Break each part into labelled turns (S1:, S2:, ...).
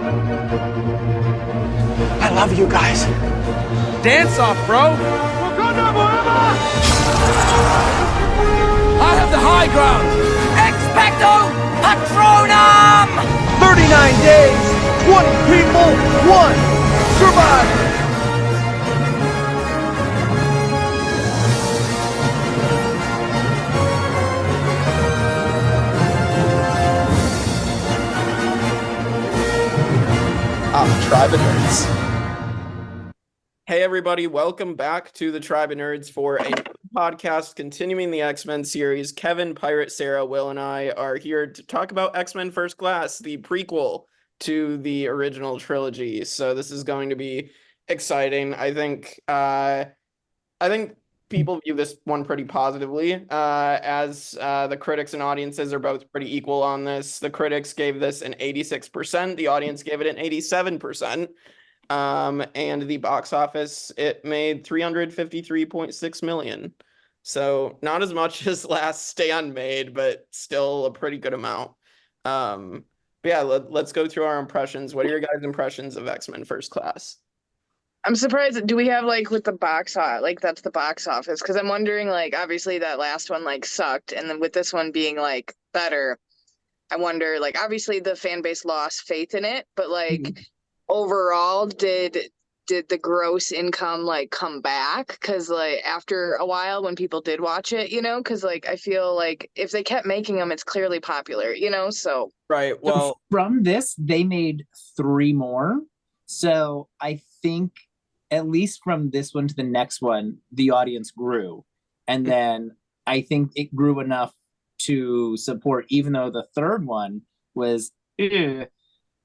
S1: I love you guys.
S2: Dance off, bro. I have the high ground.
S3: Expecto Patronum!
S1: 39 days, 20 people, 1 survivor. Tribe of Nerds.
S4: Hey everybody, welcome back to the Tribe of Nerds for a podcast continuing the X-Men series. Kevin, Pirate, Sara, Will, and I are here to talk about X-Men First Class, the prequel to the original trilogy. So this is going to be exciting. I think people view this one pretty positively, as the critics and audiences are both pretty equal on this. The critics gave this an 86%, the audience gave it an 87%. And the box office, it made $353.6 million. So not as much as Last Stand made, but still a pretty good amount. But yeah, let's go through our impressions. What are your guys' impressions of X-Men First Class?
S5: I'm surprised. Do we have with the box office, that's the box office? Because I'm wondering, obviously that last one sucked, and then with this one being better, I wonder, obviously the fan base lost faith in it, but overall, did the gross income come back? Because after a while, when people did watch it, because I feel if they kept making them, it's clearly popular, so
S4: Right. Well,
S6: so from this, they made 3 more. So I think at least from this one to the next one, the audience grew. And then I think it grew enough to support, even though the third one was to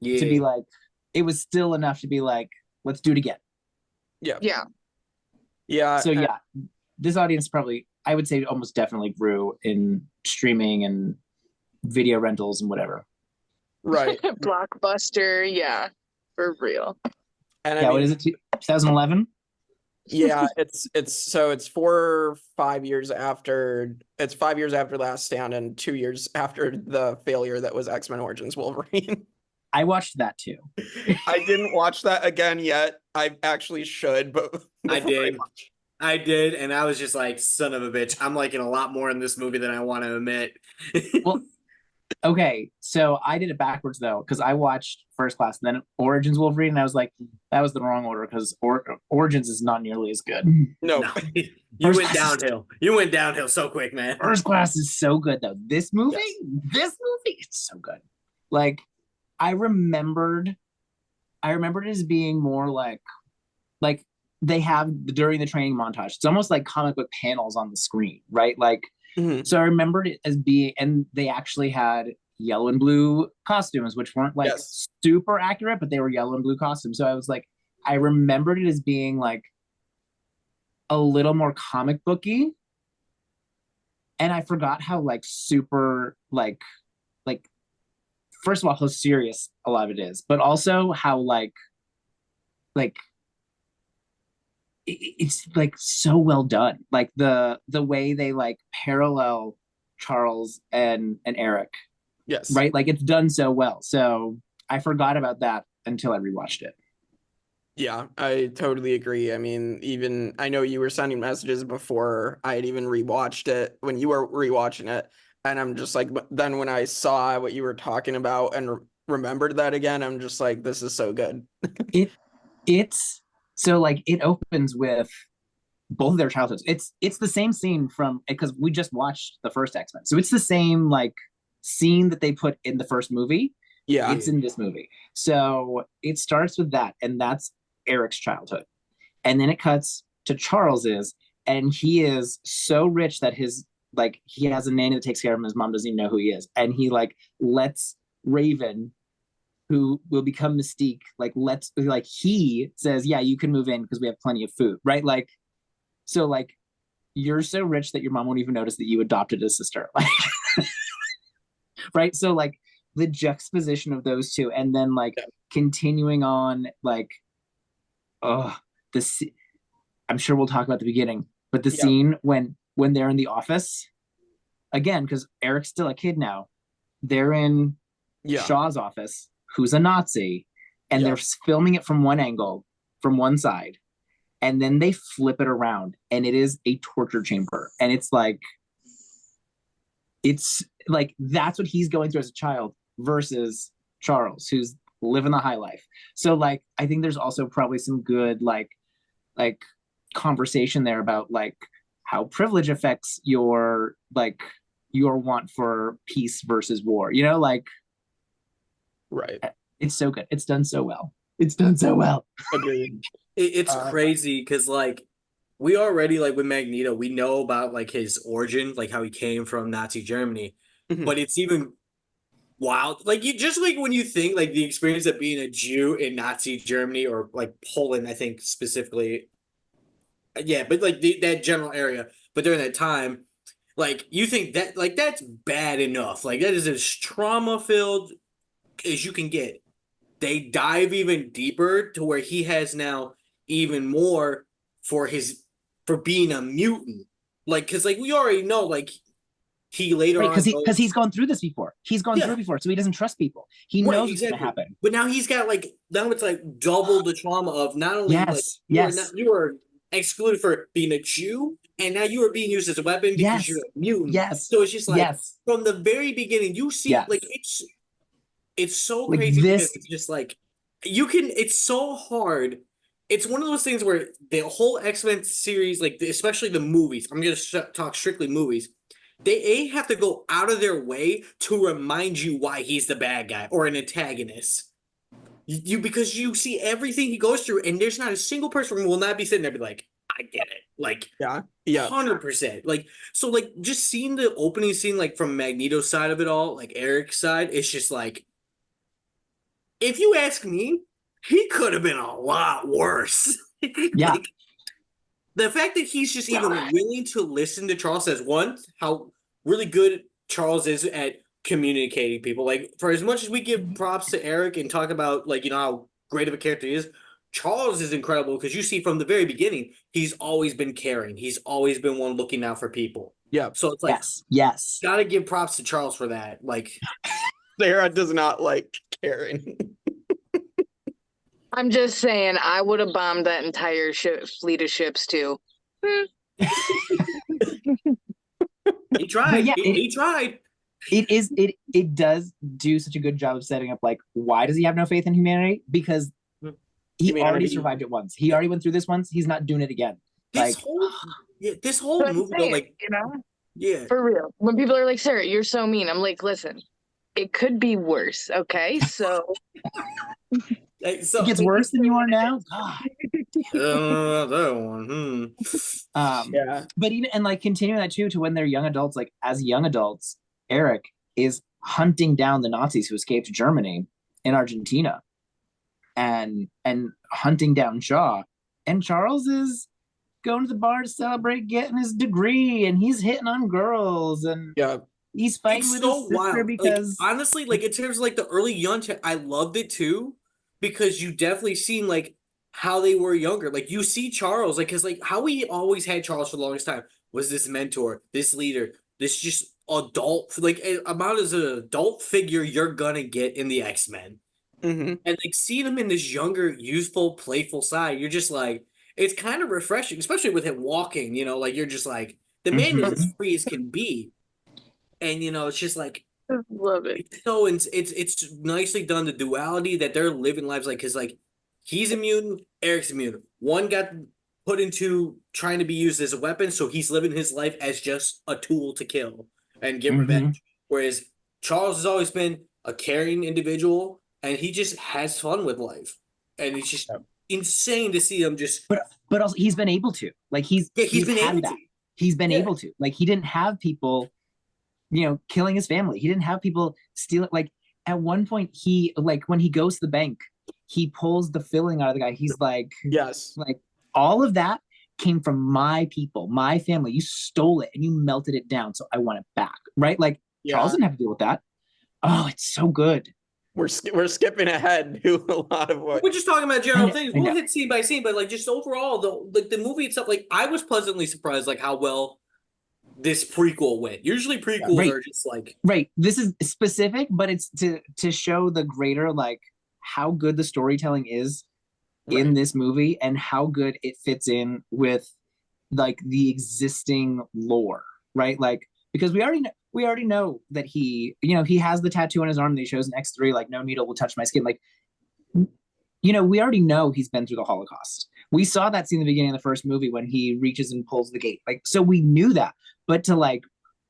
S6: be it was still enough to be let's do it again.
S4: Yeah.
S6: So yeah, this audience probably, I would say, almost definitely grew in streaming and video rentals and whatever.
S4: Right.
S5: Blockbuster, yeah, for real.
S4: And
S6: yeah, what is it? 2011?
S4: Yeah, it's 4 or 5 years after. It's 5 years after Last Stand and 2 years after the failure that was X-Men Origins Wolverine.
S6: I watched that too.
S4: I didn't watch that again yet. I actually should, but
S7: I did, and I was just like, son of a bitch. I'm liking a lot more in this movie than I want to admit.
S6: Well, okay, so I did it backwards though, because I watched First Class and then Origins Wolverine, and I was like, that was the wrong order because Origins is not nearly as good.
S4: No.
S7: You went downhill. You went downhill so quick, man.
S6: First Class is so good though. This movie, it's so good. I remembered it as being more like they have during the training montage. It's almost like comic book panels on the screen, right? So I remembered it as being, and they actually had yellow and blue costumes, which weren't super accurate, but they were yellow and blue costumes. So I was I remembered it as being a little more comic booky. And I forgot how super first of all, how serious a lot of it is, but also how it's so well done. The way they parallel Charles and Eric.
S4: Yes.
S6: Right? It's done so well. So I forgot about that until I rewatched it.
S4: Yeah, I totally agree. I mean, even I know you were sending messages before I had even rewatched it when you were rewatching it. And I'm just then when I saw what you were talking about and remembered that again, I'm just this is so good.
S6: It's so it opens with both of their childhoods. It's the same scene because we just watched the first X-Men. So it's the same scene that they put in the first movie.
S4: Yeah.
S6: It's in this movie. So it starts with that, and that's Eric's childhood. And then it cuts to Charles's, and he is so rich that his he has a nanny that takes care of him. His mom doesn't even know who he is. And he lets Raven, who will become Mystique, he says, yeah, you can move in because we have plenty of food. Right. So you're so rich that your mom won't even notice that you adopted a sister. Right. So the juxtaposition of those two, and then continuing on, I'm sure we'll talk about the beginning, but the scene when they're in the office again, because Eric's still a kid now, they're in Shaw's office, who's a Nazi, and
S4: Yeah.
S6: they're filming it from one angle, from one side, and then they flip it around, and it is a torture chamber. And it's like that's what he's going through as a child versus Charles, who's living the high life. So like I think there's also probably some good like conversation there about like how privilege affects your want for peace versus war, you know, like
S4: Right.
S6: it's so good. It's done so well. It's done so well.
S4: Agreed.
S7: It's crazy because like we already like with Magneto, we know about like his origin, like how he came from Nazi Germany,
S4: Mhm.
S7: but it's even wild. Like you just like when you think like the experience of being a Jew in Nazi Germany or like Poland, I think specifically. Yeah, but like that general area. But during that time, like you think that like that's bad enough. Like that is as trauma filled as you can get. They dive even deeper to where he has now even more for being a mutant. Like because like we already know like he later
S6: Right,
S7: on
S6: because he's gone through this before. He's gone
S7: Yeah.
S6: through it before, so he doesn't trust people. He knows what's gonna happen.
S7: But now he's got like now it's like double the trauma of not only like
S6: Yes.
S7: you are excluded for being a Jew, and now you are being used as a weapon because
S6: Yes.
S7: you're a mutant.
S6: Yes.
S7: So it's just like
S6: Yes.
S7: from the very beginning, you see
S6: Yes.
S7: like it's so
S6: Like
S7: crazy
S6: this-
S7: because it's just like it's so hard. It's one of those things where the whole X-Men series, like especially the movies, I'm gonna talk strictly movies. They have to go out of their way to remind you why he's the bad guy or an antagonist. Because you see everything he goes through, and there's not a single person who will not be sitting there and be like, I get it. Like,
S4: Yeah.
S7: 100%. Like, so like just seeing the opening scene, like from Magneto's side of it all, like Eric's side, it's just like, if you ask me, he could have been a lot worse.
S6: Yeah.
S7: Like, the fact that he's just even willing to listen to Charles says, one, how really good Charles is at communicating people. Like, for as much as we give props to Eric and talk about, like, you know, how great of a character he is, Charles is incredible because you see from the very beginning, he's always been caring. He's always been one looking out for people.
S4: Yeah.
S7: So it's like,
S6: yes.
S7: gotta give props to Charles for that. Like,
S4: Sarah does not like caring.
S5: I'm just saying, I would have bombed that entire fleet of ships too.
S7: he tried.
S6: But yeah,
S7: he tried.
S6: It does do such a good job of setting up like why does he have no faith in humanity? Because he already survived it once. He already went through this once. He's not doing it again.
S7: This whole movie, though, like,
S5: you know,
S7: yeah,
S5: for real. When people are like, "Sarah, you're so mean," I'm like, "Listen, it could be worse." Okay, so
S7: so
S6: it gets worse than you are now. God.
S7: that one.
S4: Yeah.
S6: But even and like continuing that too to when they're young adults, like as young adults, Eric is hunting down the Nazis who escaped Germany in Argentina, and hunting down Shaw, and Charles is going to the bar to celebrate getting his degree, and he's hitting on girls, and
S4: Yeah.
S6: he's fighting
S7: It's
S6: with
S7: so
S6: his sister
S7: wild.
S6: because
S7: Like, honestly, like in terms of like the early young, I loved it too because you definitely seen like how they were younger. Like you see Charles, like because like how we always had Charles for the longest time was this mentor, this leader, this just adult, like about as an adult figure you're gonna get in the X-Men.
S4: Mm-hmm.
S7: And like seeing him in this younger, youthful, playful side, you're just like, it's kind of refreshing, especially with him walking, you know, like you're just like, the man is as free as can be. And you know, it's just like
S5: love it.
S7: so it's nicely done, the duality that they're living lives like, because like he's a mutant, Eric's a mutant. One got put into trying to be used as a weapon, so he's living his life as just a tool to kill and get revenge. Whereas Charles has always been a caring individual, and he just has fun with life, and it's just insane to see him just.
S6: But also he's been able to, like he's
S7: been
S6: had
S7: able
S6: that.
S7: to.
S6: He's been able to, like he didn't have people, you know, killing his family. He didn't have people stealing. Like at one point, he like when he goes to the bank, he pulls the filling out of the guy. He's like,
S4: yes,
S6: like all of that came from my people, my family. You stole it and you melted it down, so I want it back, right? Like Charles didn't have to deal with that. Oh, it's so good.
S4: We're skipping ahead to a lot of what
S7: we're just talking about general things. We'll hit scene by scene, but like just overall, the movie itself, like I was pleasantly surprised, like how well this prequel went. Usually prequels are just like
S6: this is specific, but it's to show the greater like how good the storytelling is in this movie and how good it fits in with like the existing lore, right? Like, because we already know that he, you know, he has the tattoo on his arm that he shows in X3, like no needle will touch my skin. Like, you know, we already know he's been through the Holocaust. We saw that scene in the beginning of the first movie when he reaches and pulls the gate. Like, so we knew that, but to like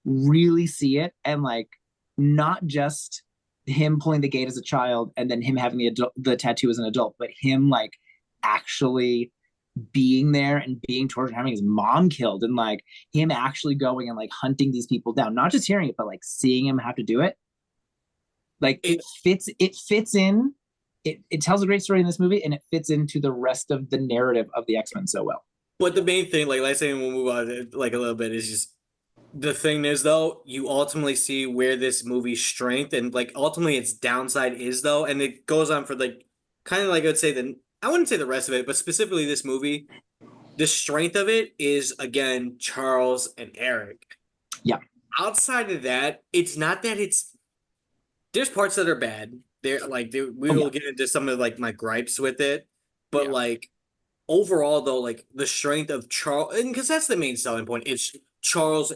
S6: really see it and like not just him pulling the gate as a child and then him having the tattoo as an adult, but him like actually being there and being tortured, having his mom killed, and like him actually going and like hunting these people down, not just hearing it, but like seeing him have to do it. Like it fits in. It tells a great story in this movie, and it fits into the rest of the narrative of the X-Men so well.
S7: But the main thing, like let's say we'll move on like a little bit, is just the thing is though, you ultimately see where this movie's strength and like ultimately its downside is though, and it goes on for like kind of like I wouldn't say the rest of it, but specifically this movie, the strength of it is again Charles and Eric.
S6: Yeah.
S7: Outside of that, it's not that there's parts that are bad. Will get into some of like my gripes with it, but like overall though, like the strength of Charles, and because that's the main selling point, it's Charles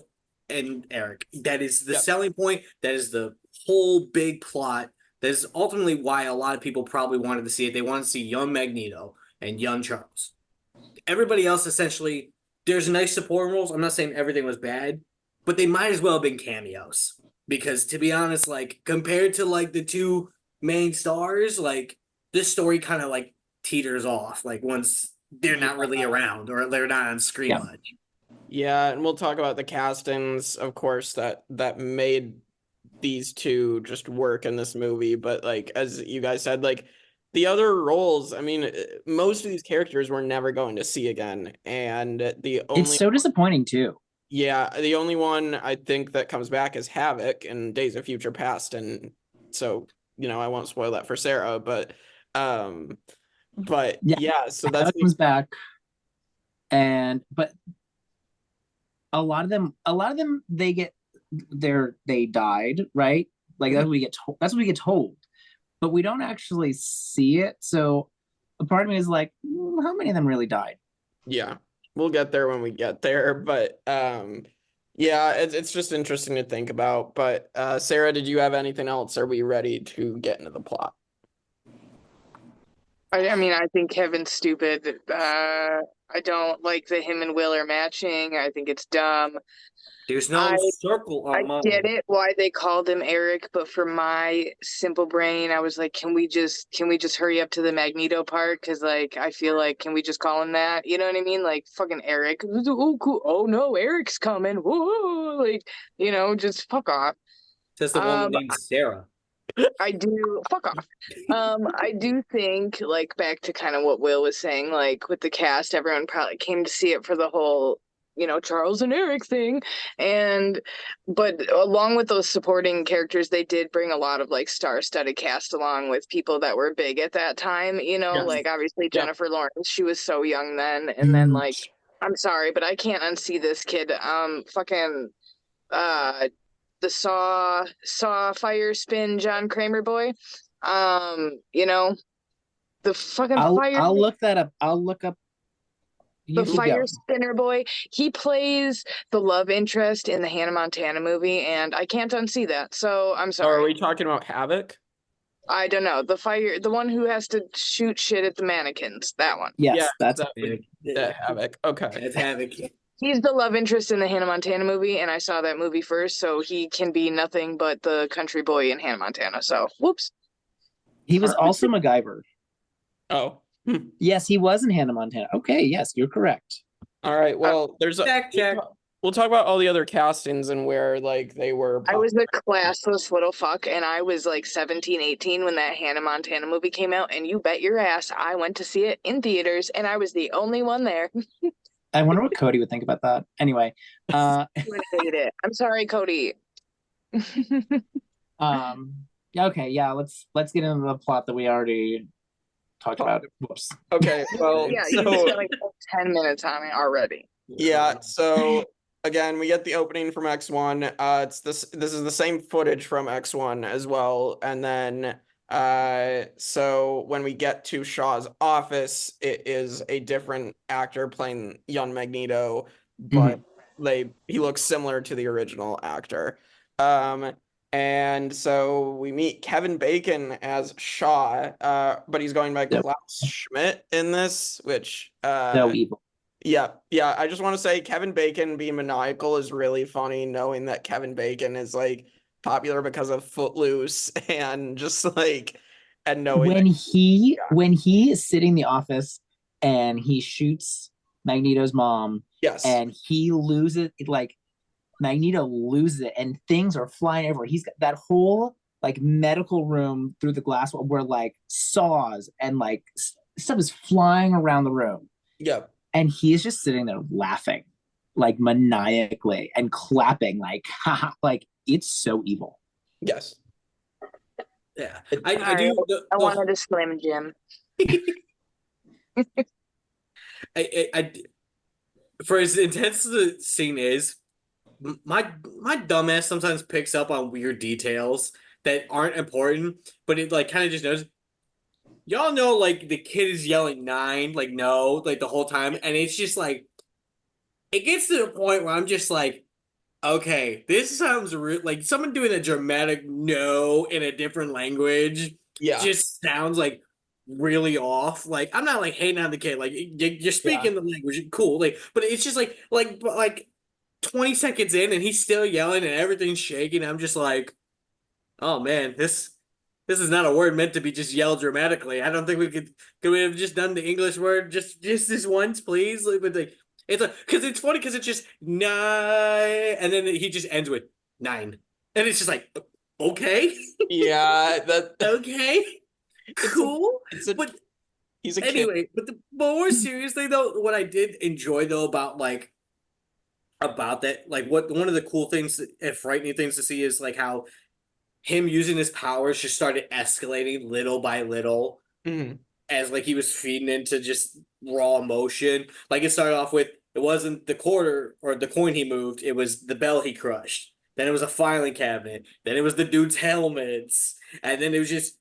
S7: and Eric. That is the selling point. That is the whole big plot. That is ultimately why a lot of people probably wanted to see it. They wanted to see young Magneto and young Charles. Everybody else, essentially, there's nice supporting roles. I'm not saying everything was bad, but they might as well have been cameos. Because to be honest, like compared to like the two main stars, like this story kind of like teeters off. Like once they're not really around or they're not on screen much.
S4: Yeah, and we'll talk about the castings, of course, that made these two just work in this movie. But like as you guys said, like the other roles, I mean, most of these characters we're never going to see again, and
S6: it's so disappointing too.
S4: Yeah, the only one I think that comes back is Havoc in Days of Future Past, and so you know I won't spoil that for Sarah, but so that
S6: comes back, but a lot of them they died, right? Like that's what we get told. That's what we get told, but we don't actually see it. So a part of me is like, how many of them really died?
S4: Yeah. We'll get there when we get there, but it's just interesting to think about. But Sarah, did you have anything else? Are we ready to get into the plot?
S5: I mean, I think Kevin's stupid. I don't like that him and Will are matching. I think it's dumb.
S7: There's no circle on
S5: I get it why they called him Eric, but for my simple brain, I was like, can we just hurry up to the Magneto part? Because like I feel like can we just call him that? You know what I mean? Like fucking Eric. Oh cool. Oh no, Eric's coming. Whoa, like you know, just fuck off.
S7: Says the woman named Sara.
S5: I do fuck off. I do think like back to kind of what Will was saying, like with the cast, everyone probably came to see it for the whole Charles and Eric thing. But along with those supporting characters, they did bring a lot of like star-studded cast along with people that were big at that time, like obviously Jennifer Lawrence, she was so young then. And then like, I'm sorry, but I can't unsee this kid. The Saw Fire Spin John Kramer boy. The fucking fire.
S6: I'll look that up. I'll look up
S5: the fire spinner boy. He plays the love interest in the Hannah Montana movie, and I can't unsee that. So I'm sorry.
S4: Are we talking about Havoc?
S5: I don't know. The one who has to shoot shit at the mannequins. That one.
S6: Yes, that's
S4: Havoc. Okay.
S7: That's Havoc.
S5: He's the love interest in the Hannah Montana movie, and I saw that movie first, so he can be nothing but the country boy in Hannah Montana. So, whoops.
S6: He was also MacGyver.
S4: Oh.
S6: Yes, he was in Hannah Montana. Okay, yes, you're correct.
S4: All right. Well, there's we'll talk about all the other castings and where like they were.
S5: I was a classless little fuck, and I was like 17, 18 when that Hannah Montana movie came out, and you bet your ass I went to see it in theaters, and I was the only one there.
S6: I wonder what Cody would think about that. Anyway,
S5: I would hate it. I'm sorry, Cody.
S6: Okay, yeah, let's get into the plot that we already talked about. Whoops.
S4: Okay, well,
S5: yeah, you spent like 10 minutes on it already.
S4: Yeah, so again, we get the opening from X1. This is the same footage from X1 as well, and then So when we get to Shaw's office, it is a different actor playing young Magneto, but he looks similar to the original actor. And so we meet Kevin Bacon as Shaw, but he's going by Klaus Schmidt in this, which
S6: So evil.
S4: yeah. I just want to say Kevin Bacon being maniacal is really funny, knowing that Kevin Bacon is like popular because of Footloose and just like and knowing
S6: When he
S4: yeah.
S6: when he is sitting in the office and he shoots Magneto's mom,
S4: Yes.
S6: and he loses it, like Magneto loses it, and things are flying everywhere. He's got that whole like medical room through the glass wall where like saws and like stuff is flying around the room.
S4: Yep.
S6: And he is just sitting there laughing, like maniacally and clapping, like haha, like it's so evil.
S4: Yes.
S7: Yeah,
S5: I
S7: do.
S5: I wanted to slam Jim.
S7: I for as intense as the scene is, my dumbass sometimes picks up on weird details that aren't important, but it like kind of just knows. Y'all know, like the kid is yelling 9, like no, like the whole time, and it's just like it gets to the point where I'm just like, okay, this sounds like someone doing a dramatic no in a different language.
S4: Yeah.
S7: Just sounds like really off. Like I'm not like hating on the kid. Like you're speaking the language, cool. Like, but it's just like 20 seconds in, and he's still yelling, and everything's shaking. I'm just like, oh man, this is not a word meant to be just yelled dramatically. I don't think we could we have just done the English word just this once, please? Like, but like. It's because it's funny because it's just 9, and then he just ends with 9, and it's just like, okay,
S4: Yeah, that
S7: okay, cool.
S4: but he's a
S7: anyway,
S4: kid.
S7: but more seriously though, what I did enjoy though about that, like what one of the cool things and frightening things to see is like how him using his powers just started escalating little by little. As like he was feeding into just raw emotion. Like it started off with it wasn't the quarter or the coin he moved, it was the bell he crushed. Then it was a filing cabinet. Then it was the dude's helmets. And then it was just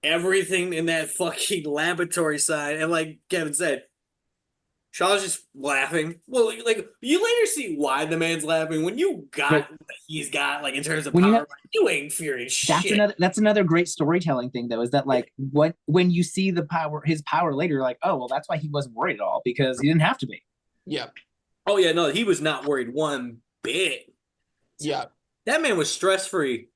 S7: everything in that fucking laboratory side. And like Kevin said, Shaw's just laughing. Well, like you later see why the man's laughing when you got what he's got, like in terms of power. You ain't fearing shit.
S6: That's another great storytelling thing, though, is that like when you see his power later, you're like, oh well, that's why he wasn't worried at all because he didn't have to be.
S4: Yeah.
S7: Oh yeah, no, he was not worried one bit.
S4: Yeah.
S7: That man was stress free.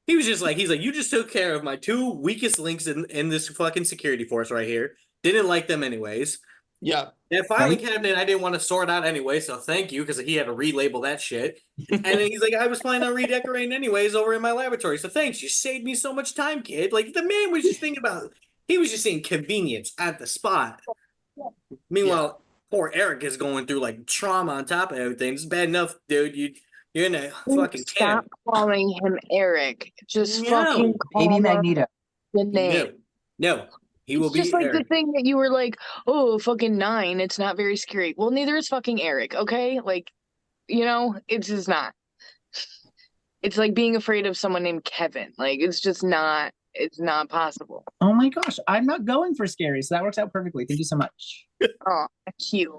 S7: He was just like, he's like, you just took care of my 2 weakest links in this fucking security force right here. Didn't like them anyways.
S4: Yeah.
S7: That filing cabinet I didn't want to sort out anyway, so thank you, because he had to relabel that shit. And then he's like, I was planning on redecorating anyways over in my laboratory, so thanks. You saved me so much time, kid. Like, the man was just thinking about, he was just seeing convenience at the spot. Meanwhile, poor Eric is going through, like, trauma on top of everything. It's bad enough, dude. You're in a fucking
S5: Stop
S7: camp.
S5: calling him Eric. Just fucking call
S6: Baby
S5: him
S6: Magneto.
S5: the name.
S7: No. He will be
S5: just like
S7: Eric.
S5: the thing that you were like, oh, fucking 9, it's not very scary. Well, neither is fucking Eric, okay? Like, you know, it's just not. It's like being afraid of someone named Kevin. Like, it's just not, it's not possible.
S6: Oh my gosh, I'm not going for scary, so that works out perfectly. Thank you so much.
S5: Oh, cute.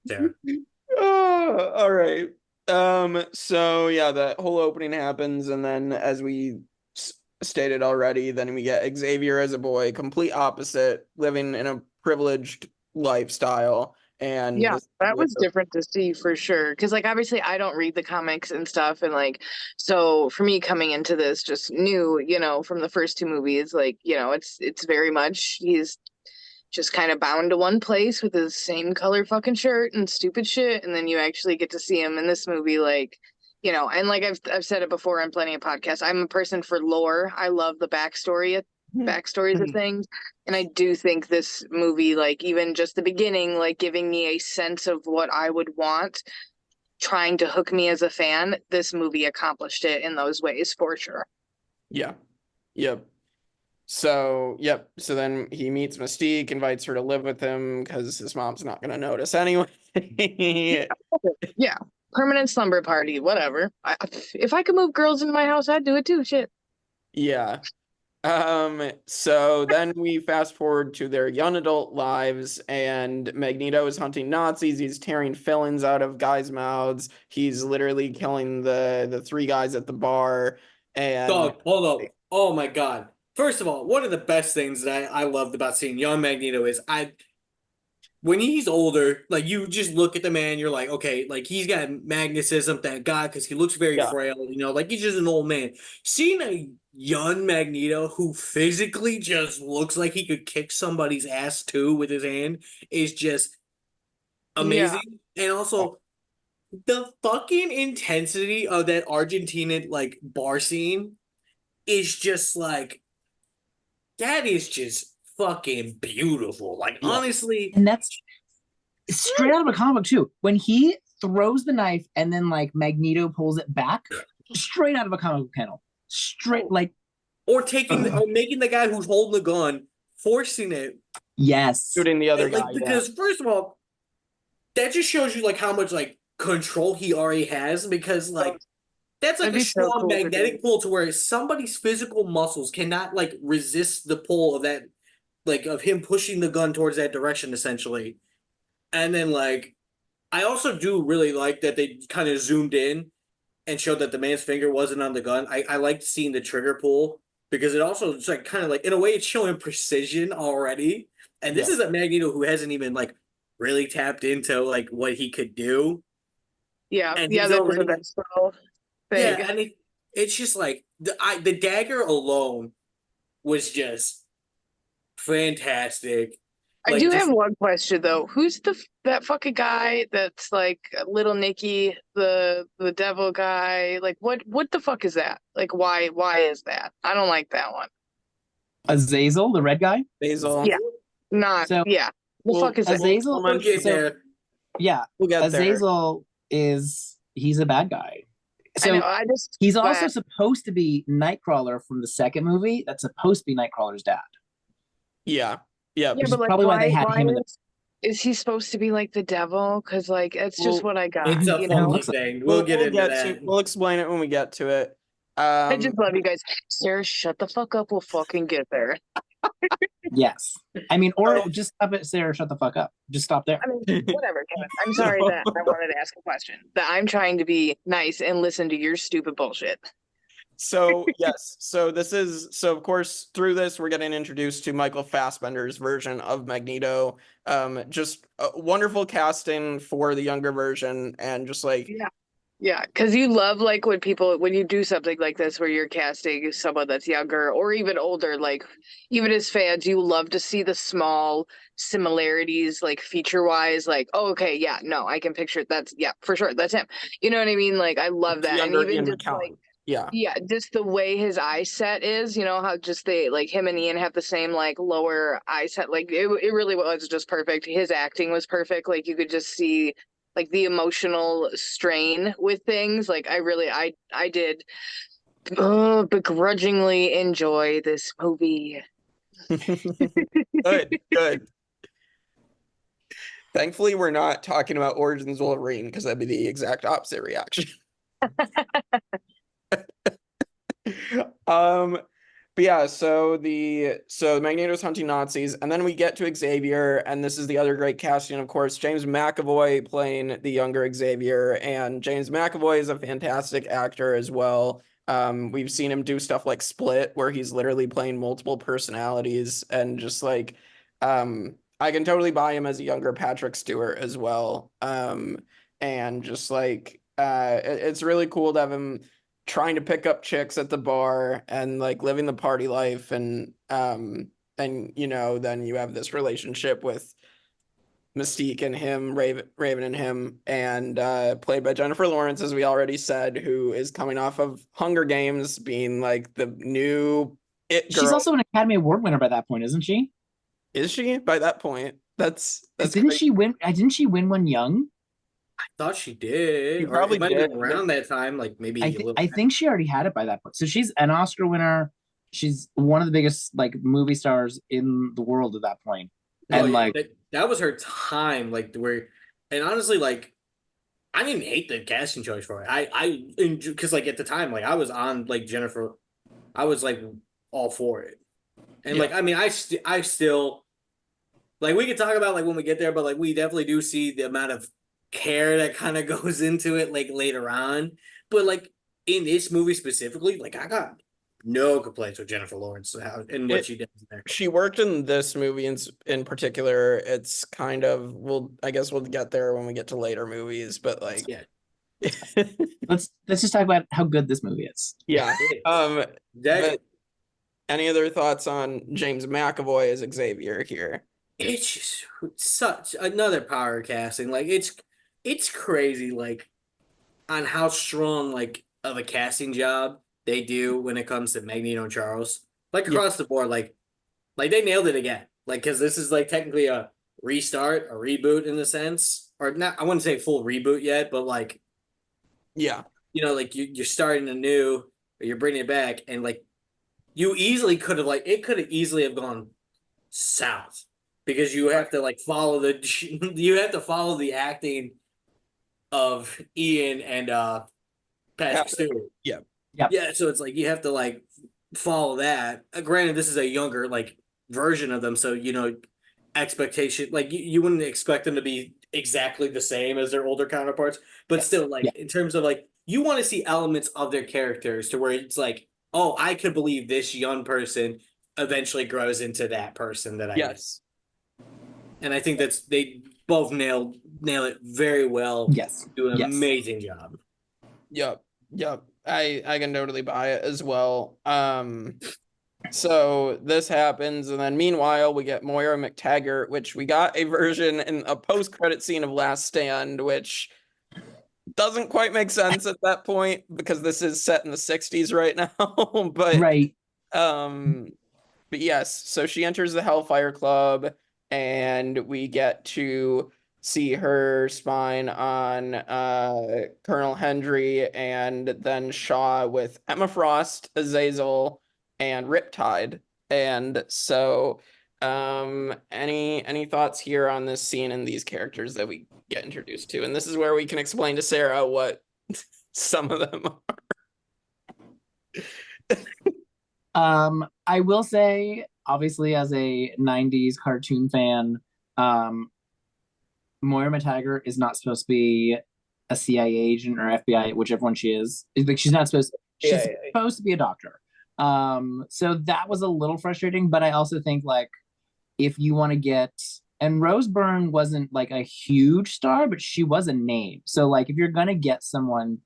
S7: Yeah.
S4: All right. So yeah, that whole opening happens, and then as we stated already, then we get Xavier as a boy, complete opposite, living in a privileged lifestyle. And
S5: yeah, that was different to see for sure. Because like obviously I don't read the comics and stuff, and like so for me coming into this just new, you know, from the first 2 movies, like, you know, it's very much he's just kind of bound to one place with his same color fucking shirt and stupid shit, and then you actually get to see him in this movie, like, you know, and like I've said it before on plenty of podcasts, I'm a person for lore. I love the backstories of things, and I do think this movie, like even just the beginning, like giving me a sense of what I would want, trying to hook me as a fan, this movie accomplished it in those ways for sure.
S4: Yeah. Yep. So, yep. So then he meets Mystique, invites her to live with him because his mom's not going to notice anyway.
S5: Yeah. Permanent slumber party, whatever. If I could move girls into my house, I'd do it too. Shit.
S4: Yeah. So then we fast forward to their young adult lives, and Magneto is hunting Nazis. He's tearing fillings out of guys' mouths. He's literally killing the three guys at the bar. And
S7: Dog, hold up. Oh my God. First of all, one of the best things that I loved about seeing young Magneto is when he's older, like you just look at the man, you're like, okay, like he's got magnetism, thank God, because he looks very
S4: Yeah.
S7: frail, like he's just an old man. Seeing a young Magneto who physically just looks like he could kick somebody's ass too with his hand is just amazing. And also the fucking intensity of that Argentina like bar scene is just like that is just fucking beautiful. Like
S4: Yeah.
S7: honestly,
S6: And that's straight out of a comic book too. When he throws the knife and then like Magneto pulls it back, straight out of a comic book panel. Straight like
S7: or making the guy who's holding the gun, forcing it,
S6: yes.
S4: shooting the other
S7: like
S4: guy.
S7: because first of all, that just shows you like how much like control he already has because like that's like
S5: That'd
S7: a
S5: be so
S7: strong
S5: cool to do.
S7: magnetic pull to where somebody's physical muscles cannot like resist the pull of that, like of him pushing the gun towards that direction essentially. And then like I also do really like that they kind of zoomed in and showed that the man's finger wasn't on the gun. I liked seeing the trigger pull because it also it's like kind of like in a way it's showing precision already. And this
S4: Yeah.
S7: is a Magneto who hasn't even like really tapped into like what he could do.
S5: Yeah,
S7: And
S5: yeah,
S7: he's
S5: that is
S7: already
S5: a big spell. Big.
S7: yeah, and it's just like the dagger alone was just fantastic.
S5: I
S7: Like
S5: do
S7: just
S5: have one question though. Who's that fucking guy that's like Little Nicky, the devil guy? Like what the fuck is that? Like why is that? I don't like that one.
S6: Azazel, the red guy.
S4: Basil.
S5: Yeah. Not
S6: So
S5: yeah. The
S4: Well,
S5: fuck is that?
S6: Azazel,
S7: we'll get
S6: so
S7: there.
S6: yeah,
S4: We'll get there.
S6: Azazel he's a bad guy.
S5: I know,
S6: So
S5: I just
S6: he's also
S5: but
S6: supposed to be Nightcrawler from the second movie. That's supposed to be Nightcrawler's dad.
S4: Yeah. Yeah.
S5: yeah,
S6: is
S5: but like
S6: probably why they had him in the-
S5: is he supposed to be like the devil? Because like it's just
S4: Well,
S5: what I got.
S7: It's a
S5: You
S7: funky
S5: know,
S6: looks like-
S7: thing. We'll get into that.
S4: We'll explain it when we get to it.
S5: I just love you guys. Sarah, shut the fuck up. We'll fucking get there.
S6: Yes. I mean, or
S4: So-
S6: just stop it, Sarah, shut the fuck up. Just stop there.
S5: I mean, whatever, Kevin. I'm sorry that I wanted to ask a question. That I'm trying to be nice and listen to your stupid bullshit.
S4: So yes, so of course through this we're getting introduced to Michael Fassbender's version of Magneto. Just wonderful casting for the younger version, and just like
S5: Yeah, because you love like when you do something like this where you're casting someone that's younger or even older, like even as fans, you love to see the small similarities, like feature wise, like, oh, okay, yeah, no, I can picture that's yeah, for sure, that's him. You know what I mean? Like I love that. And
S4: younger
S5: even
S4: Ian
S5: just
S4: McKellen.
S5: like
S4: Yeah,
S5: just the way his eye set is, you know, how just they like him and Ian have the same like lower eye set. Like it really was just perfect. His acting was perfect. Like you could just see like the emotional strain with things. Like I did begrudgingly enjoy this movie.
S4: good. Thankfully, we're not talking about Origins Wolverine because that'd be the exact opposite reaction. But yeah, so Magneto's hunting Nazis, and then we get to Xavier, and this is the other great casting, of course, James McAvoy playing the younger Xavier, and James McAvoy is a fantastic actor as well. We've seen him do stuff like Split, where he's literally playing multiple personalities, and just like, I can totally buy him as a younger Patrick Stewart as well. And just like, it's really cool to have him trying to pick up chicks at the bar and like living the party life, and you know, then you have this relationship with Mystique and him, Raven and him, and played by Jennifer Lawrence, as we already said, who is coming off of Hunger Games, being like the new it girl.
S6: She's also an Academy Award winner by that point, isn't she?
S4: Is she by that point? That's
S6: didn't
S4: crazy.
S6: she win? Didn't she win one young?
S7: I thought she did.
S4: She
S7: Or
S4: probably
S7: it might have
S4: did.
S7: been around that time, like maybe a little.
S6: I think she already had it by that point. So she's an Oscar winner. She's one of the biggest like movie stars in the world at that point.
S7: No,
S6: And
S7: yeah,
S6: like
S7: that was her time, like where, and honestly, like I didn't hate the casting choice for it. I because like at the time, like I was on like Jennifer I was like all for it. And
S4: Yeah.
S7: like, I mean, I still like, we could talk about like when we get there, but like we definitely do see the amount of care that kind of goes into it like later on. But like in this movie specifically, like I got no complaints with Jennifer Lawrence and what she did there.
S4: She worked in this movie in particular. It's kind of I guess we'll get there when we get to later movies, but like
S7: Yeah.
S6: Let's just talk about how good this movie is.
S4: yeah.
S7: That,
S4: But any other thoughts on James McAvoy as Xavier here?
S7: it's just such another power casting. Like it's crazy, like on how strong like of a casting job they do when it comes to Magneto and Charles. Like across the board, like they nailed it again. Like because this is like technically a restart, a reboot in a sense, or not. I wouldn't say full reboot yet, but like
S4: Yeah.
S7: like you're starting anew, or you're bringing it back, and like you easily could have like it could have easily have gone south because you have to like follow the acting of Ian and Patrick Stewart.
S4: Yeah.
S7: Yeah, so it's like you have to like follow that. Granted, this is a younger like version of them, so expectation like you wouldn't expect them to be exactly the same as their older counterparts, but still like in terms of like you want to see elements of their characters to where it's like, oh, I could believe this young person eventually grows into that person that I
S4: Yes.
S7: and I think they both nail it very well.
S6: Yes.
S7: Do an
S6: Yes.
S7: amazing job.
S4: Yep. I can totally buy it as well. So this happens, and then meanwhile we get Moira McTaggart, which we got a version in a post-credit scene of Last Stand, which doesn't quite make sense at that point because this is set in the 60s right now. But
S6: right.
S4: But yes, so she enters the Hellfire Club, and we get to see her spying on Colonel Hendry and then Shaw with Emma Frost, Azazel, and Riptide. And so any thoughts here on this scene and these characters that we get introduced to? And this is where we can explain to Sarah what some of them
S6: are. I will say, obviously, as a 90s cartoon fan, Moira McTaggart is not supposed to be a CIA agent or FBI, whichever one she is. Like she's not supposed she's supposed to be a doctor. So that was a little frustrating, but I also think like if you want to get, and Rose Byrne wasn't like a huge star, but she was a name. So like if you're gonna get someone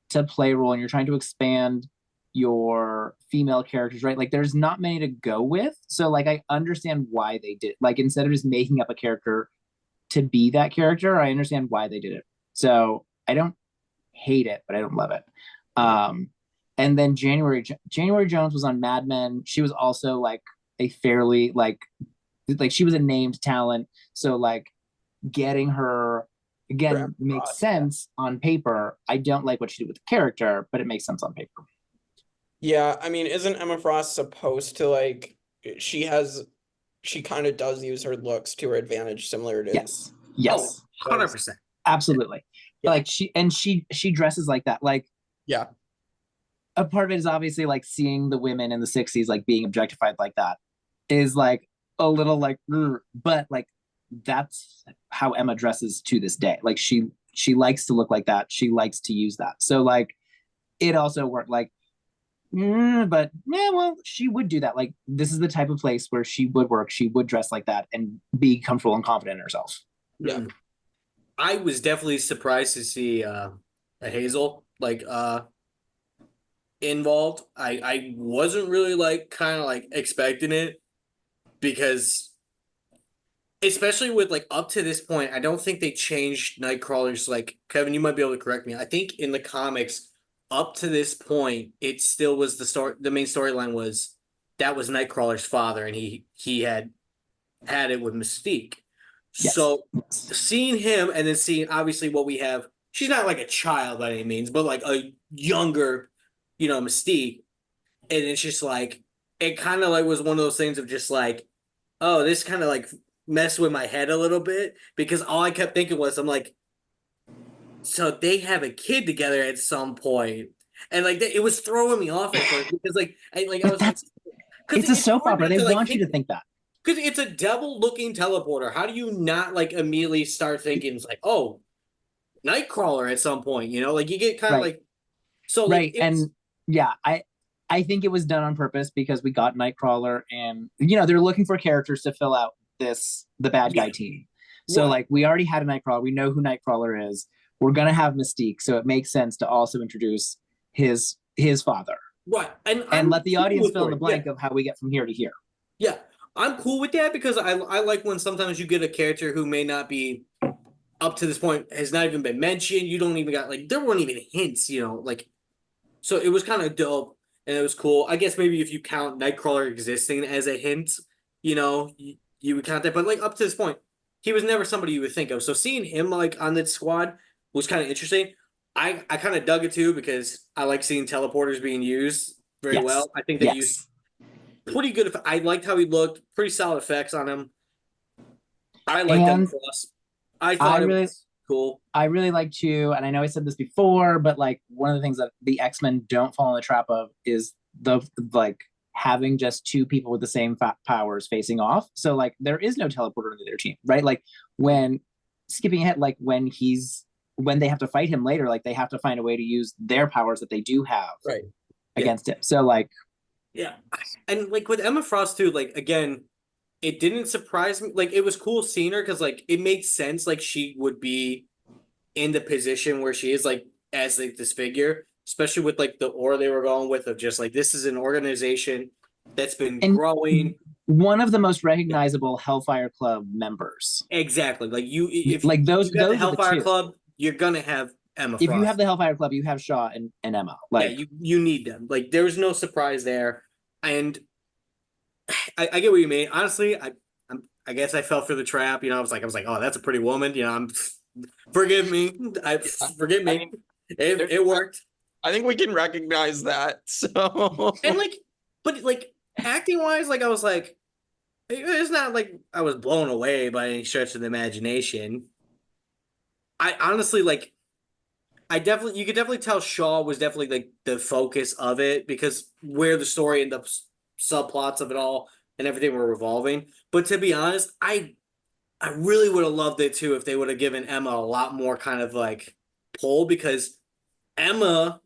S6: to play a role and you're trying to expand your female characters, right? Like there's not many to go with. So like I understand why they did, like instead of just making up a character to be that character, I understand why they did it. So I don't hate it, but I don't love it. And then January Jones was on Mad Men. She was also like a fairly like she was a named talent. So like getting her again makes sense on paper. I don't like what she did with the character, but it makes sense on paper.
S4: Yeah, I mean, isn't Emma Frost supposed to like she kind of does use her looks to her advantage, similar to
S6: yes,
S7: 100%,
S6: absolutely. Like she dresses like that. Like a part of it is obviously like seeing the women in the 60s like being objectified like that is like a little like, but like that's how Emma dresses to this day. Like she likes to look like that. She likes to use that. So like it also worked. Like. But yeah, well, she would do that. Like this is the type of place where she would work. She would dress like that and be comfortable and confident in herself.
S4: Yeah,
S7: I was definitely surprised to see a Hazel like involved. I wasn't really like kind of like expecting it because especially with like up to this point, I don't think they changed Nightcrawler's. Like Kevin, you might be able to correct me. I think in the comics. Up to this point, it still was the story. The main storyline was that was Nightcrawler's father, and he had it with Mystique. Yes. So seeing him and then seeing obviously what we have, she's not like a child by any means, but like a younger, Mystique, and it's just like it kind of like was one of those things of just like, oh, this kind of like messed with my head a little bit because all I kept thinking was I'm like. So they have a kid together at some point, And like it was throwing me off at first because I
S6: But
S7: was like,
S6: it's a soap
S7: hard
S6: opera.
S7: not
S6: They
S7: to,
S6: want you to think that.
S7: because it's a devil-looking teleporter. How do you not like immediately start thinking it's like, oh, Nightcrawler at some point? You know, like you get kind of
S6: Right.
S7: like so
S6: Right.
S7: like
S6: And yeah, I think it was done on purpose because we got Nightcrawler, and you know they're looking for characters to fill out the bad guy team. So
S7: Right.
S6: like we already had a Nightcrawler. We know who Nightcrawler is. We're gonna have Mystique, so it makes sense to also introduce his father
S7: right, and
S6: and let the
S7: cool
S6: audience
S7: with
S6: fill in
S7: it.
S6: the blank of how we get from here to here.
S7: Yeah, I'm cool with that because I like when sometimes you get a character who may not be up to this point, has not even been mentioned. You don't even got like there weren't even hints, you know, like so it was kind of dope and it was cool. I guess maybe if you count Nightcrawler existing as a hint, you know, you would count that. But like up to this point, he was never somebody you would think of. So seeing him like on the squad was kind of interesting. I kind of dug it too because I like seeing teleporters being used very
S6: Yes.
S7: well. I think they
S6: Yes.
S7: used pretty good. I liked how he looked. Pretty solid effects on him. I like them
S6: And
S7: for us. I thought it was cool.
S6: I really like too, and I know I said this before, but like one of the things that the X-Men don't fall in the trap of is the like having just two people with the same powers facing off. So like there is no teleporter into their team, right? Like when skipping ahead, like when they have to fight him later, like they have to find a way to use their powers that they do have
S7: Right.
S6: against him. So like
S7: Yeah. And like with Emma Frost too, like again, it didn't surprise me. Like it was cool seeing her because like it made sense like she would be in the position where she is like as like this figure, especially with like the aura they were going with of just like this is an organization that's been growing.
S6: One of the most recognizable Hellfire Club members.
S7: Exactly. Like if
S6: like those
S7: you got the
S6: are
S7: Hellfire
S6: two.
S7: Club, you're gonna have Emma
S6: If
S7: Frost.
S6: you have the Hellfire Club, you have Shaw and Emma. Like
S7: yeah, you need them. Like there was no surprise there. And I get what you mean. Honestly, I guess I fell for the trap. You know, I was like, oh, that's a pretty woman. You know, forgive me. Forgive me. It worked.
S4: I think we can recognize that. So
S7: And like, but like acting wise, like I was like, it's not like I was blown away by any stretch of the imagination. I honestly like. You could definitely tell Shaw was definitely like the focus of it because where the story and the subplots of it all and everything were revolving. But to be honest, I really would have loved it too if they would have given Emma a lot more kind of like pull because Emma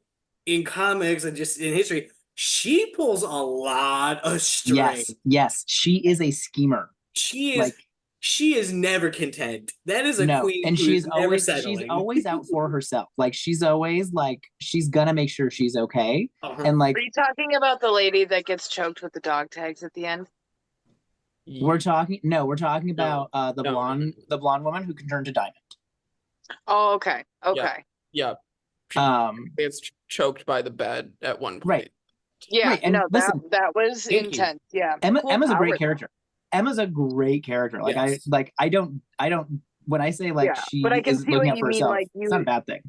S7: in comics and just in history, she pulls a lot of strings.
S6: Yes, she is a schemer.
S7: She is never content. That is a queen.
S6: And she's always out for herself. Like she's always like she's gonna make sure she's okay. And like
S5: are you talking about the lady that gets choked with the dog tags at the end?
S6: we're talking about the blonde woman who can turn to diamond.
S5: Oh, okay.
S4: yeah. It's choked by the bed at one point.
S6: Right.
S5: Yeah,
S6: Right, and
S5: no,
S6: listen,
S5: that was intense. Yeah.
S6: Emma's a great character. Emma's a great character. Like
S7: Yes.
S6: I don't when I say like she
S5: but I can
S6: is
S5: see
S6: looking
S5: what
S6: out
S5: you
S6: for
S5: mean,
S6: herself,
S5: like,
S6: it's not a bad thing.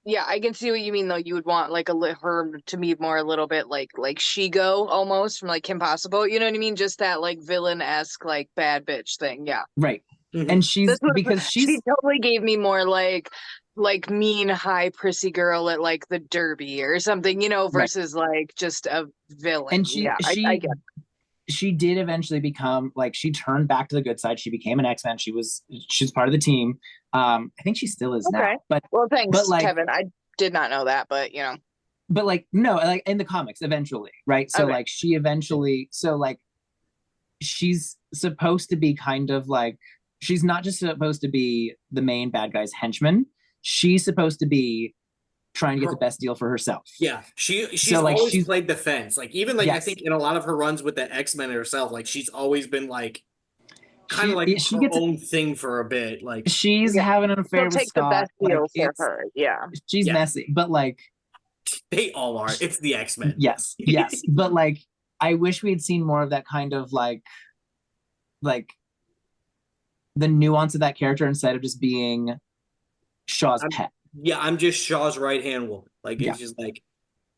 S5: Yeah, I can see what you mean though. You would want like her to be more a little bit like She-Go almost from like Kim Possible. You know what I mean? Just that like villain-esque like bad bitch thing. Yeah.
S6: Right.
S7: Mhm.
S6: And she
S5: she totally gave me more like mean high prissy girl at like the Derby or something, you know, versus like just a villain.
S6: and she
S5: I get it.
S6: she did eventually become like she turned back to the good side. She became an X-Men. She's part of the team. I think she still is now. But
S5: well, thanks,
S6: but, like,
S5: Kevin. I did not know that, but you know.
S6: But like no, like in the comics eventually, right? So
S5: Okay.
S6: like she eventually she's supposed to be kind of like she's not just supposed to be the main bad guy's henchman. She's supposed to be trying to get the best deal for herself.
S7: Yeah, she's
S6: So, like,
S7: always
S6: she's-
S7: played the fence. Like even like I
S6: Yes.
S7: think in a lot of her runs with the X-Men herself, like she's always been like kind
S6: She-
S7: of like
S6: she
S7: her
S6: gets-
S7: own thing for a bit. Like
S6: She's
S5: Yeah.
S6: having an affair
S5: She'll
S6: with
S5: take the
S6: Scott.
S5: best deal
S6: like,
S5: for
S6: it's-
S5: her. Yeah.
S6: She's
S7: Yeah.
S6: messy, but like
S7: they all are. It's the X-Men.
S6: yes, but like I wish we had seen more of that kind of like the nuance of that character instead of just being Shaw's pet.
S7: Yeah, I'm just Shaw's right hand woman. Like
S6: Yeah.
S7: it's just like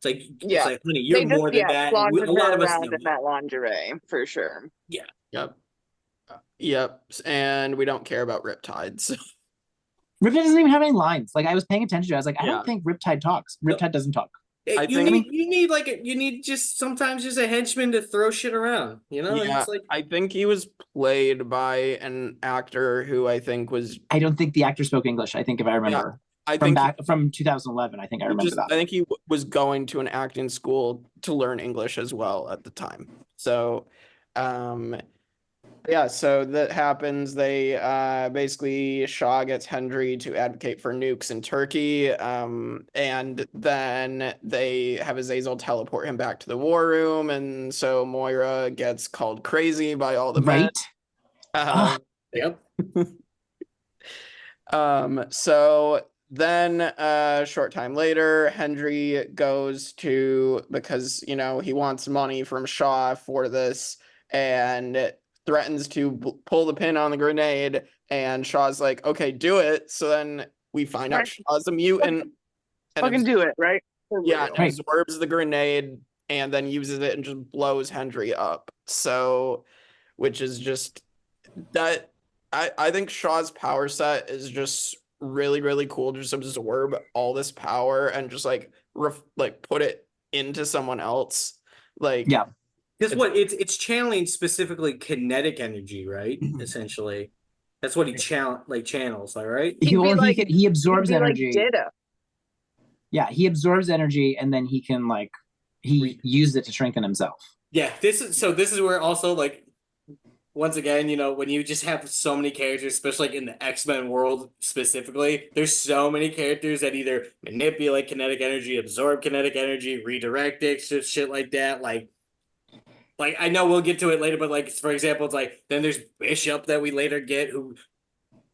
S7: it's
S5: Yeah.
S7: like honey, you're
S5: They just,
S7: more than that. And
S5: flaunted
S7: a lot
S5: her
S7: of us
S5: around
S7: know
S5: in that lingerie for sure.
S4: Yep. And we don't care about Riptides.
S6: Riptide doesn't even have any lines. Like I was paying attention to it. I was like, I
S4: Yeah.
S6: don't think Riptide talks. Riptide doesn't talk.
S7: You need just sometimes just a henchman to throw shit around, you know? And
S4: Yeah,
S7: it's like,
S4: I think he was played by an actor who I think was.
S6: I don't think the actor spoke English. I think if I remember
S4: I
S6: from
S4: think
S6: from 2011, I think I remember that.
S4: I think he was going to an acting school to learn English as well at the time. So, yeah, so that happens. They basically Shaw gets Hendry to advocate for nukes in Turkey, and then they have Azazel teleport him back to the war room, and so Moira gets called crazy by all the men.
S7: yep.
S4: So then a short time later, Hendry goes to, because he wants money from Shaw for this, and threatens to pull the pin on the grenade, and Shaw's like, okay, do it. So then we find out Shaw's a mutant.
S5: Fucking do it, right?
S4: Yeah, and absorbs the grenade and then uses it and just blows Hendry up. So, which is just that. I think Shaw's power set is just really, really cool. Just absorb all this power and just like put it into someone else. Like,
S6: yeah.
S7: Because it's channeling specifically kinetic energy, right? Essentially, that's what he channels, all right.
S6: He absorbs energy.
S5: Like Ditto.
S6: Yeah, he absorbs energy and then he can use it to strengthen himself.
S7: Yeah, this is where also once again, when you just have so many characters, especially in the X-Men world specifically, there's so many characters that either manipulate kinetic energy, absorb kinetic energy, redirect it, shit like that, Like, I know we'll get to it later, but for example, it's then there's Bishop that we later get who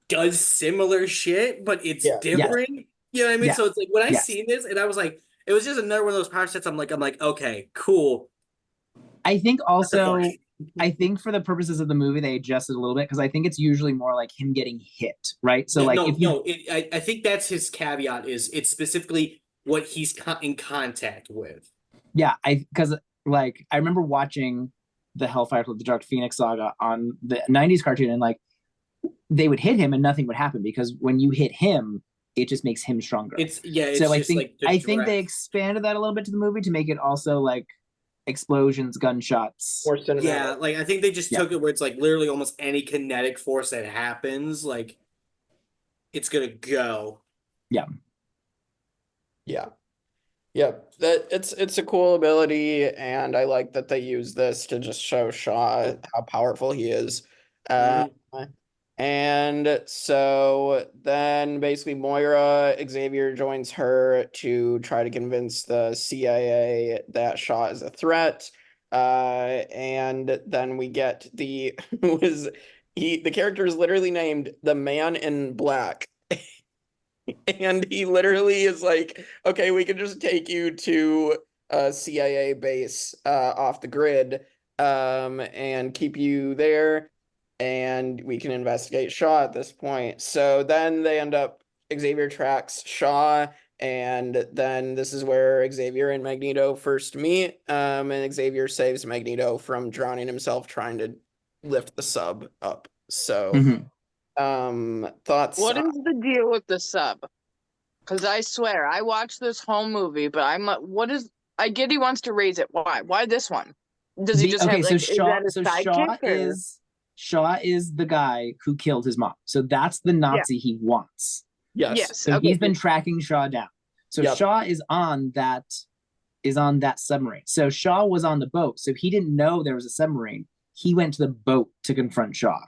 S7: does similar shit, but it's different. Yeah. You know what I mean? Yeah. So it's when I seen this, and I was like, it was just another one of those power sets. I'm like, okay, cool.
S6: I think also, I think for the purposes of the movie, they adjusted a little bit because I think it's usually more like him getting hit, right? So
S7: I think that's his caveat. Is it's specifically what he's in contact with.
S6: Yeah, because. I remember watching the Hellfire Club, the Dark Phoenix saga on the 90s cartoon, and they would hit him and nothing would happen because when you hit him, it just makes him stronger. So I think they expanded that a little bit to the movie to make it also explosions, gunshots.
S4: More cinematic.
S7: Yeah, I think they just took it where it's literally almost any kinetic force that happens, it's gonna go.
S6: Yeah.
S4: Yeah. Yep, it's a cool ability, and I like that they use this to just show Shaw how powerful he is. And so then basically Moira, Xavier joins her to try to convince the CIA that Shaw is a threat. And then we get the character is literally named the Man in Black. And he literally is like, okay, we can just take you to a CIA base off the grid and keep you there, and we can investigate Shaw at this point. So then Xavier tracks Shaw, and then this is where Xavier and Magneto first meet, and Xavier saves Magneto from drowning himself trying to lift the sub up. So... thoughts?
S5: What is the deal with the sub? Because I swear, I watched this whole movie, but I get he wants to raise it. Why? Why this one? Does he just have
S6: Shaw is the guy who killed his mom. So that's the Nazi he wants.
S4: Yes.
S6: So he's been tracking Shaw down. So Shaw is on that submarine. So Shaw was on the boat. So he didn't know there was a submarine. He went to the boat to confront Shaw.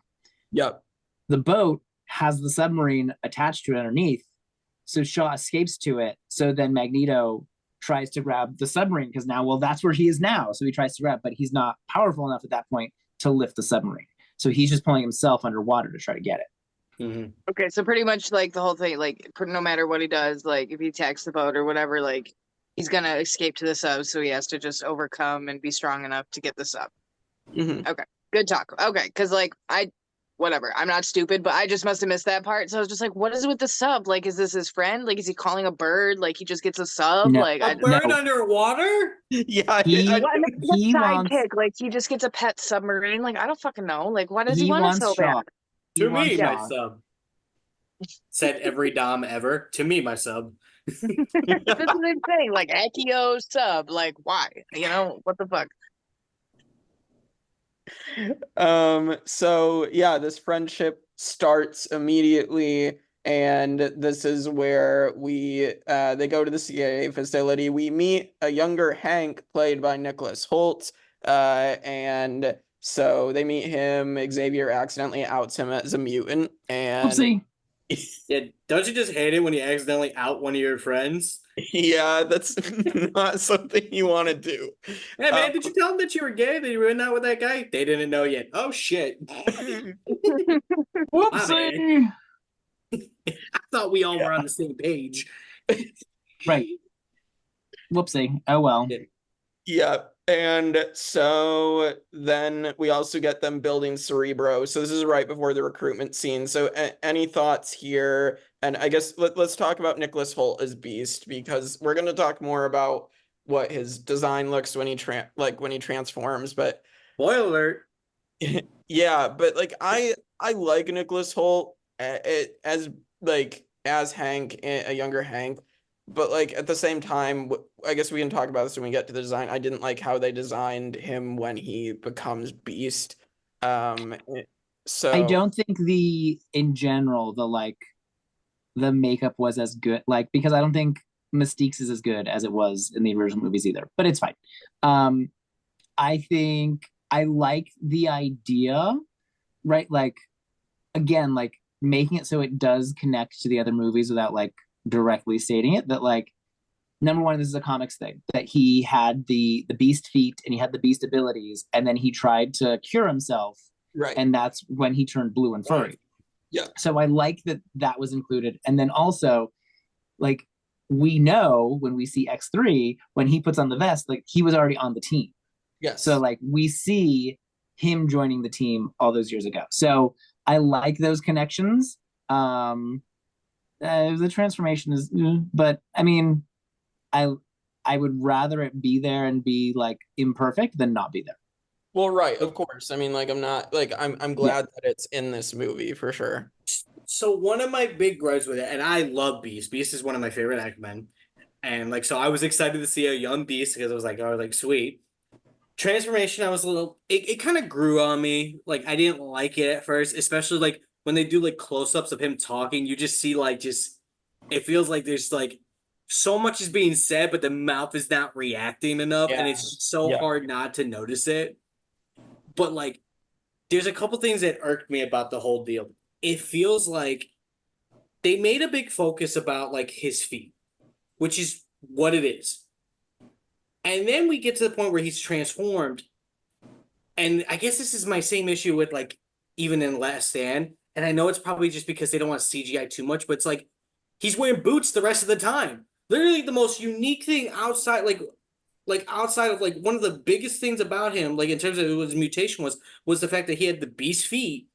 S4: Yep.
S6: The boat has the submarine attached to it underneath, so Shaw escapes to it. So then Magneto tries to grab the submarine because that's where he is now. So he tries to grab, but he's not powerful enough at that point to lift the submarine. So he's just pulling himself underwater to try to get it.
S7: Mm-hmm.
S5: Okay, so pretty much the whole thing, no matter what he does, if he attacks the boat or whatever, he's gonna escape to the sub, so he has to just overcome and be strong enough to get the sub.
S4: Mm-hmm.
S5: Okay, good talk. Okay, because whatever. I'm not stupid, but I just must have missed that part. So I was just like, what is it with the sub? Is this his friend? Is he calling a bird? He just gets a sub?
S6: No.
S7: A bird underwater?
S4: Yeah.
S6: He wants...
S5: he just gets a pet submarine. I don't fucking know. Why does he want it so bad?
S7: To me, my sub. Said every Dom ever. To me, my sub.
S5: That's what I'm saying. Like Akio sub. Like why? What the fuck?
S4: So yeah, this friendship starts immediately, and this is where they go to the CIA facility. We meet a younger Hank played by Nicholas Hoult, and so they meet him. Xavier accidentally outs him as a mutant, and
S6: Oopsie.
S7: Yeah, don't you just hate it when you accidentally out one of your friends?
S4: yeah, that's not something you want to do.
S7: Hey man, did you tell them that you were gay? That you were in out with that guy? They didn't know yet. Oh shit.
S6: Whoopsie.
S7: I thought we all were on the same page.
S6: Right. Whoopsie. Oh well.
S4: Yeah. And so then we also get them building Cerebro. So this is right before the recruitment scene. So any thoughts here? And I guess let's talk about Nicholas Hoult as Beast, because we're going to talk more about what his design looks when he transforms. But
S7: Spoiler alert.
S4: yeah, but like I like Nicholas Hoult as Hank, a younger Hank. But like at the same time, I guess we can talk about this when we get to the design. I didn't like how they designed him when he becomes Beast. So
S6: I don't think in general the makeup was as good, because I don't think Mystique's is as good as it was in the original movies either. But it's fine. I think I like the idea, right? Like again, like making it so it does connect to the other movies without directly stating it, that number one, this is a comics thing, that he had the beast feet and he had the beast abilities, and then he tried to cure himself,
S4: right,
S6: and that's when he turned blue and furry.
S4: Yeah.
S6: So I like that was included. And then also, we know when we see X3, when he puts on the vest, he was already on the team.
S4: Yes.
S6: So we see him joining the team all those years ago. So I like those connections. The transformation is, but I mean, I would rather it be there and be imperfect than not be there.
S4: Well, right, of course. I mean, I'm not I'm glad that it's in this movie for sure.
S7: So one of my big gripes with it, and I love Beast. Beast is one of my favorite X-Men. And so I was excited to see a young Beast because I was oh, sweet. Transformation, I was it kind of grew on me. I didn't like it at first, especially when they do close-ups of him talking, you just see it feels like there's so much is being said, but the mouth is not reacting enough, and it's so hard not to notice it. But there's a couple things that irked me about the whole deal. It feels like they made a big focus about his feet, which is what it is. And then we get to the point where he's transformed, and I guess this is my same issue with even in Last Stand. And I know it's probably just because they don't want CGI too much, but it's he's wearing boots the rest of the time. Literally the most unique thing outside, outside of one of the biggest things about him, in terms of his mutation was the fact that he had the beast feet.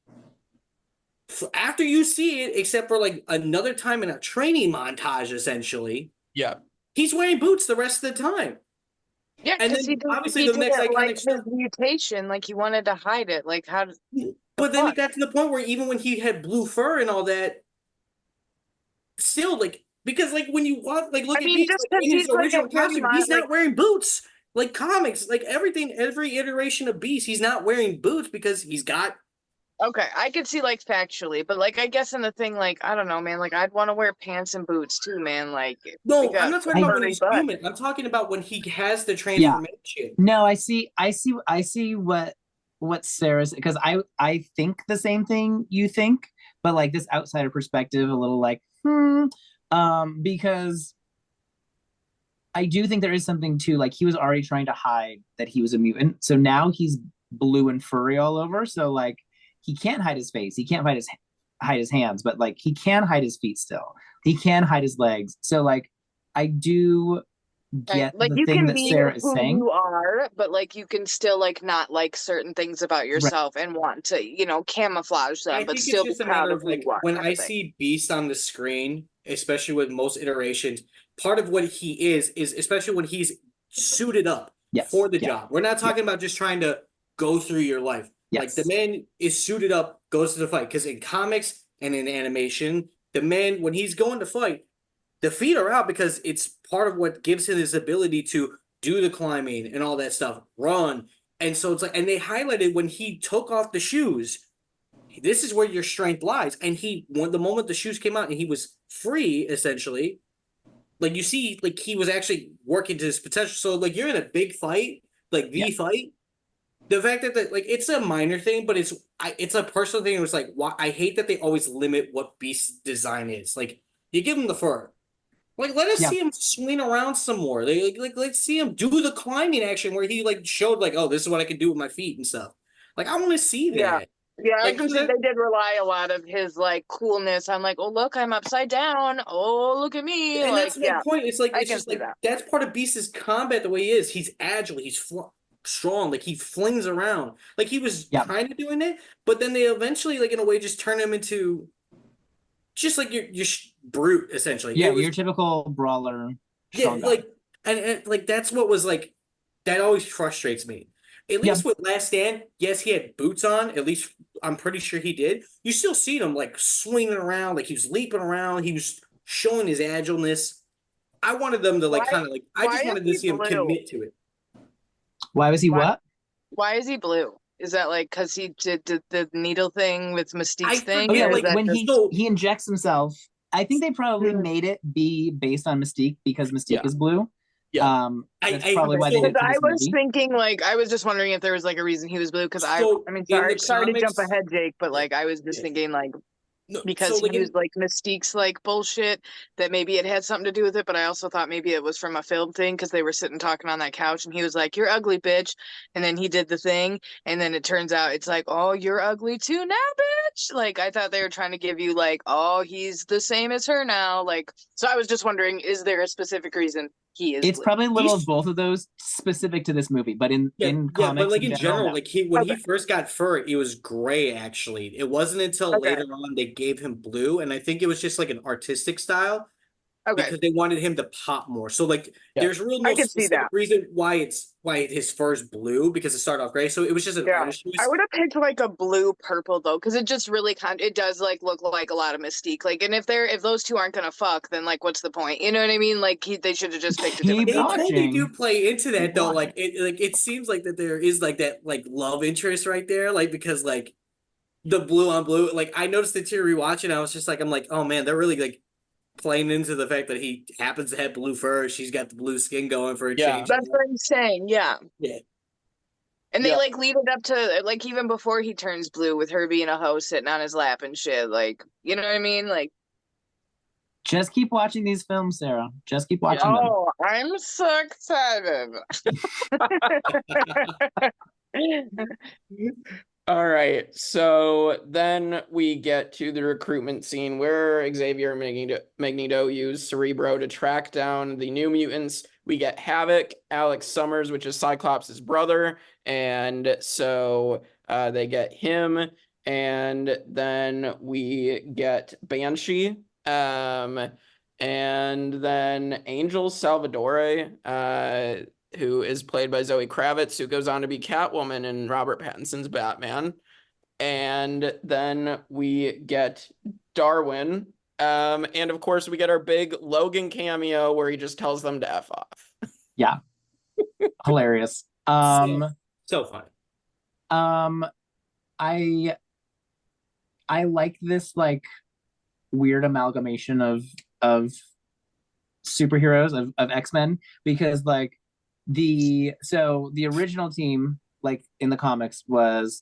S7: After you see it, except for another time in a training montage, essentially.
S4: Yeah.
S7: He's wearing boots the rest of the time.
S5: Yeah,
S7: and then obviously the next
S5: his mutation, he wanted to hide it. How does?
S7: But then it got to the point where even when he had blue fur and all that, still because when you look at Beast, in his original costume, he's not wearing boots. Comics, everything, every iteration of Beast, he's not wearing boots because he's got.
S5: Okay, I could see factually, but I guess in the thing, I don't know, man. I'd want to wear pants and boots too, man.
S7: No, I'm not talking about when he's human. I'm talking about when he has the transformation.
S6: Yeah. No, I see what Sarah's, because I think the same thing you think, but this outsider perspective, a little because I do think there is something to he was already trying to hide that he was a mutant, so now he's blue and furry all over, so he can't hide his face, he can't hide his hands, but he can hide his feet still, he can hide his legs, so I do get the thing that Sarah is saying.
S5: You are, but you can still not like certain things about yourself, right, and want to camouflage them, but still be proud of who you are.
S7: When I see Beast on the screen, especially with most iterations, part of what he is especially when he's suited up for the job. We're not talking about just trying to go through your life.
S6: Yes.
S7: The man is suited up, goes to the fight, because in comics and in animation, the man, when he's going to fight, the feet are out because it's part of what gives him his ability to do the climbing and all that stuff, run. And so it's like, and they highlighted when he took off the shoes, this is where your strength lies. And when the moment the shoes came out and he was free, essentially, like you see, like he was actually working to his potential. So like you're in a big fight, like fight. The fact that like it's a minor thing, but it's a personal thing. It was like, why I hate that they always limit what Beast's design is. Like you give him the fur, like let us see him swing around some more. Let's see him do the climbing action where he like showed like, oh, this is what I can do with my feet and stuff. Like I want to see that.
S5: Yeah,
S7: like,
S5: I can see they did rely a lot of his like coolness on like, oh look, I'm upside down. Oh look at me.
S7: And
S5: like,
S7: that's my point. It's like
S5: I
S7: it's
S5: can
S7: just
S5: see
S7: like
S5: that.
S7: that's part of Beast's combat the way he is. He's agile. He's strong. Like he flings around. Like he was kind of doing it, but then they eventually, like in a way, just turn him into just like your brute essentially.
S6: Yeah, your typical brawler.
S7: Yeah, like and like that's what was like. That always frustrates me. At least with Last Stand, yes, he had boots on. At least I'm pretty sure he did. You still see him like swinging around, like he was leaping around. He was showing his agileness. I wanted them to like kind of like. I just wanted to see him commit to it.
S6: Why was he what?
S5: Why is he blue? Is that like because he did the needle thing with Mystique's thing?
S6: Oh yeah,
S5: like
S6: when he injects himself. I think they probably made it be based on Mystique because Mystique is blue.
S4: Yeah.
S6: That's probably why they did it for this movie.
S5: Thinking like I was just wondering if there was like a reason he was blue because I mean sorry to jump ahead, Jake, but like I was just thinking like because he used like Mystique's like bullshit that maybe it had something to do with it, but I also thought maybe it was from a film thing because they were sitting talking on that couch and he was like, "You're ugly, bitch," and then he did the thing, and then it turns out it's like, "Oh, you're ugly too now, bitch." Like I thought they were trying to give you like, "Oh, he's the same as her now." Like so, I was just wondering, is there a specific reason?
S6: It's probably a little of both of those specific to this movie, but in comics,
S7: but like in general,
S6: no.
S7: like when he first got fur, it was gray. Actually, it wasn't until later on they gave him blue, and I think it was just like an artistic style because they wanted him to pop more. So like, there's real no specific reason why his fur's blue because it started off gray. So it was just an artist choice.
S5: I would have picked like a blue purple though, because it just really it does like look like a lot of Mystique. Like, and if those two aren't gonna fuck, then like what's the point? You know what I mean? Like they should have just picked a different.
S7: They totally do play into that though. Like it seems like that there is like that like love interest right there. Like because like the blue on blue. Like I noticed it too rewatching. I was just like, I'm like, oh man, they're really like playing into the fact that he happens to have blue fur. She's got the blue skin going for a change.
S5: That's what I'm saying. Yeah. And they like lead it up to like even before he turns blue with her being a hoe sitting on his lap and shit. Like, you know what I mean? Like,
S6: just keep watching these films, Sarah. Just keep watching them.
S5: Oh, I'm so excited.
S4: All right, so then we get to the recruitment scene where Xavier and Magneto use Cerebro to track down the New Mutants. We get Havoc, Alex Summers, which is Cyclops' brother, and so they get him, and then we get Banshee, and then Angel Salvadore, who is played by Zoe Kravitz, who goes on to be Catwoman in Robert Pattinson's Batman. And then we get Darwin. And of course, we get our big Logan cameo where he just tells them to F off.
S6: Yeah. Hilarious.
S7: So fun.
S6: I like this like weird amalgamation of superheroes of X-Men because like the original team like in the comics was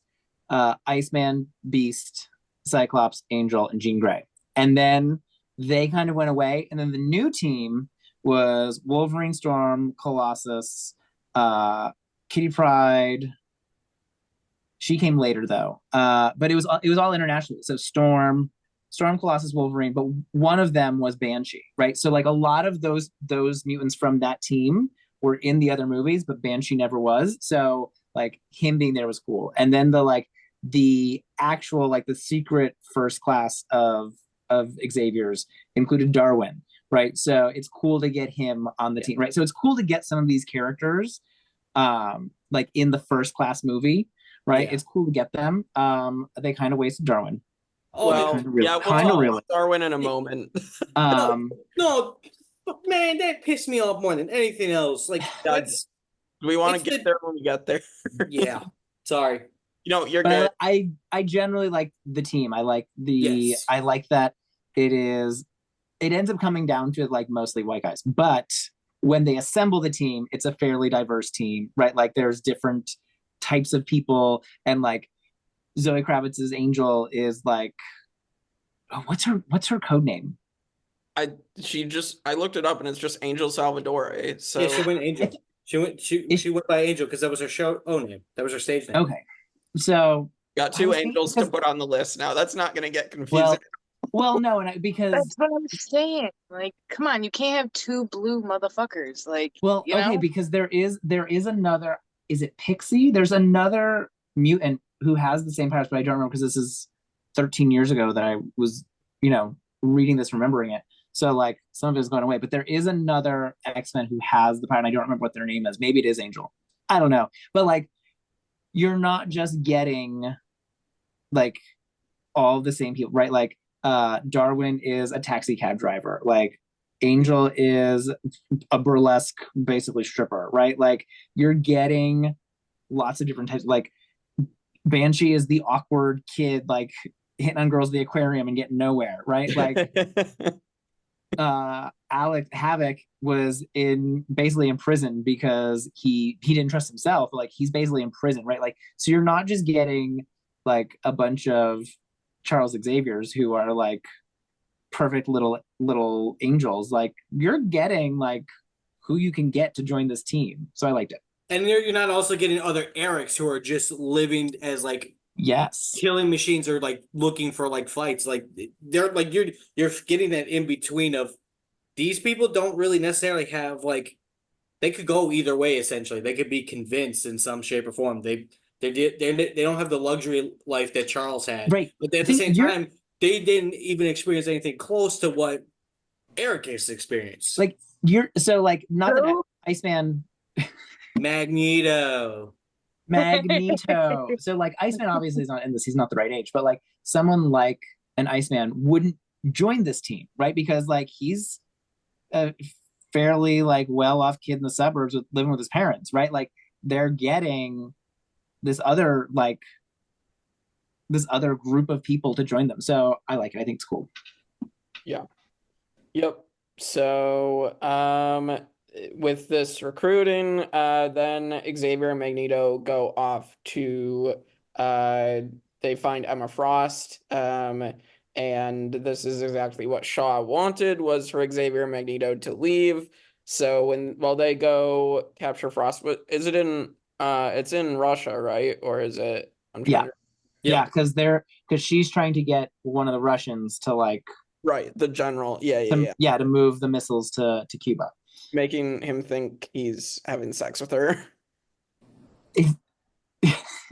S6: Iceman, Beast, Cyclops, Angel, and Jean Grey, and then they kind of went away, and then the new team was Wolverine, Storm, Colossus, Kitty Pryde. She came later though, but it was all international. So Storm, Colossus, Wolverine, but one of them was Banshee, right? So like a lot of those mutants from that team were in the other movies, but Banshee never was. So like him being there was cool. And then the actual like the secret first class of Xavier's included Darwin, right? So it's cool to get him on the team, right? So it's cool to get some of these characters like in the first class movie, right? It's cool to get them. They kind of wasted Darwin.
S7: Oh,
S4: Well,
S6: Kinda really-
S4: yeah, we'll
S6: kinda
S4: talk
S6: really.
S4: about Darwin in a moment.
S7: no, man, that pissed me off more than anything else. Like,
S4: That's, do we want
S7: It's
S4: to get
S7: the-
S4: there when we get there?
S7: yeah. Sorry.
S4: You're
S6: but
S4: good.
S6: I generally like the team. I like
S7: Yes.
S6: I like that it ends up coming down to like mostly white guys. But when they assemble the team, it's a fairly diverse team, right? Like there's different types of people, and like Zoe Kravitz's Angel is like, oh, what's her code name?
S4: I looked it up and it's just Angel Salvadore. So
S7: Yeah, she went Angel. She went by Angel because that was her show name. That was her stage name.
S6: Okay, so
S4: got
S6: I
S4: two
S6: was
S4: angels
S6: thinking-
S4: to put on the list now. That's not going to get confusing.
S6: well, no, and because
S5: That's what I'm saying. Like, come on, you can't have two blue motherfuckers. Like,
S6: well,
S5: you
S6: okay,
S5: know?
S6: because there is another. Is it Pixie? There's another mutant who has the same powers, but I don't remember because this is 13 years ago that I was, reading this, remembering it. So like some of it is going away, but there is another X-Men who has the power, and I don't remember what their name is. Maybe it is Angel. I don't know. But like, you're not just getting like all the same people, right? Like Darwin is a taxi cab driver. Like Angel is a burlesque, basically stripper, right? Like you're getting lots of different types. Like Banshee is the awkward kid, like hitting on girls at the aquarium and getting nowhere, right? Like Alex Havoc was basically in prison because he didn't trust himself. Like he's basically in prison, right? Like so you're not just getting like a bunch of Charles Xaviers who are like perfect little angels. Like you're getting like who you can get to join this team. So I liked it.
S7: And you're not also getting other Erics who are just living as like
S6: Yes,
S7: killing machines or like looking for like fights. Like they're like you're getting that in between of these people don't really necessarily have like they could go either way. Essentially, they could be convinced in some shape or form. They don't have the luxury life that Charles had,
S6: right.
S7: but at the same time, they didn't even experience anything close to what Eric has experienced.
S6: Like you're so like not that Iceman.
S7: Magneto.
S6: So like Iceman obviously is not in this, he's not the right age, but like someone like an Iceman wouldn't join this team, right? Because like he's a fairly like well-off kid in the suburbs living with his parents, right? Like they're getting this other group of people to join them. So I like it. I think it's cool.
S4: Yeah. Yep. So with this recruiting, then Xavier and Magneto go off to they find Emma Frost. And this is exactly what Shaw wanted, was for Xavier and Magneto to leave. So while they go capture Frost, is it in it's in Russia, right? Or is it
S6: Yeah, because she's trying to get one of the Russians to like
S4: the general. Yeah.
S6: To move the missiles to Cuba.
S4: Making him think he's having sex with her.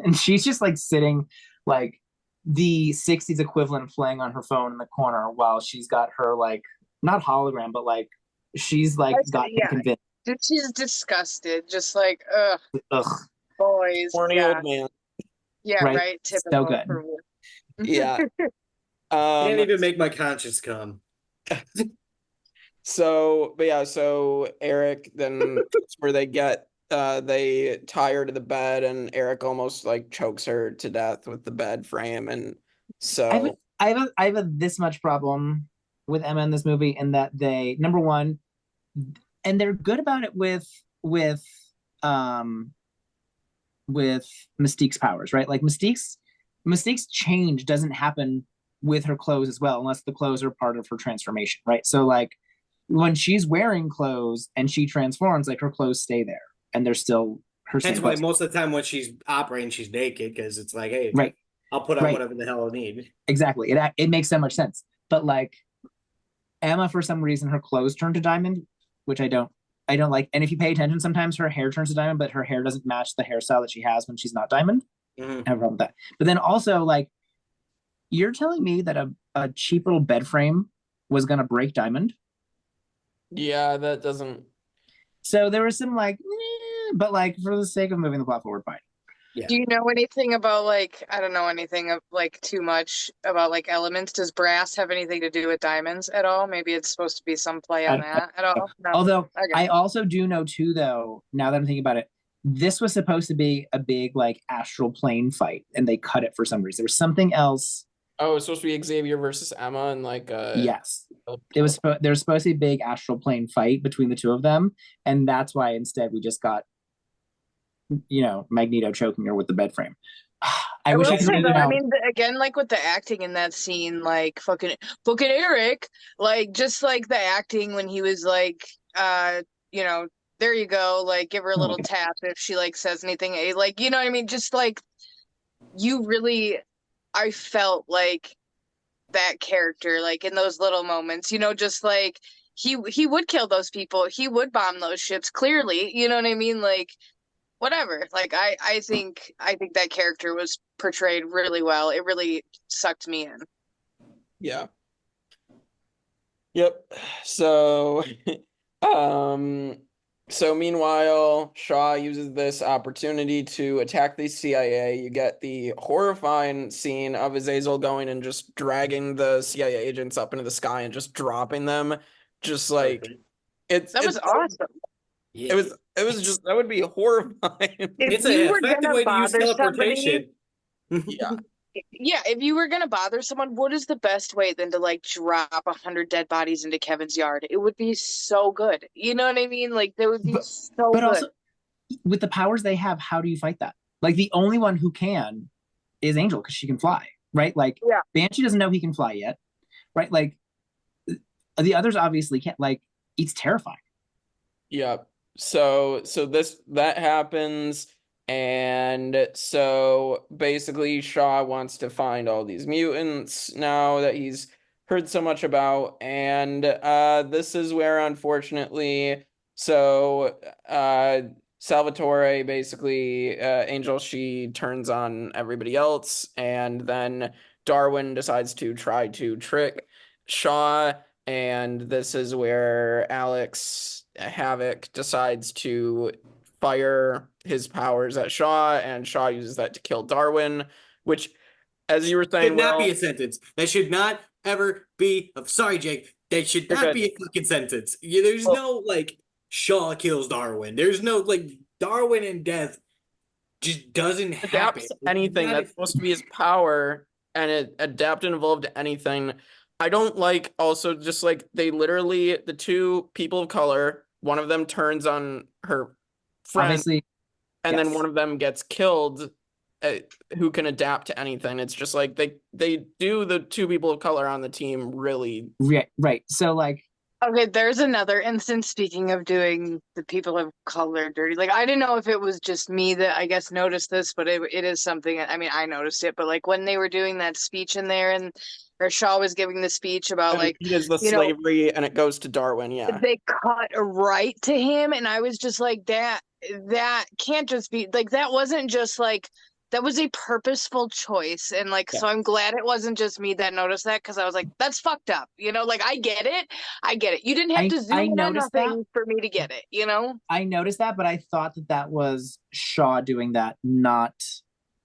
S6: And she's just like sitting like the 60s equivalent playing on her phone in the corner while she's got her like not hologram, but like she's like got him convinced.
S5: She's disgusted, just like
S6: Ugh.
S5: boys.
S4: Horny old man.
S5: Yeah, right. Typical.
S6: So good.
S4: Yeah.
S7: Can't even make my conscience come.
S4: So Eric, then that's where they get they tie her to the bed, and Eric almost like chokes her to death with the bed frame. And so
S6: I have a this much problem with Emma in this movie, in that they, number one, and they're good about it with Mystique's powers, right? Like Mystique's change doesn't happen with her clothes as well, unless the clothes are part of her transformation, right? So like when she's wearing clothes and she transforms, like her clothes stay there and they're still her same
S7: That's why
S6: clothes.
S7: most of the time when she's operating, she's naked, because it's like, hey,
S6: right,
S7: I'll put on whatever the hell I need.
S6: Exactly. It makes so much sense. But like Emma, for some reason, her clothes turn to diamond, which I don't like. And if you pay attention, sometimes her hair turns to diamond, but her hair doesn't match the hairstyle that she has when she's not diamond. I have a problem with that. But then also, like, you're telling me that a cheap little bed frame was gonna break diamond?
S4: Yeah, that doesn't.
S6: So there was some like, but like for the sake of moving the plot forward, fine.
S5: Do you know anything about like I don't know anything of like too much about like elements? Does brass have anything to do with diamonds at all? Maybe it's supposed to be some play on that at all. No.
S6: Although
S5: Okay.
S6: I also do know too, though, now that I'm thinking about it, this was supposed to be a big like astral plane fight, and they cut it for some reason. There was something else.
S4: Oh, it's supposed to be Xavier versus Emma, and like
S6: Yes, there was supposed to be a big astral plane fight between the two of them, and that's why instead we just got, Magneto choking her with the bed frame. I wish I could
S5: say
S6: really
S5: though, I
S6: know.
S5: mean, again, like with the acting in that scene, like fucking Eric, like just like the acting when he was like, there you go, like give her a little tap if she like says anything, like you know what I mean, just like you really, I felt like that character, like in those little moments, just like he would kill those people, he would bomb those ships, clearly, you know what I mean, like. Whatever. Like I think that character was portrayed really well. It really sucked me in.
S4: Yeah. Yep. So so meanwhile, Shaw uses this opportunity to attack the CIA. You get the horrifying scene of Azazel going and just dragging the CIA agents up into the sky and just dropping them. Just like
S5: that was awesome.
S4: It was just, that would be horrifying.
S7: It's an effective way to use teleportation.
S5: Yeah, if you were gonna bother someone, what is the best way than to like drop 100 dead bodies into Kevin's yard? It would be so good. You know what I mean? Like that would be so good.
S6: Also, with the powers they have, how do you fight that? Like the only one who can is Angel because she can fly, right? Like Banshee doesn't know he can fly yet, right? Like the others obviously can't. Like it's terrifying.
S4: Yeah. So that happens, and so basically Shaw wants to find all these mutants now that he's heard so much about, and this is where unfortunately Salvatore basically Angel, she turns on everybody else, and then Darwin decides to try to trick Shaw, and this is where Alex Havoc decides to fire his powers at Shaw, and Shaw uses that to kill Darwin, which, as you were saying,
S7: should not be a sentence. That should not ever be. I'm sorry, Jake. That should not be a fucking sentence. There's no like Shaw kills Darwin. There's no like Darwin and death just doesn't happen.
S4: Anything that's supposed to be his power, and it adapt and evolve to anything. I don't like also just like they literally, the two people of color, one of them turns on her friend, obviously, and then one of them gets killed, who can adapt to anything. It's just like they do the two people of color on the team really
S6: right. So like,
S5: okay, there's another instance, speaking of doing the people of color dirty. Like I didn't know if it was just me that I guess noticed this, but it is something. I mean, I noticed it, but like when they were doing that speech in there, and or Shaw was giving the speech about like
S4: it is the slavery, and it goes to Darwin. Yeah,
S5: they cut right to him, and I was just like, that can't just be like, that wasn't just like, that was a purposeful choice, and like so I'm glad it wasn't just me that noticed that, because I was like, that's fucked up, like I get it. You didn't have to zoom in on nothing for me to get it.
S6: I noticed that, but I thought that was Shaw doing that, not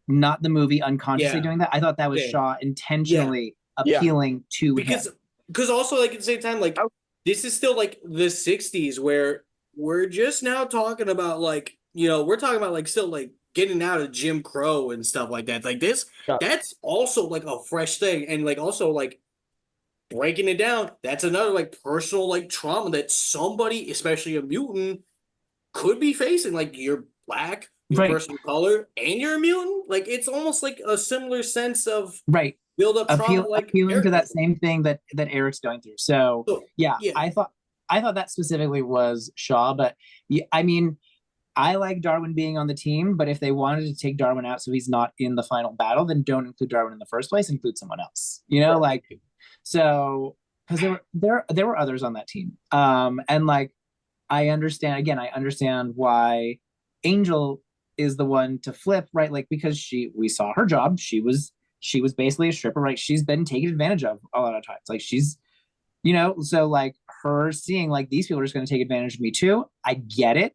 S6: the movie unconsciously doing that. I thought that was Shaw intentionally appealing to him.
S7: Because also like at the same time, like this is still like the 60s where we're just now talking about like, we're talking about like still like getting out of Jim Crow and stuff like that. Like this, that's also like a fresh thing. And like also like breaking it down, that's another like personal like trauma that somebody, especially a mutant, could be facing. Like you're black, you're a person of color, and you're a mutant. Like it's almost like a similar sense of build up trauma, like
S6: appealing to that same thing that Eric's going through. So I thought that specifically was Shaw, but I mean, I like Darwin being on the team, but if they wanted to take Darwin out so he's not in the final battle, then don't include Darwin in the first place, include someone else. Like so, because there were others on that team. And like I understand why Angel is the one to flip, right? Like because we saw her job. She was basically a stripper, right? She's been taken advantage of a lot of times. Like she's, so like her seeing like these people are just going to take advantage of me too. I get it.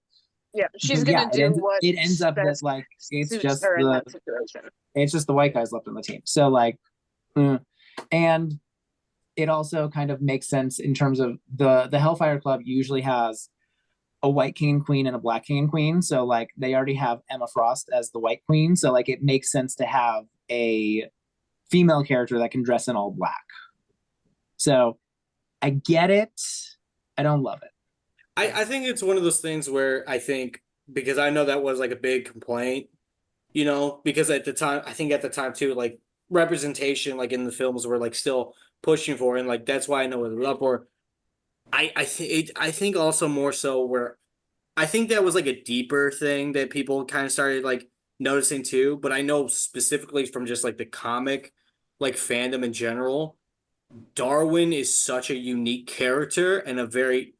S5: Yeah, she's
S6: But
S5: gonna do what
S6: it ends up that
S5: best
S6: like it's
S5: suits
S6: just
S5: her in that situation.
S6: it's just the white guys left on the team. So like, and it also kind of makes sense in terms of the Hellfire Club usually has a white king and queen and a black king and queen. So like they already have Emma Frost as the white queen. So like it makes sense to have a female character that can dress in all black. So I get it. I don't love it.
S7: I think it's one of those things where I think, because I know that was like a big complaint, you know, because at the time, I think at the time too, like representation, like in the films were like still pushing for, and like that's why I know it was up for. I think also more so where I think that was like a deeper thing that people kind of started like noticing too, but I know specifically from just like the comic like fandom in general, Darwin is such a unique character and a very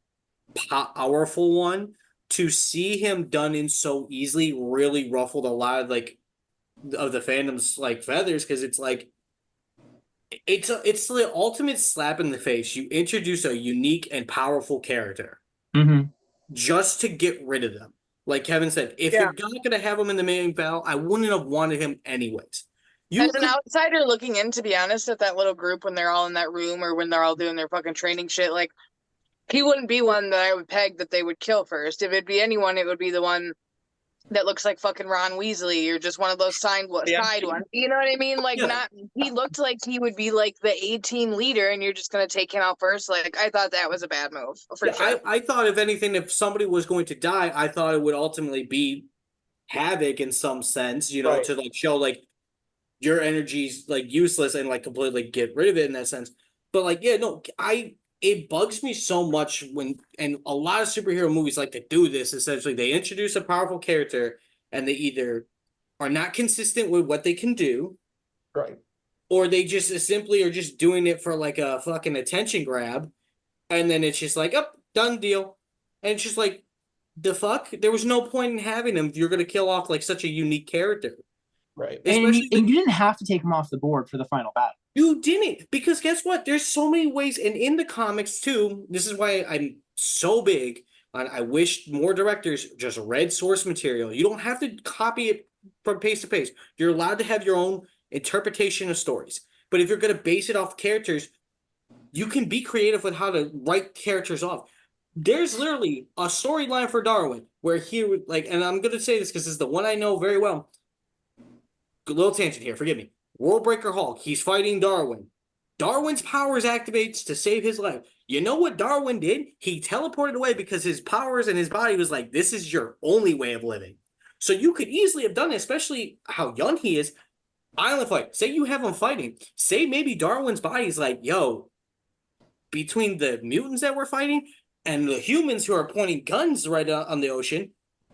S7: powerful one. To see him done in so easily really ruffled a lot of like of the fandom's like feathers, because it's like it's the ultimate slap in the face. You introduce a unique and powerful character just to get rid of them. Like Kevin said, if you're not gonna have him in the main battle, I wouldn't have wanted him anyways.
S5: As an outsider looking in, to be honest, at that little group when they're all in that room or when they're all doing their fucking training shit, like he wouldn't be one that I would peg that they would kill first. If it'd be anyone, it would be the one that looks like fucking Ron Weasley or just one of those side ones. You know what I mean? Like not he looked like he would be like the A-team leader and you're just gonna take him out first. Like I thought that was a bad move for sure.
S7: I thought if anything, if somebody was going to die, I thought it would ultimately be Havoc in some sense, you know, to like show like your energy's like useless and like completely get rid of it in that sense. But like, yeah, no, it bugs me so much when, and a lot of superhero movies like to do this. Essentially, they introduce a powerful character and they either are not consistent with what they can do,
S4: right,
S7: or they just simply are just doing it for like a fucking attention grab, and then it's just like, oh, done deal. And it's just like, the fuck? There was no point in having him if you're gonna kill off like such a unique character.
S4: right.
S6: And you didn't have to take him off the board for the final battle.
S7: You didn't, because guess what? There's so many ways, and in the comics too. This is why I'm so big on. I wish more directors just read source material. You don't have to copy it from page to page. You're allowed to have your own interpretation of stories. But if you're going to base it off characters, you can be creative with how to write characters off. There's literally a storyline for Darwin where he would like, and I'm going to say this because this is the one I know very well. A little tangent here, forgive me. Worldbreaker Hulk, he's fighting Darwin. Darwin's powers activates to save his life. You know what Darwin did? He teleported away because his powers and his body was like, this is your only way of living. So you could easily have done it, especially how young he is. Island fight. Say you have him fighting. Say maybe Darwin's body's like, yo, between the mutants that we're fighting and the humans who are pointing guns right on the ocean,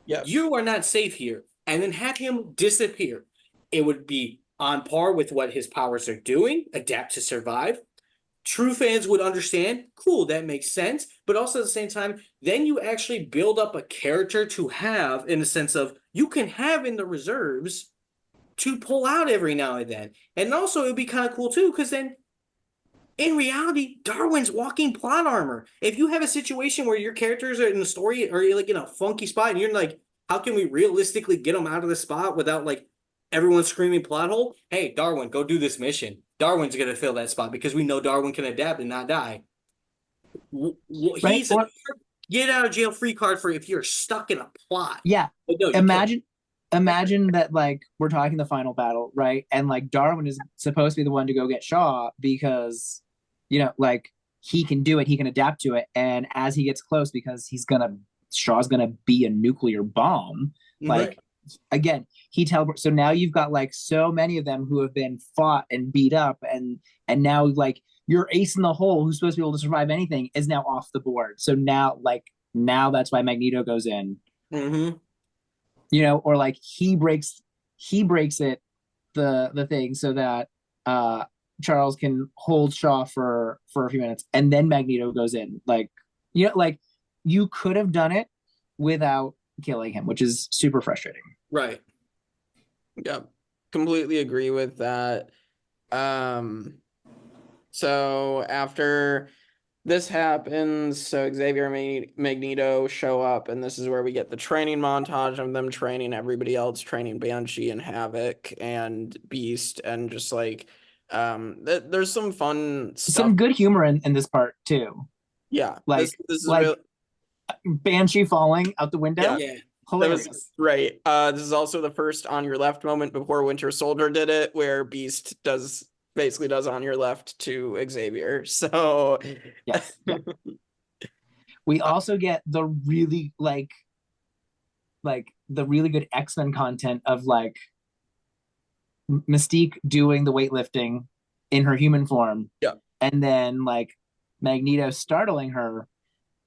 S7: you are not safe here. And then have him disappear. It would be on par with what his powers are doing, adapt to survive. True fans would understand, cool, that makes sense. But also at the same time, then you actually build up a character to have in the sense of you can have in the reserves to pull out every now and then. And also it'd be kind of cool too, because then in reality, Darwin's walking plot armor. If you have a situation where your characters are in the story or you're like in a funky spot and you're like, how can we realistically get them out of the spot without like everyone screaming plot hole? Hey, Darwin, go do this mission. Darwin's going to fill that spot because we know Darwin can adapt and not die. He's a get out of jail free card for if you're stuck in a plot.
S6: Yeah. No, imagine that like we're talking the final battle, right? And like Darwin is supposed to be the one to go get Shaw because, you know, like he can do it, he can adapt to it. And as he gets close, because Shaw's going to be a nuclear bomb, like, again, he teleports. So now you've got like so many of them who have been fought and beat up, and now like your ace in the hole who's supposed to be able to survive anything is now off the board. So now that's why Magneto goes in. You know, or like he breaks it the thing so that Charles can hold Shaw for a few minutes, and then Magneto goes in. Like, you know, like you could have done it without killing him, which is super frustrating.
S4: Right. Yeah, completely agree with that. So after this happens. So Xavier and Magneto show up, and this is where we get the training montage of them training everybody else, training Banshee and Havoc and Beast, and just like there's some fun stuff.
S6: Some good humor in this part too.
S4: Yeah,
S6: like
S4: this is
S6: like
S4: really...
S6: Banshee falling out the window.
S7: Yeah.
S6: Hilarious.
S4: Right. This is also the first on your left moment before Winter Soldier did it, where Beast basically does on your left to Xavier. So
S6: yes. Yeah. We also get the really like the really good X-Men content of like Mystique doing the weightlifting in her human form.
S4: Yeah.
S6: And then like Magneto startling her,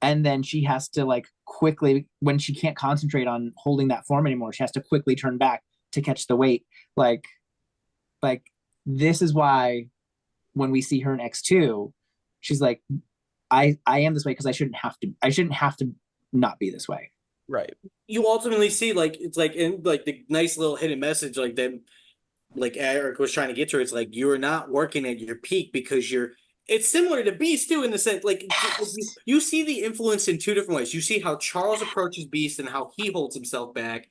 S6: and then she has to like quickly, when she can't concentrate on holding that form anymore, she has to quickly turn back to catch the weight. Like this is why when we see her in X2, she's like, I am this way because I shouldn't have to not be this way.
S4: Right.
S7: You ultimately see like it's like in like the nice little hidden message like them like Eric was trying to get to her. It's like you're not working at your peak because it's similar to Beast too, in the sense like you see the influence in two different ways. You see how Charles approaches Beast and how he holds himself back,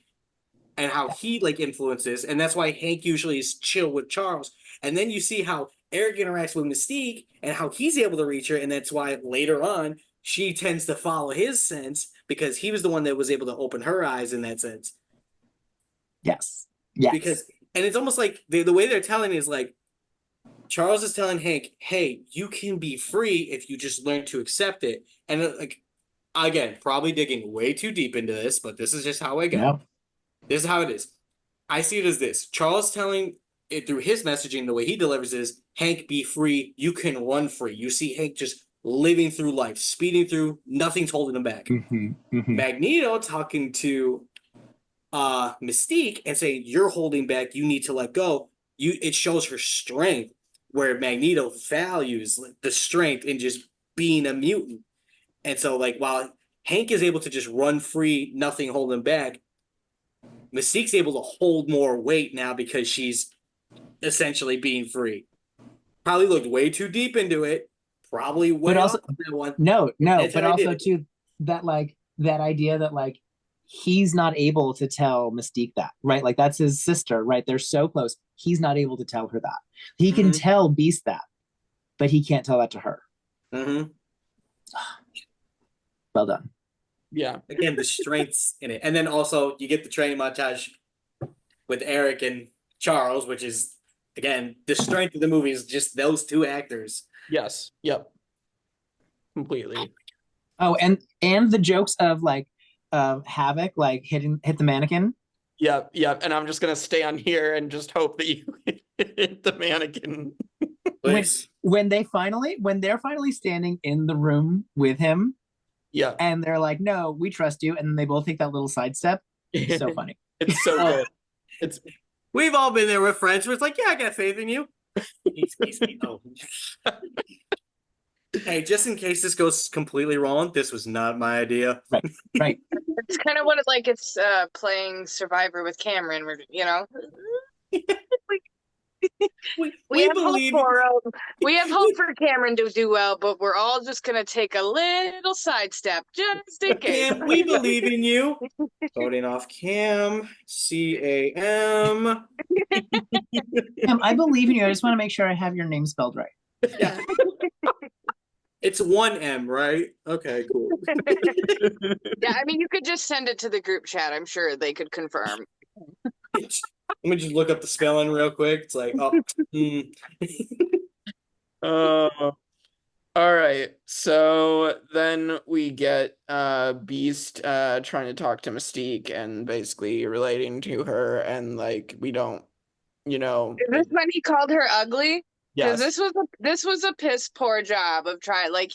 S7: and how he like influences, and that's why Hank usually is chill with Charles. And then you see how Eric interacts with Mystique and how he's able to reach her, and that's why later on she tends to follow his sense because he was the one that was able to open her eyes in that sense.
S6: Yes. Yes.
S7: And it's almost like the way they're telling is like Charles is telling Hank, hey, you can be free if you just learn to accept it. And like, again, probably digging way too deep into this, but this is just how I go.
S6: Yeah.
S7: This is how it is. I see it as this. Charles telling it through his messaging, the way he delivers is, Hank, be free. You can run free. You see Hank just living through life, speeding through, nothing's holding him back.
S6: Mm-hmm, mm-hmm.
S7: Magneto talking to Mystique and saying, you're holding back. You need to let go. It shows her strength, where Magneto values the strength in just being a mutant. And so, like, while Hank is able to just run free, nothing holding him back, Mystique's able to hold more weight now because she's essentially being free. Probably looked way too deep into it. Probably way
S6: also,
S7: off that one.
S6: No, but also too that like that idea that like he's not able to tell Mystique that, right? Like that's his sister, right? They're so close. He's not able to tell her that. He can tell Beast that, but he can't tell that to her.
S7: Mm-hmm.
S6: Well done.
S4: Yeah.
S7: Again, the strengths in it. And then also you get the training montage with Eric and Charles, which is, again, the strength of the movie is just those two actors.
S4: Yes. Yep. Completely.
S6: Oh, and the jokes of like Havoc like hit the mannequin.
S4: Yep. And I'm just gonna stay on here and just hope that you hit the mannequin.
S6: When they're finally standing in the room with him,
S4: yeah,
S6: and they're like, "No, we trust you," and then they both take that little sidestep. It's so funny.
S4: It's so good.
S7: We've all been there with friends where it's like, yeah, I got faith in you. Oh. Hey, just in case this goes completely wrong, this was not my idea.
S6: Right.
S5: It's kind of what it's playing Survivor with Cameron, you know. We have hope for Cameron to do well, but we're all just gonna take a little sidestep just in case.
S7: Cam, we believe in you. Voting off Cam. CAM.
S6: Cam, I believe in you. I just want to make sure I have your name spelled right.
S7: Yeah. It's 1M, right? Okay, cool.
S5: Yeah, I mean, you could just send it to the group chat. I'm sure they could confirm.
S7: Let me just look up the spelling real quick. It's like,
S4: all right. So then we get Beast trying to talk to Mystique and basically relating to her, and like we don't,
S5: Is this when he called her ugly?
S4: Yes.
S5: This was a piss poor job of trying, like,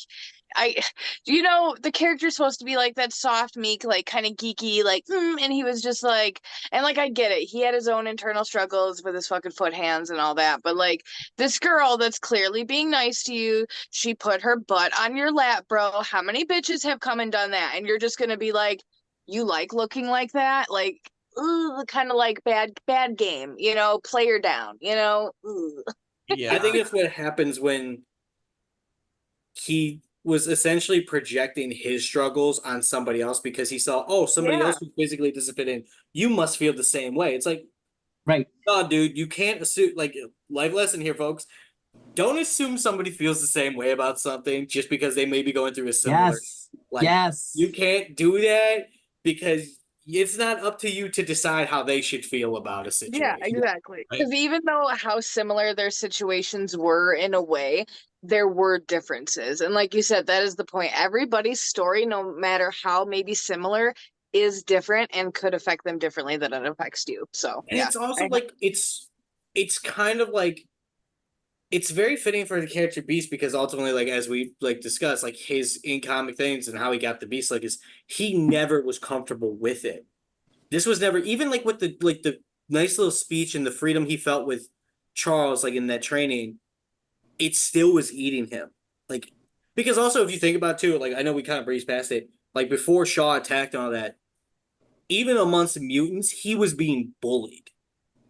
S5: the character's supposed to be like that soft, meek, like kind of geeky, like, and he was just like, and like, I get it. He had his own internal struggles with his fucking foot hands and all that. But like this girl that's clearly being nice to you, she put her butt on your lap, bro. How many bitches have come and done that? And you're just going to be like, you like looking like that? Like, kind of like bad game, play her down,
S4: Yeah.
S7: I think it's what happens when he was essentially projecting his struggles on somebody else because he saw, oh, somebody else who physically doesn't fit in. You must feel the same way. It's like,
S6: right.
S7: no, dude, you can't assume, like, life lesson here, folks. Don't assume somebody feels the same way about something just because they may be going through a similar.
S6: Yes.
S7: Like,
S6: yes.
S7: You can't do that because it's not up to you to decide how they should feel about a situation.
S5: Yeah, exactly.
S7: Right.
S5: Because even though how similar their situations were in a way, there were differences. And like you said, that is the point. Everybody's story, no matter how maybe similar, is different and could affect them differently than it affects you. So
S7: And it's also like it's kind of like it's very fitting for the character Beast because ultimately, like as we like discussed, like his in comic things and how he got the Beast, like is he never was comfortable with it. This was never even like with the nice little speech and the freedom he felt with Charles, like in that training, it still was eating him. Like because also if you think about it too, like I know we kind of breezed past it, like before Shaw attacked and all that, even amongst mutants, he was being bullied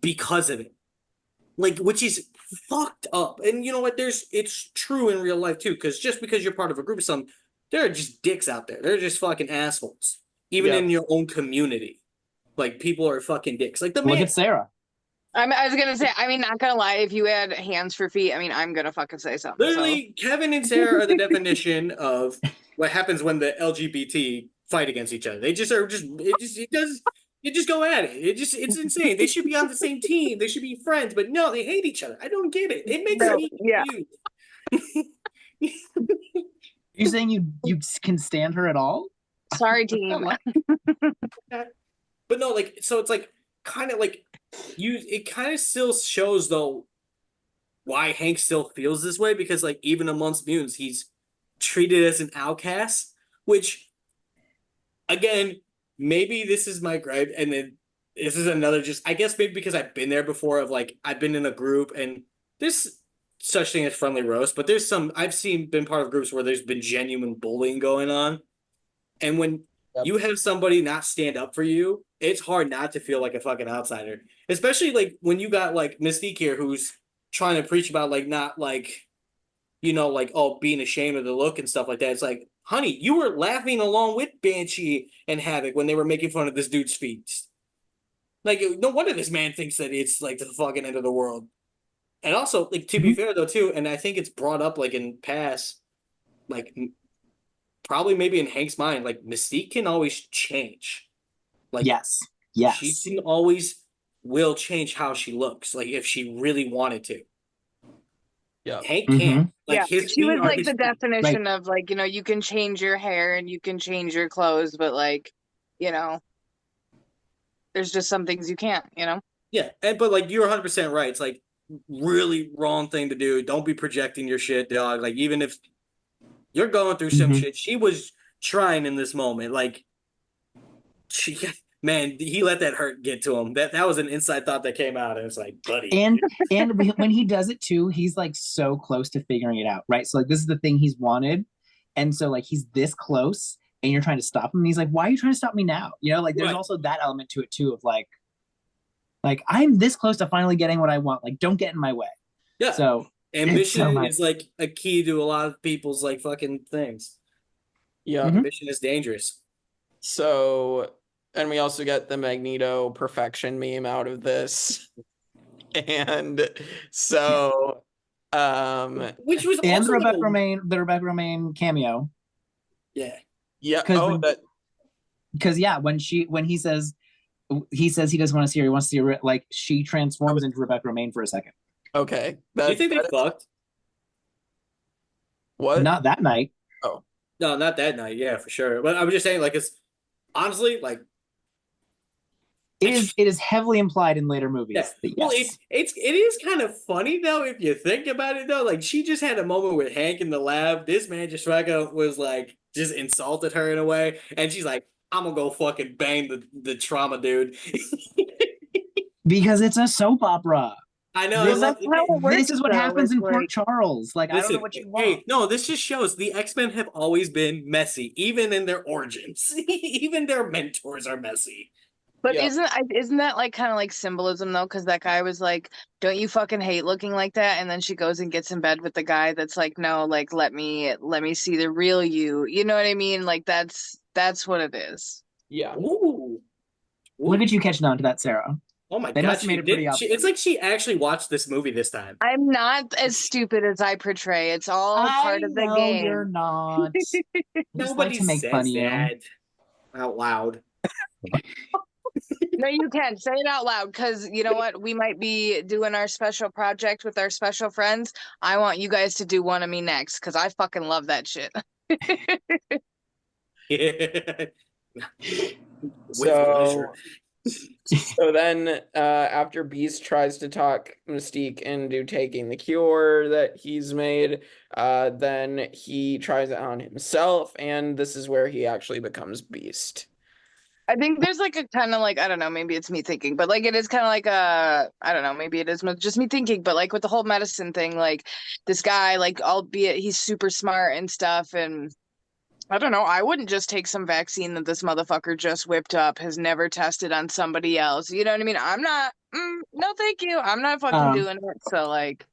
S7: because of it. Like, which is fucked up. And you know what? It's true in real life too, because just because you're part of a group of some, there are just dicks out there. They're just fucking assholes. Even in your own community. Like people are fucking dicks. Like the
S6: Look at Sarah.
S5: I was gonna say, I mean, not gonna lie, if you had hands for feet, I mean, I'm gonna fucking say something.
S7: Literally, Kevin and Sarah are the definition of what happens when the LGBT fight against each other. They just are you just go at it. It's insane. They should be on the same team. They should be friends, but no, they hate each other. I don't get it. It makes me confused.
S6: You're saying you can stand her at all?
S5: Sorry, team.
S7: But no, like so it's like kind of like it kind of still shows though why Hank still feels this way because like even amongst mutants he's treated as an outcast, which again maybe this is my gripe and then this is another just I guess maybe because I've been there before of like I've been in a group and there's such thing as friendly roast, but there's some I've been part of groups where there's been genuine bullying going on, and when you have somebody not stand up for you, it's hard not to feel like a fucking outsider. Especially like when you got like Mystique here who's trying to preach about like not like, you know, like, oh, being ashamed of the look and stuff like that. It's like, honey, you were laughing along with Banshee and Havoc when they were making fun of this dude's feet. Like, no wonder this man thinks that it's like the fucking end of the world. And also, like, to be fair though, too, and I think it's brought up like in past, like, probably maybe in Hank's mind, like Mystique can always change. Like
S6: yes.
S7: She can always will change how she looks, like if she really wanted to.
S4: Yeah.
S7: Hank can't. Like
S5: she was like the definition of like, you know, you can change your hair and you can change your clothes, but like, you know, there's just some things you can't, you know?
S7: Yeah, but like you're 100% right. It's like really wrong thing to do. Don't be projecting your shit, dog. Like even if you're going through some shit. She was trying in this moment. Like, he let that hurt get to him. That was an inside thought that came out. And it's like, buddy.
S6: And when he does it too, he's like so close to figuring it out, right? So like this is the thing he's wanted. And so like he's this close and you're trying to stop him. And he's like, why are you trying to stop me now? You know, like there's also that element to it too of like I'm this close to finally getting what I want. Like, don't get in my way.
S7: Yeah.
S6: So
S7: ambition is like a key to a lot of people's like fucking things.
S4: Yeah.
S7: Ambition is dangerous.
S4: So, and we also get the Magneto perfection meme out of this. And so,
S7: which was
S6: and
S7: also
S6: the Rebecca Romaine cameo.
S7: Yeah.
S4: Yeah.
S6: Because when he says he doesn't want to see her, he wants to see her, like she transforms into Rebecca Romaine for a second.
S4: Okay.
S7: Do you think they fucked?
S4: What?
S6: Not that night.
S4: Oh.
S7: No, not that night. Yeah, for sure. But I'm just saying, like, it's honestly like
S6: it is heavily implied in later movies.
S7: Yeah.
S6: Yes.
S7: Well, it is kind of funny though if you think about it though. Like she just had a moment with Hank in the lab. This man just was like just insulted her in a way, and she's like, "I'm gonna go fucking bang the trauma dude."
S6: Because it's a soap opera.
S7: I know.
S6: This is what happens in Port Charles. Like, listen, I don't know what you want.
S7: Hey, no, this just shows the X-Men have always been messy, even in their origins. Even their mentors are messy.
S5: But
S4: Yeah.
S5: isn't that like kind of like symbolism though? Because that guy was like, "Don't you fucking hate looking like that?" And then she goes and gets in bed with the guy that's like, "No, like let me see the real you." You know what I mean? Like that's what it is.
S4: Yeah.
S7: Ooh.
S6: Look at you catching on to that, Sarah.
S7: Oh my
S6: They
S7: god,
S6: must have made
S7: she
S6: it pretty
S7: did.
S6: obvious.
S7: It's like she actually watched this movie this time.
S5: I'm not as stupid as I portray. It's all part of the
S6: know you're
S5: game.
S6: not. I just like
S7: Nobody
S6: to make
S7: says
S6: fun of you.
S7: that out loud.
S5: No, you can say it out loud because you know what? We might be doing our special project with our special friends. I want you guys to do one of me next because I fucking love that shit.
S7: With
S4: So-
S7: pleasure.
S4: So then, after Beast tries to talk Mystique into taking the cure that he's made, then he tries it on himself, and this is where he actually becomes Beast.
S5: I think there's like a kind of like, I don't know, maybe it's me thinking, but like it is kind of like I don't know, maybe it is just me thinking, but like with the whole medicine thing, like this guy, like albeit he's super smart and stuff, and I don't know, I wouldn't just take some vaccine that this motherfucker just whipped up, has never tested on somebody else. You know what I mean? I'm not, no thank you. I'm not fucking doing it. So like,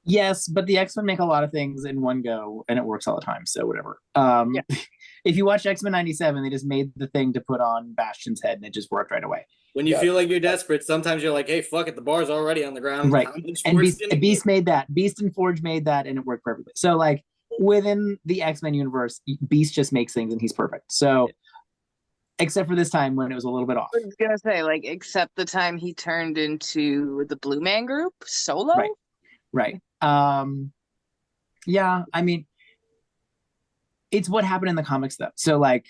S6: Yes, but the X-Men make a lot of things in one go, and it works all the time. So whatever. If you watch X-Men '97, they just made the thing to put on Bastion's head, and it just worked right away.
S7: When you
S4: Yeah.
S7: feel like you're desperate, sometimes you're like, "Hey, fuck it, the bar's already on the ground."
S6: Right.
S7: How much
S6: And
S7: worse
S6: Beast,
S7: can it
S6: Beast
S7: get?
S6: made that. Beast and Forge made that, and it worked perfectly. So like within the X-Men universe, Beast just makes things, and he's perfect. So except for this time when it was a little bit off.
S5: I was gonna say like, except the time he turned into the Blue Man Group solo.
S6: Right. Yeah, I mean, it's what happened in the comics though. So like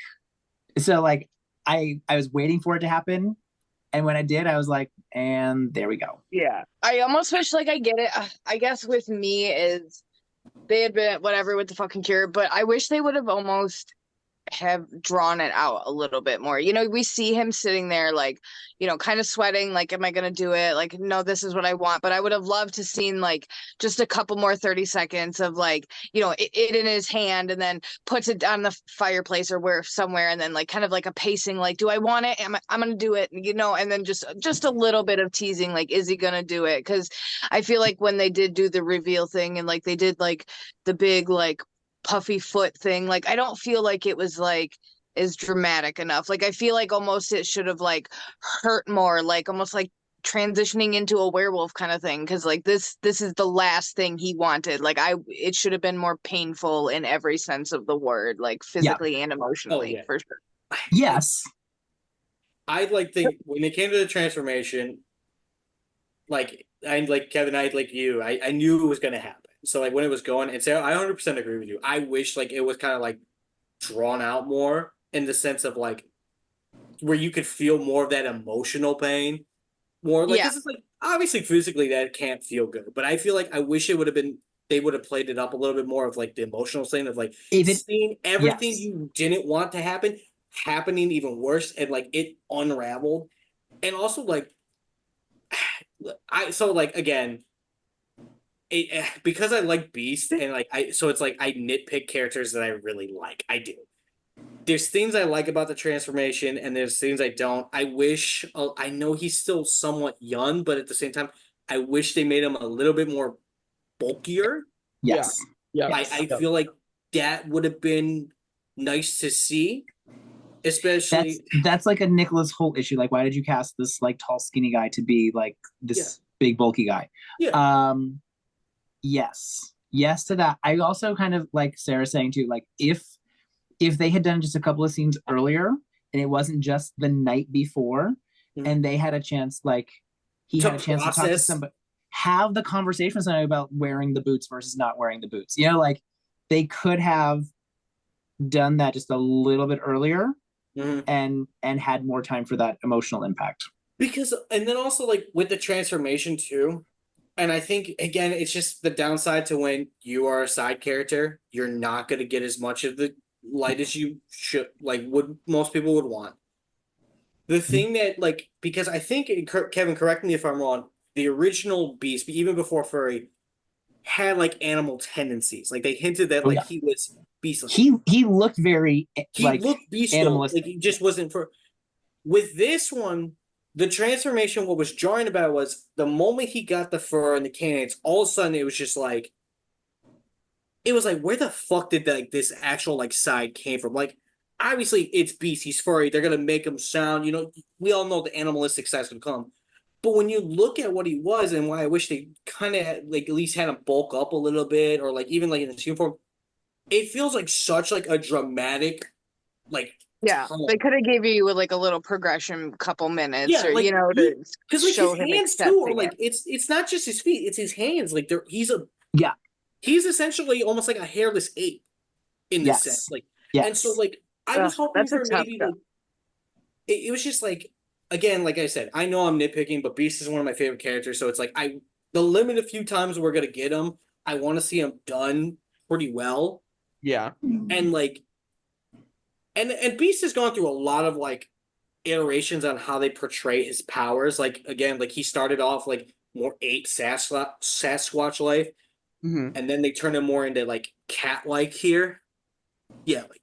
S6: I was waiting for it to happen, and when I did, I was like, and there we go.
S5: Yeah. I almost wish like I get it. I guess with me is they had been whatever with the fucking cure, but I wish they would have almost have drawn it out a little bit more. You know, we see him sitting there like, you know, kind of sweating, like, am I gonna do it? Like, no, this is what I want. But I would have loved to seen like just a couple more 30 seconds of like, you know, it in his hand and then puts it on the fireplace or where somewhere and then like kind of like a pacing, like, do I want it? I'm gonna do it, you know, and then just a little bit of teasing, like, is he gonna do it? Because I feel like when they did do the reveal thing and like they did like the big like puffy foot thing, like I don't feel like it was like is dramatic enough. Like I feel like almost it should have like hurt more, like almost like transitioning into a werewolf kind of thing, because like this is the last thing he wanted. Like it should have been more painful in every sense of the word, like physically and emotionally.
S7: yeah.
S5: For sure.
S6: Yes.
S7: I like think when it came to the transformation, like I like Kevin, I like you, I knew it was gonna happen. So like when it was going, and so I 100% agree with you. I wish like it was kind of like drawn out more in the sense of like where you could feel more of that emotional pain, more like
S5: Yeah.
S7: this is like obviously physically that can't feel good, but I feel like I wish it would have been they would have played it up a little bit more of like the emotional thing of like seeing everything
S6: yes.
S7: you didn't want to happen happening even worse and like it unraveled, and also like so like again. Because I like Beast and like so it's like I nitpick characters that I really like. I do. There's things I like about the transformation, and there's things I don't. I wish I know he's still somewhat young, but at the same time, I wish they made him a little bit more bulkier.
S6: Yes.
S4: Yeah.
S7: I feel like that would have been nice to see, especially
S6: That's like a Nicholas Hoult issue. Like, why did you cast this like tall, skinny guy to be like this big, bulky guy?
S7: Yeah.
S6: Yes to that. I also kind of like Sarah saying too, like if they had done just a couple of scenes earlier and it wasn't just the night before, and they had a chance, like he had a chance to talk to somebody, have the conversation with somebody about wearing the boots versus not wearing the boots. You know, like they could have done that just a little bit earlier and had more time for that emotional impact.
S7: Because and then also like with the transformation too. And I think, again, it's just the downside to when you are a side character, you're not going to get as much of the light as you should, like, would most people would want. The thing that, like, because I think, Kevin, correct me if I'm wrong, the original Beast, even before Furry, had, like, animal tendencies. Like, they hinted that, he was beast-like.
S6: He looked very,
S7: He looked bestial.
S6: animalistic.
S7: Like, he just wasn't for... With this one, the transformation, what was jarring about it was the moment he got the fur and the cannons, all of a sudden it was just like, where the fuck did like this actual like side came from? Like, obviously it's Beast, he's furry, they're gonna make him sound, we all know the animalistic side's gonna come. But when you look at what he was and why I wish they kind of like at least had him bulk up a little bit, or like even like in his uniform, it feels like such like a dramatic, like
S5: they could have gave you like a little progression, couple minutes, or
S7: like,
S5: to
S7: because like
S5: show
S7: his
S5: him
S7: hands too, or like
S5: it.
S7: it's not just his feet, it's his hands. Like he's essentially almost like a hairless ape in this sense. Like, and so like I was hoping for maybe like it was just like, again, like I said, I know I'm nitpicking, but Beast is one of my favorite characters, so it's like the limited few times we're gonna get him, I want to see him done pretty well.
S4: Yeah.
S7: And like and Beast has gone through a lot of like iterations on how they portray his powers. Like, again, like he started off like more ape Sasquatch life, and then they turned him more into like cat-like here. Yeah, like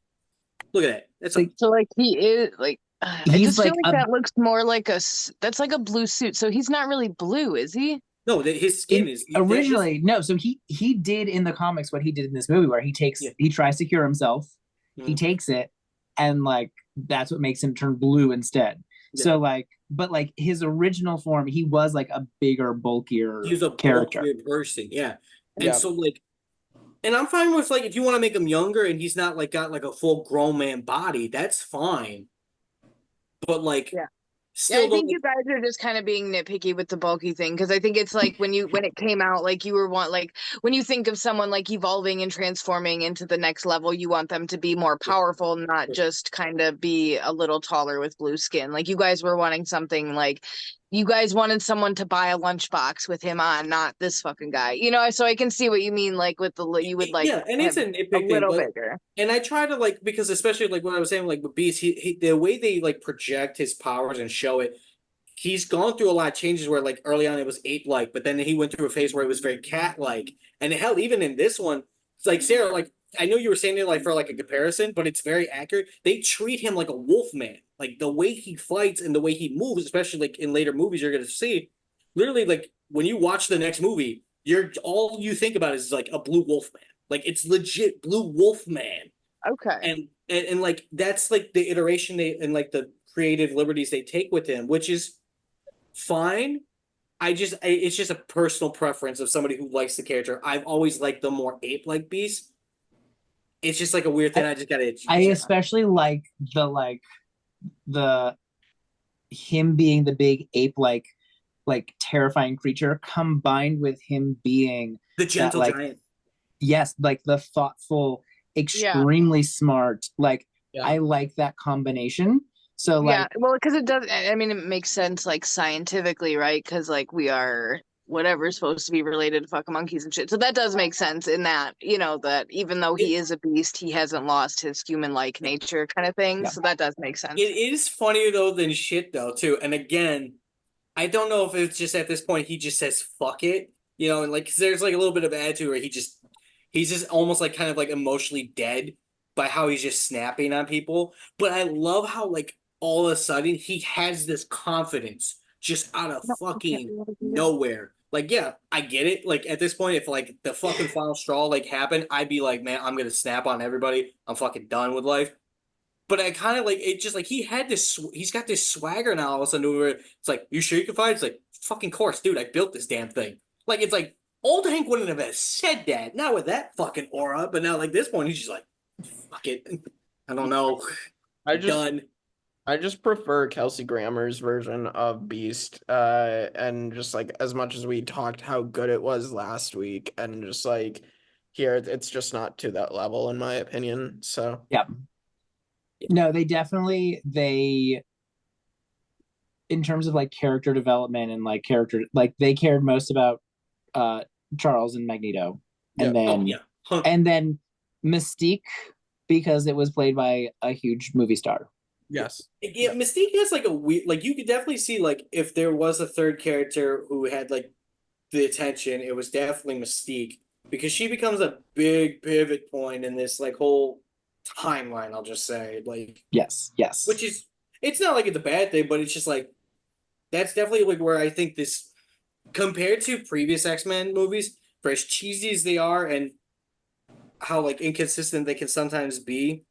S7: look at that. That's like,
S5: so like he is like I just feel like that looks more like that's like a blue suit. So he's not really blue, is he?
S7: No, his skin is
S6: originally no. So he did in the comics what he did in this movie, where he tries to cure himself, he takes it, and like that's what makes him turn blue instead. Yeah. So like, but like his original form, he was like a bigger, bulkier character.
S7: Bulkier person, yeah. And so like, and I'm fine with like if you want to make him younger and he's not like got like a full grown man body, that's fine. But like,
S5: I think you guys are just kind of being nitpicky with the bulky thing, because I think it's like when it came out, like you were when you think of someone like evolving and transforming into the next level, you want them to be more powerful, not just kind of be a little taller with blue skin. Like you guys were wanting something like you guys wanted someone to buy a lunchbox with him on, not this fucking guy. So I can see what you mean, like with you would like
S7: and it's a nitpick
S5: little bigger.
S7: And I try to like, because especially like what I was saying, like with Beast, he the way they like project his powers and show it, he's gone through a lot of changes where like early on it was ape-like, but then he went through a phase where it was very cat-like. And hell, even in this one, it's like Sarah, like I know you were saying it like for like a comparison, but it's very accurate. They treat him like a wolf man. Like the way he fights and the way he moves, especially like in later movies, you're gonna see. Literally, like when you watch the next movie, all you think about is like a blue wolf man. Like it's legit blue wolf man.
S5: Okay.
S7: And like that's like the iteration and like the creative liberties they take with him, which is fine. It's just a personal preference of somebody who likes the character. I've always liked the more ape-like Beast. It's just like a weird thing. I just gotta.
S6: I especially like the him being the big ape-like, like terrifying creature, combined with him being
S7: the gentle giant.
S6: Yes, like the thoughtful, extremely smart. Like I like that combination. So like,
S5: well, because it does. I mean, it makes sense like scientifically, right? Because like we are whatever's supposed to be related to fucking monkeys and shit. So that does make sense in that, that even though he is a beast, he hasn't lost his human-like nature kind of thing. Yeah. So that does make sense.
S7: It is funnier though than shit though too. And again, I don't know if it's just at this point he just says fuck it, and like 'cause there's like a little bit of attitude where he's just almost like kind of like emotionally dead by how he's just snapping on people. But I love how like all of a sudden he has this confidence just out of fucking nowhere. Like, yeah, I get it. Like at this point, if like the fucking final straw like happened, I'd be like, man, I'm gonna snap on everybody. I'm fucking done with life. But I kind of like it. Just like he's got this swagger now. All of a sudden, where it's like, you sure you can fight? It's like, fucking course, dude. I built this damn thing. Like it's like old Hank wouldn't have said that. Not with that fucking aura. But now, like this point, he's just like, fuck it. I don't know. Done.
S4: I just prefer Kelsey Grammer's version of Beast, and just like as much as we talked how good it was last week, and just like here, it's just not to that level in my opinion. So
S6: yeah, no, they in terms of like character development and like they cared most about Charles and Magneto, and and then Mystique, because it was played by a huge movie star.
S4: Yes.
S7: Yeah, Mystique has like a weird, like you could definitely see like if there was a third character who had like the attention, it was definitely Mystique, because she becomes a big pivot point in this like whole timeline, I'll just say. Like
S6: yes.
S7: Which is, it's not like it's a bad thing, but it's just like that's definitely like where I think this compared to previous X-Men movies, for as cheesy as they are and how like inconsistent they can sometimes be,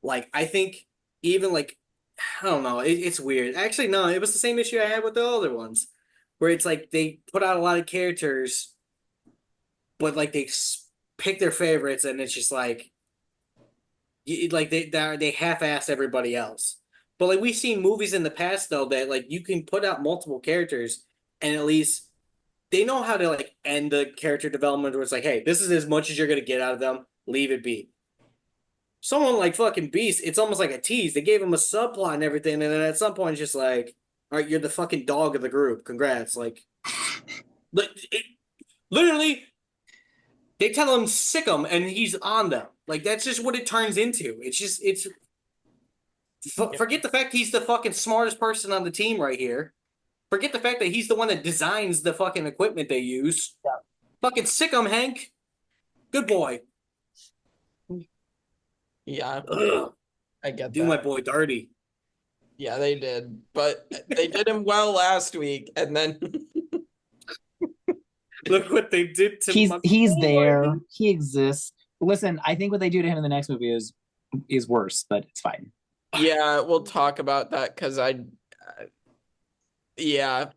S7: like I think even like I don't know, it's weird. Actually, no, it was the same issue I had with the other ones, where it's like they put out a lot of characters, but like they pick their favorites, and it's just like like they half-ass everybody else. But like we've seen movies in the past though that like you can put out multiple characters and at least they know how to like end the character development where it's like, hey, this is as much as you're gonna get out of them. Leave it be. Someone like fucking Beast, it's almost like a tease. They gave him a subplot and everything, and then at some point, it's just like, all right, you're the fucking dog of the group. Congrats. Like, literally, they tell him sick him, and he's on them. Like, that's just what it turns into. It's just, forget the fact he's the fucking smartest person on the team right here. Forget the fact that he's the one that designs the fucking equipment they use. Yeah. Fucking sick him, Hank. Good boy.
S4: Yeah, I get
S7: Do
S4: that.
S7: my boy dirty.
S4: Yeah, they did, but they did him well last week, and then
S7: look what they did to
S6: him. He's there. He exists. Listen, I think what they do to him in the next movie is worse, but it's fine.
S4: Yeah, we'll talk about that because I'm not.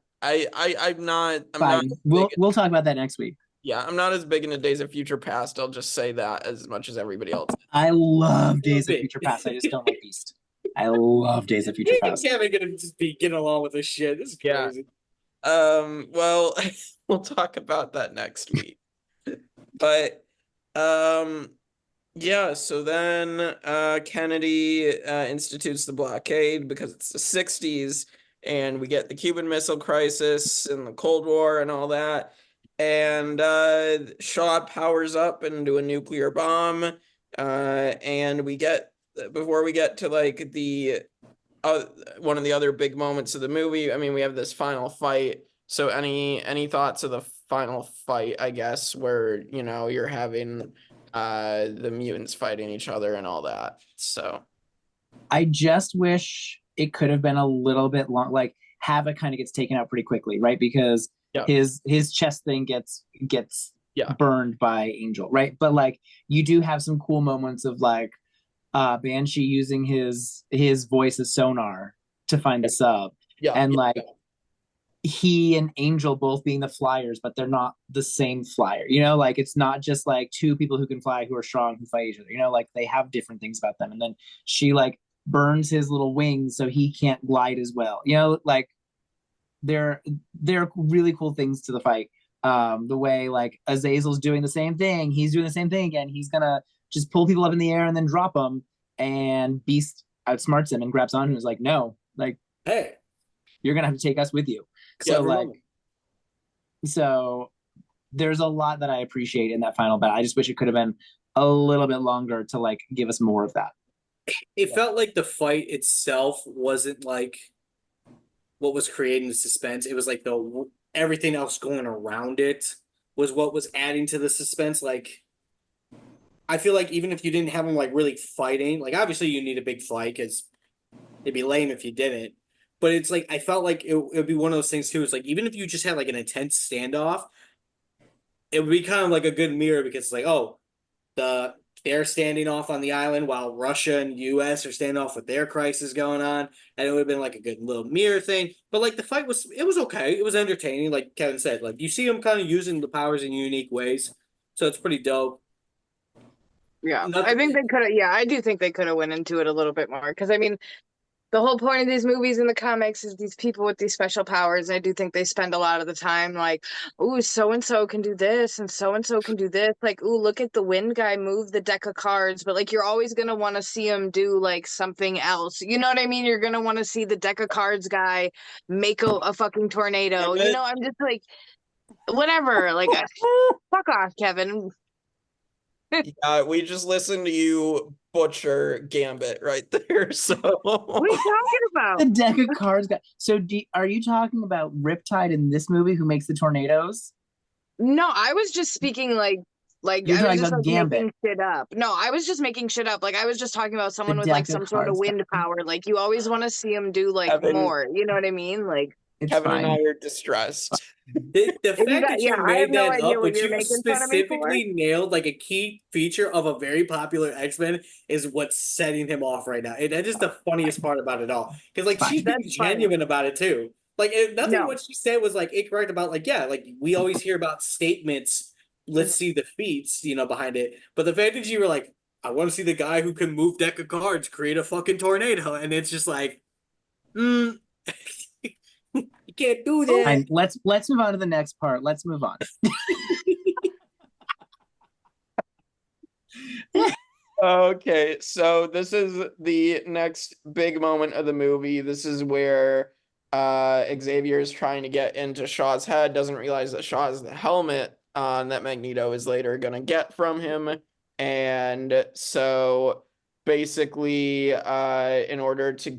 S6: Fine. We'll talk about that next week.
S4: Yeah, I'm not as big into Days of Future Past. I'll just say that as much as everybody else.
S6: I love Days of Future Past. I just don't like Beast. I love Days of Future Past.
S7: Kevin gonna just be getting along with this shit. This is crazy.
S4: Well, we'll talk about that next week. But yeah, so then Kennedy institutes the blockade because it's the 60s and we get the Cuban Missile Crisis and the Cold War and all that. And Shaw powers up into a nuclear bomb. And we get, before we get to like the one of the other big moments of the movie, I mean, we have this final fight. So any thoughts of the final fight, I guess, where, you know, you're having the mutants fighting each other and all that. So
S6: I just wish it could have been a little bit long. Like Havoc kind of gets taken out pretty quickly, right? Because his chest thing gets burned by Angel, right? But like you do have some cool moments of like Banshee using his voice as sonar to find the sub. He and Angel both being the flyers, but they're not the same flyer. You know, like it's not just like two people who can fly who are strong who fight each other. You know, like they have different things about them. And then she like burns his little wings so he can't glide as well. You know, like they're really cool things to the fight. The way like Azazel's doing the same thing, he's doing the same thing again. He's gonna just pull people up in the air and then drop them, and Beast outsmarts him and grabs on him and is like, no, like,
S7: hey,
S6: you're gonna have to take us with you. So there's a lot that I appreciate in that final battle. I just wish it could have been a little bit longer to like give us more of that.
S7: It felt like the fight itself wasn't like what was creating the suspense. It was like everything else going around it was what was adding to the suspense. Like, I feel like even if you didn't have them like really fighting, like obviously you need a big fight because it'd be lame if you didn't. But it's like I felt like it would be one of those things too. It's like even if you just had like an intense standoff, it would be kind of like a good mirror because it's like, oh, they're standing off on the island while Russia and US are standing off with their crisis going on, and it would have been like a good little mirror thing. But like the fight was okay. It was entertaining, like Kevin said. Like you see them kind of using the powers in unique ways, so it's pretty dope.
S5: Yeah, I think they could have. Yeah, I do think they could have went into it a little bit more because I mean, the whole point of these movies and the comics is these people with these special powers. I do think they spend a lot of the time like, ooh, so-and-so can do this and so-and-so can do this. Like, ooh, look at the wind guy move the deck of cards. But like, you're always going to want to see him do like something else. You know what I mean? You're going to want to see the deck of cards guy make a fucking tornado. You know, I'm just like, whatever. Like, fuck off, Kevin.
S4: Yeah, we just listened to you butcher Gambit right there. So
S5: what are you talking about?
S6: The deck of cards guy. So are you talking about Riptide in this movie who makes the tornadoes?
S5: No, I was just speaking like Like,
S6: You're
S5: I was
S6: talking
S5: just
S6: about
S5: like
S6: Gambit.
S5: making shit up. No, I was just making shit up. Like, I was just talking about someone with like
S6: deck of
S5: some sort of
S6: cards.
S5: wind power. Like, you always want to see him do like
S4: Kevin-
S5: more. You know what I mean? Like,
S6: It's
S4: Kevin and I
S6: fine.
S4: are distressed.
S7: The fact that
S5: yeah,
S7: you
S5: I have
S7: made
S5: no
S7: that
S5: idea
S7: up,
S5: what
S7: but
S5: you're
S7: you
S5: making fun of me for.
S7: specifically nailed like a key feature of a very popular X-Men is what's setting him off right now. And that is the funniest part about it all. Because like she's being
S5: That's fine.
S7: genuine about it too. Like nothing
S5: No.
S7: what she said was like incorrect about like, yeah, like we always hear about statements, let's see the feats, behind it. But the fact that you were like, I want to see the guy who can move deck of cards, create a fucking tornado, and it's just like, you can't do that.
S6: Fine. Let's move on to the next part. Let's move on.
S4: Okay, so this is the next big moment of the movie. This is where Xavier is trying to get into Shaw's head, doesn't realize that Shaw is the helmet that Magneto is later gonna get from him. And so basically, in order to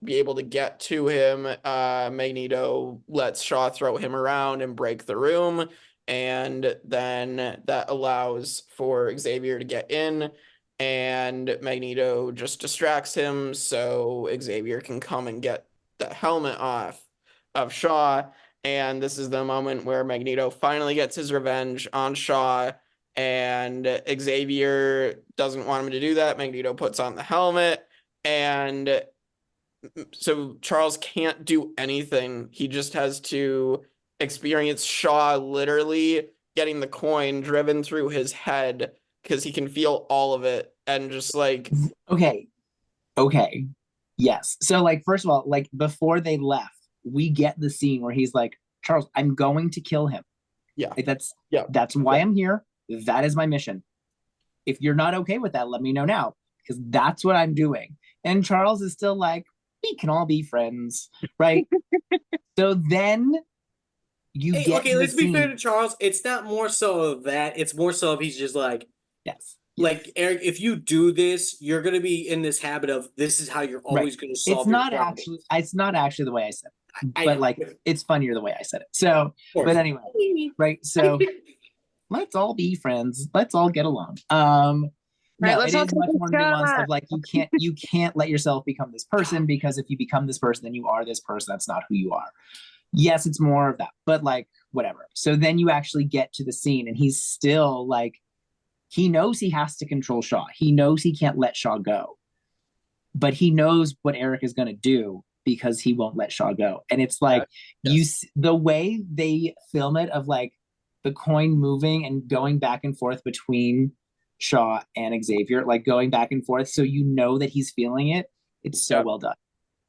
S4: be able to get to him, Magneto lets Shaw throw him around and break the room, and then that allows for Xavier to get in, and Magneto just distracts him so Xavier can come and get the helmet off of Shaw. And this is the moment where Magneto finally gets his revenge on Shaw, and Xavier doesn't want him to do that. Magneto puts on the helmet, and so Charles can't do anything. He just has to experience Shaw literally getting the coin driven through his head because he can feel all of it, and just like,
S6: Okay. Yes. So like, first of all, like before they left, we get the scene where he's like, Charles, I'm going to kill him.
S4: Yeah.
S6: Like that's why
S4: Yeah.
S6: I'm here. That is my mission. If you're not okay with that, let me know now, because that's what I'm doing. And Charles is still like, we can all be friends, right? So then you
S7: Hey,
S6: get
S7: okay,
S6: to the
S7: let's be fair
S6: scene.
S7: to Charles. It's not more so of that. It's more so of he's just like,
S6: Yes.
S7: like Eric, if you do this, you're gonna be in this habit of this is how you're always gonna solve your problem.
S6: It's not actually the way I said it,
S7: I
S6: but
S7: know.
S6: like it's funnier the way I said it. So,
S7: Of course.
S6: but anyway, right? So let's all be friends. Let's all get along.
S5: Right,
S6: No,
S5: let's
S6: it
S5: all
S6: is
S5: take
S6: much
S5: a
S6: more nuanced
S5: shot.
S6: of like you can't let yourself become this person, because if you become this person, then you are this person. That's not who you are. Yes, it's more of that, but like whatever. So then you actually get to the scene, and he's still like, he knows he has to control Shaw. He knows he can't let Shaw go, but he knows what Eric is going to do because he won't let Shaw go. And it's like, the way they film it of like the coin moving and going back and forth between Shaw and Xavier, like going back and forth, so you know that he's feeling it. It's so well done.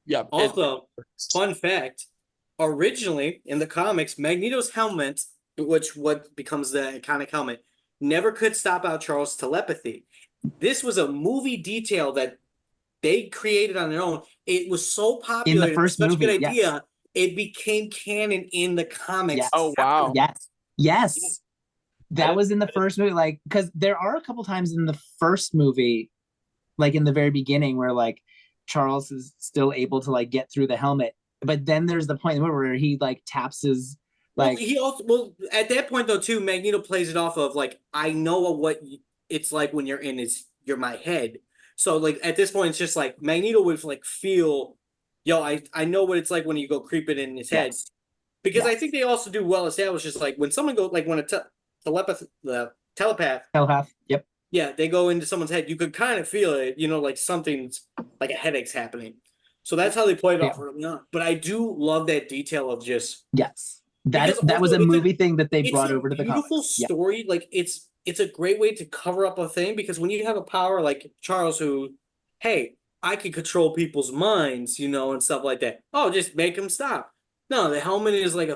S4: Yeah.
S7: Also, fun fact: originally in the comics, Magneto's helmet, what becomes the iconic helmet, never could stop out Charles' telepathy. This was a movie detail that they created on their own. It was so popular,
S6: In the first
S7: such
S6: movie,
S7: a good idea, it became canon in the comics.
S6: Yes.
S4: Oh, wow.
S6: Yes. That was in the first movie, like, because there are a couple times in the first movie, like in the very beginning, where like Charles is still able to like get through the helmet, but then there's the point where he like taps his like.
S7: Well, he also at that point though too, Magneto plays it off of like, I know what it's like when you're my head. So like at this point, it's just like Magneto would like feel, yo, I know what it's like when you go creeping in his head, because I think they also do well established, just like when someone goes like when the telepath.
S6: Yep.
S7: Yeah, they go into someone's head. You could kind of feel it, like something's like a headache's happening. So that's how they played it off early on. But I do love that detail of just
S6: that was a movie thing that they brought over to the comics.
S7: Beautiful story. Like it's a great way to cover up a thing, because when you have a power like Charles, who, hey, I can control people's minds, and stuff like that. Oh, just make them stop. No, the helmet is like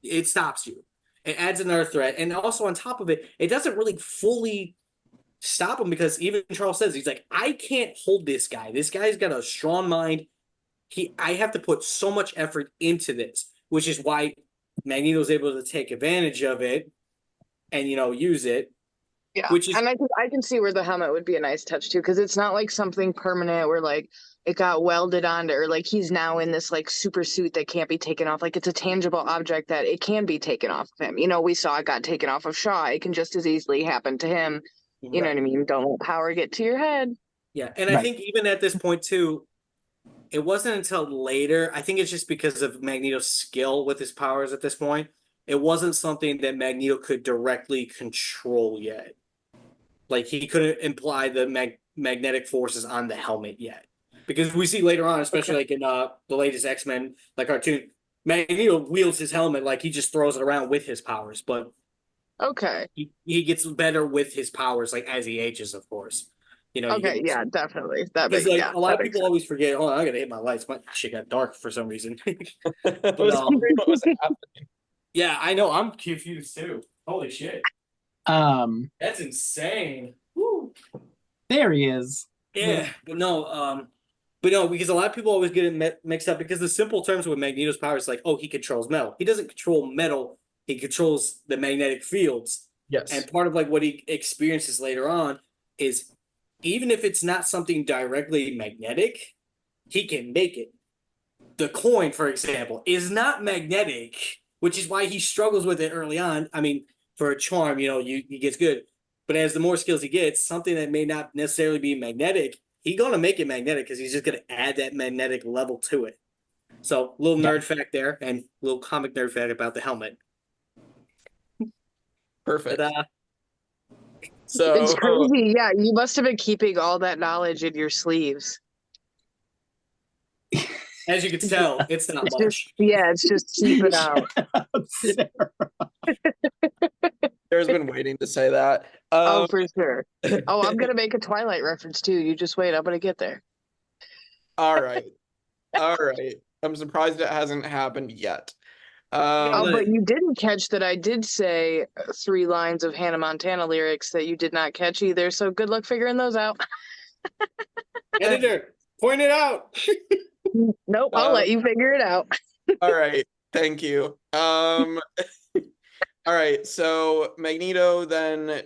S7: it stops you. It adds another threat. And also on top of it, it doesn't really fully stop him, because even Charles says, he's like, I can't hold this guy. This guy's got a strong mind. I have to put so much effort into this, which is why Magneto's able to take advantage of it and, use it.
S5: Yeah,
S7: Which is
S5: and I can see where the helmet would be a nice touch too, because it's not like something permanent where like it got welded onto, or like he's now in this like super suit that can't be taken off. Like it's a tangible object that it can be taken off of him. You know, we saw it got taken off of Shaw. It can just as easily happen to him. You know what I mean? Don't let power get to your head.
S7: yeah, and I think even at this point too, it wasn't until later. I think it's just because of Magneto's skill with his powers at this point. It wasn't something that Magneto could directly control yet. Like he couldn't imply the magnetic forces on the helmet yet, because we see later on, especially like in the latest X-Men like cartoon, Magneto wields his helmet like he just throws it around with his powers, but
S5: Okay.
S7: he gets better with his powers like as he ages, of course. You know.
S5: Okay. Yeah. Definitely.
S7: Because like a lot of people always forget. Oh, I gotta hit my lights. My shit got dark for some reason.
S4: What was happening?
S7: Yeah, I know. I'm confused too. Holy shit. That's insane. Woo.
S6: There he is.
S7: Yeah, but no, because a lot of people always get it mixed up because the simple terms with Magneto's power is like, oh, he controls metal. He doesn't control metal. He controls the magnetic fields.
S4: Yes.
S7: And part of like what he experiences later on is even if it's not something directly magnetic, he can make it. The coin, for example, is not magnetic, which is why he struggles with it early on. I mean, for a charm, he gets good. But as the more skills he gets, something that may not necessarily be magnetic, he's going to make it magnetic because he's just going to add that magnetic level to it. So, little nerd fact there, and little comic nerd fact about the helmet.
S4: Perfect.
S7: But,
S4: so
S5: It's crazy. Yeah, you must have been keeping all that knowledge in your sleeves.
S7: as you can tell, it's not much.
S5: It's just keep it out.
S4: Sarah's been waiting to say that.
S5: Oh, for sure. Oh, I'm gonna make a Twilight reference too. You just wait. I'm gonna get there.
S4: All right. I'm surprised it hasn't happened yet.
S5: But you didn't catch that I did say 3 lines of Hannah Montana lyrics that you did not catch either. So good luck figuring those out.
S7: Editor, point it out.
S5: Nope, I'll let you figure it out.
S4: All right. Thank you. All right, so Magneto then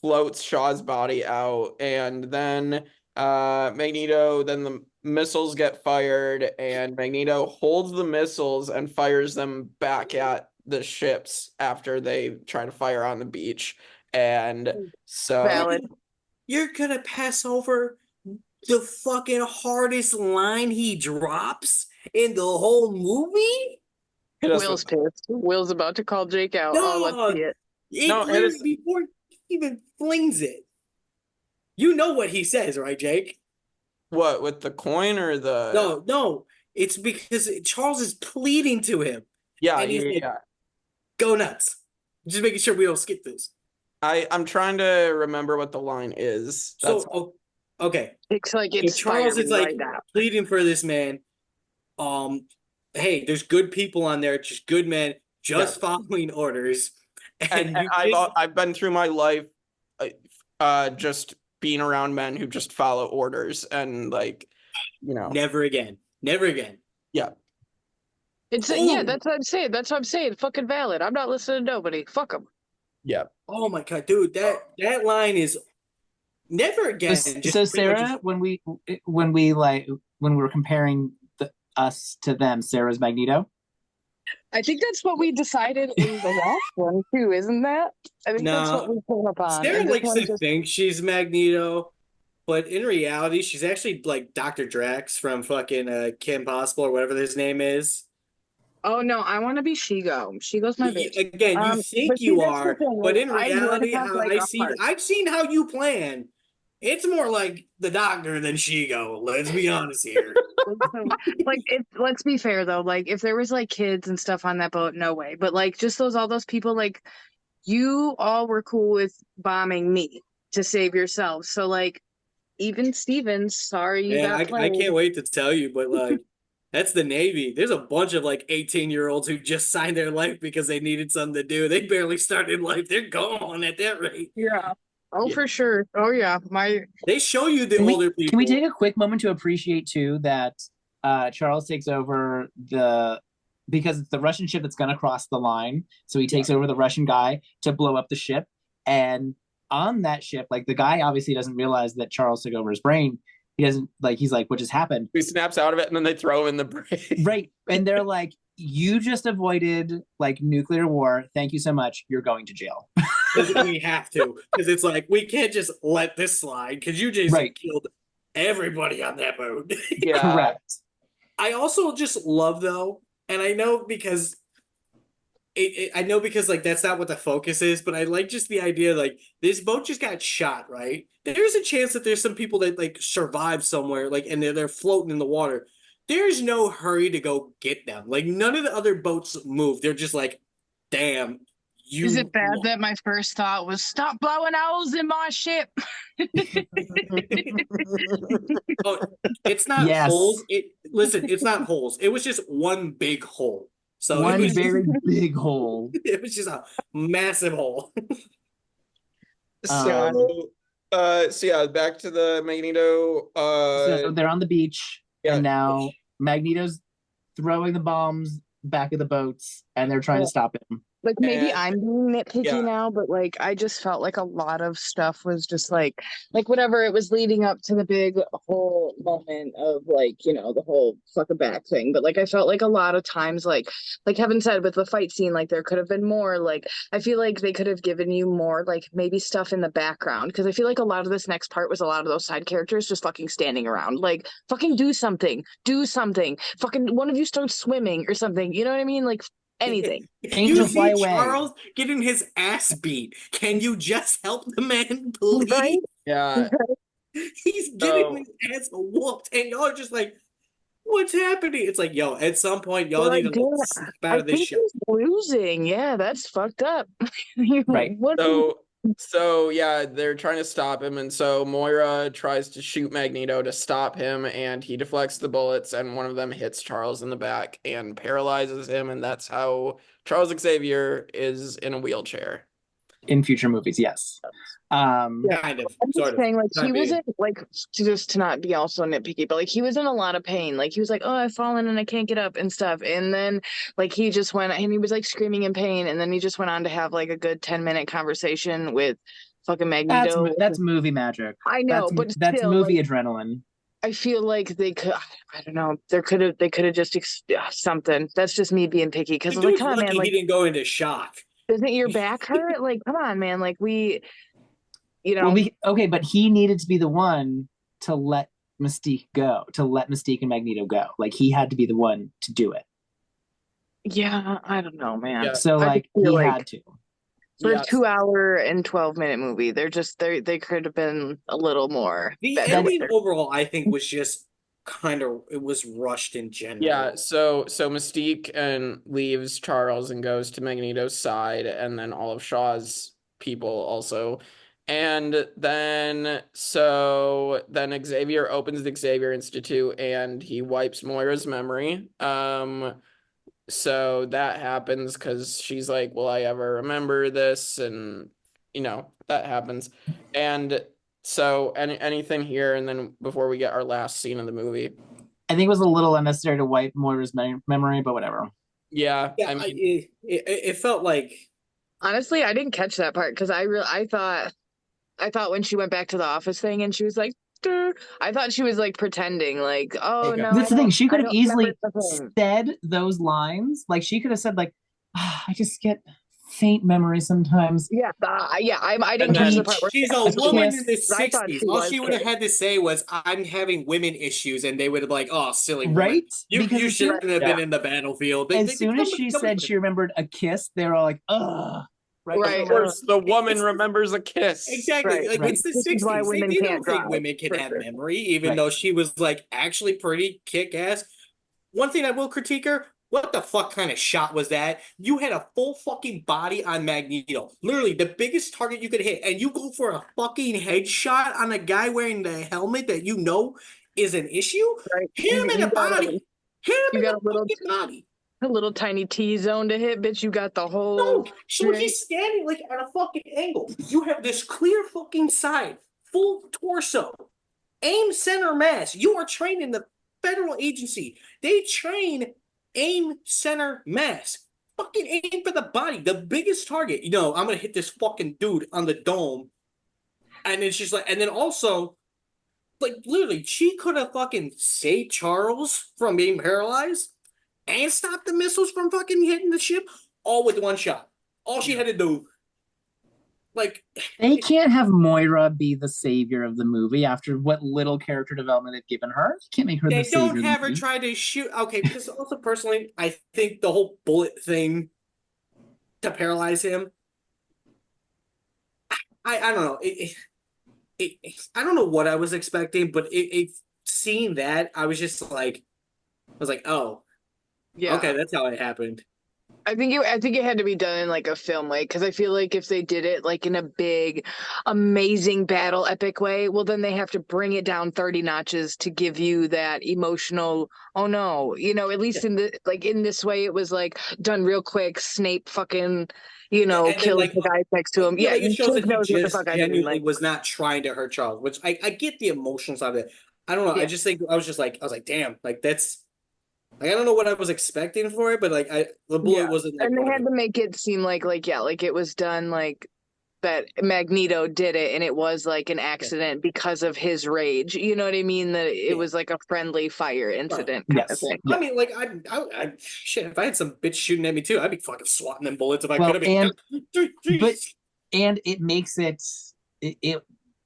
S4: floats Shaw's body out, and then the missiles get fired, and Magneto holds the missiles and fires them back at the ships after they try to fire on the beach. And so
S5: Valid.
S7: You're gonna pass over the fucking hardest line he drops in the whole movie?
S5: Will's pissed. Will's about to call Jake out. Let's see it.
S7: Before he even flings it. You know what he says, right, Jake?
S4: What, with the coin or the...
S7: No. It's because Charles is pleading to him.
S4: Yeah,
S7: and he's
S4: yeah.
S7: Like, go nuts. Just making sure we don't skip this.
S4: I'm trying to remember what the line is.
S7: Okay.
S5: It's like
S7: so Charles is like pleading for this man. Hey, there's good people on there, just good men, just following orders.
S4: And I've been through my life just being around men who just follow orders and
S7: never again.
S4: Yeah.
S5: That's what I'm saying. Fucking valid. I'm not listening to nobody. Fuck them.
S4: Yeah.
S7: Oh my god, dude, that line is never again.
S6: So Sarah, when we were comparing us to them, Sarah's Magneto.
S5: I think that's what we decided in the last one too, isn't that? I think that's what we came up on.
S7: Sarah likes to think she's Magneto, but in reality, she's actually like Dr. Drax from fucking Kim Possible or whatever his name is.
S5: Oh no, I want to be She-Go. She-Go's my bitch.
S7: Again, you think you are, but in reality, I've seen how you plan. It's more like the Doctor than She-Go. Let's be honest here.
S5: Let's be fair though. Like, if there was like kids and stuff on that boat, no way. But like, just all those people, like, you all were cool with bombing me to save yourselves. So like, even Stevens, sorry you got played.
S7: I can't wait to tell you, but like, that's the Navy. There's a bunch of like 18-year-olds who just signed their life because they needed something to do. They barely started life. They're gone at that rate.
S5: Yeah. Oh, yeah. For sure. Oh, yeah.
S7: They show you the older people.
S6: Can we take a quick moment to appreciate, too, that Charles takes over because it's the Russian ship that's going to cross the line. So he takes over the Russian guy to blow up the ship. And on that ship, like the guy obviously doesn't realize that Charles took over his brain. He doesn't like, he's like, what just happened?
S4: He snaps out of it and then they throw him in the brain.
S6: Right. And they're like, you just avoided like nuclear war. Thank you so much. You're going to jail.
S7: We have to, because it's like we can't just let this slide because you just killed everybody on that boat.
S4: Yeah.
S6: Correct.
S7: I also just love though, and I know because like that's not what the focus is, but I like just the idea like this boat just got shot, right? There's a chance that there's some people that like survive somewhere, like and they're floating in the water. There's no hurry to go get them. Like none of the other boats move. They're just like, damn.
S5: Is it bad that my first thought was stop blowing holes in my ship?
S7: Oh, it's not holes. It's not holes. It was just one big hole. So
S6: one very big hole.
S7: It was just a massive hole.
S4: So yeah, back to the Magneto.
S6: So they're on the beach, and now Magneto's throwing the bombs back at the boats, and they're trying to stop him.
S5: Like maybe I'm being nitpicky now, but like I just felt like a lot of stuff was just like whatever, it was leading up to the big whole moment of like, you know, the whole fucking back thing. But like I felt like a lot of times like Kevin said with the fight scene, like there could have been more. Like I feel like they could have given you more like maybe stuff in the background, because I feel like a lot of this next part was a lot of those side characters just fucking standing around. Like fucking do something. Fucking one of you starts swimming or something. You know what I mean? Like anything.
S7: You see Charles getting his ass beat. Can you just help the man, please?
S5: Right?
S4: Yeah.
S7: He's getting his ass whooped, and y'all are just like, what's happening? It's like, yo, at some point, y'all need to snap out of this shit.
S5: He's losing. Yeah, that's fucked up.
S6: Right.
S4: So yeah, they're trying to stop him, and so Moira tries to shoot Magneto to stop him, and he deflects the bullets, and one of them hits Charles in the back and paralyzes him, and that's how Charles Xavier is in a wheelchair.
S6: In future movies, yes.
S7: Yeah, kind of.
S5: I'm just saying, like, he wasn't, like, to not be also nitpicky, but, like, he was in a lot of pain. Like, he was like, oh, I've fallen and I can't get up and stuff. And then, like, he just went, and he was, like, screaming in pain. And then he just went on to have, like, a good 10-minute conversation with fucking Magneto.
S6: That's movie magic.
S5: I know,
S6: that's
S5: still,
S6: movie
S5: like,
S6: adrenaline.
S5: I feel like they could, I don't know, they could have just, something. That's just me being picky. Because, like, come on, man. Like,
S7: he didn't go into shock.
S5: Doesn't your back hurt? Like, come on, man. Like, you know.
S6: Well, okay, but he needed to be the one to let Mystique go, to let Mystique and Magneto go. Like, he had to be the one to do it.
S5: Yeah, I don't know, man.
S4: Yeah.
S6: So, like, he had to.
S5: For a 2-hour and 12-minute movie, they could have been a little more.
S7: The ending overall, I think, was just it was rushed in general.
S4: Yeah, so Mystique leaves Charles and goes to Magneto's side, and then all of Shaw's people also. And then Xavier opens the Xavier Institute and he wipes Moira's memory. So that happens because she's like, will I ever remember this? And you know, that happens. And so anything here, and then before we get our last scene of the movie.
S6: I think it was a little unnecessary to wipe Moira's memory, but whatever.
S4: Yeah,
S7: I mean, it felt like,
S5: honestly, I didn't catch that part because I thought when she went back to the office thing and she was like, Durr, I thought she was like pretending, like, oh no.
S6: That's the thing. She could have easily said those lines. Like she could have said, like, I just get faint memory sometimes.
S5: Yeah, I didn't catch the part where
S7: she's a woman in the 60s. All she would have had to say was, I'm having women issues, and they would have been like, oh, silly woman.
S6: Right?
S7: You shouldn't have been in the battlefield.
S6: As soon as she said she remembered a kiss, they were all like, ugh.
S4: Right. Of course, the woman remembers a kiss.
S7: Exactly. Like it's the 60s. They don't think women can have memory, even though she was like actually pretty kick-ass. One thing I will critique her, what the fuck kind of shot was that? You had a full fucking body on Magneto. Literally the biggest target you could hit, and you go for a fucking headshot on a guy wearing the helmet that you know is an issue?
S5: Right.
S7: Hit him in the body. Hit him in the fucking body.
S5: A little tiny T-zone to hit, bitch. You got the whole.
S7: No, so he's standing like at a fucking angle. You have this clear fucking side, full torso, aim center mass. You are trained in the federal agency. They train aim center mass. Fucking aim for the body, the biggest target. You know, I'm gonna hit this fucking dude on the dome. And it's just like, and then also, like, literally, she could have fucking saved Charles from being paralyzed and stopped the missiles from fucking hitting the ship all with one shot. All she had to do, like,
S6: They can't have Moira be the savior of the movie after what little character development they've given her. They can't make her the
S7: they
S6: savior.
S7: don't have her try to shoot. Okay, because also personally, I think the whole bullet thing to paralyze him, I don't know. I don't know what I was expecting, but seeing that, I was just like, oh,
S5: Yeah.
S7: okay, that's how it happened.
S5: I think it had to be done in like a film way, because I feel like if they did it like in a big, amazing battle epic way, well then they have to bring it down 30 notches to give you that emotional, oh no, at least in this way it was like done real quick. Snape fucking,
S7: And
S5: kills
S7: then,
S5: the guy next to him. Yeah,
S7: it shows that
S5: Jake knows
S7: he
S5: what the
S7: just
S5: fuck I mean.
S7: genuinely
S5: Like,
S7: was not trying to hurt Charles, which I get the emotional side of it. I don't know.
S5: Yeah.
S7: I just think I was like, damn, like that's. Like, I don't know what I was expecting for it, but like the bullet wasn't like.
S5: And they had to make it seem like it was done like that Magneto did it, and it was like an accident because of his rage. You know what I mean? That it was like a friendly fire incident kind of thing.
S7: I mean, like I shit. If I had some bitch shooting at me too, I'd be fucking swatting them bullets if I
S6: Well,
S7: could have been.
S6: And it makes it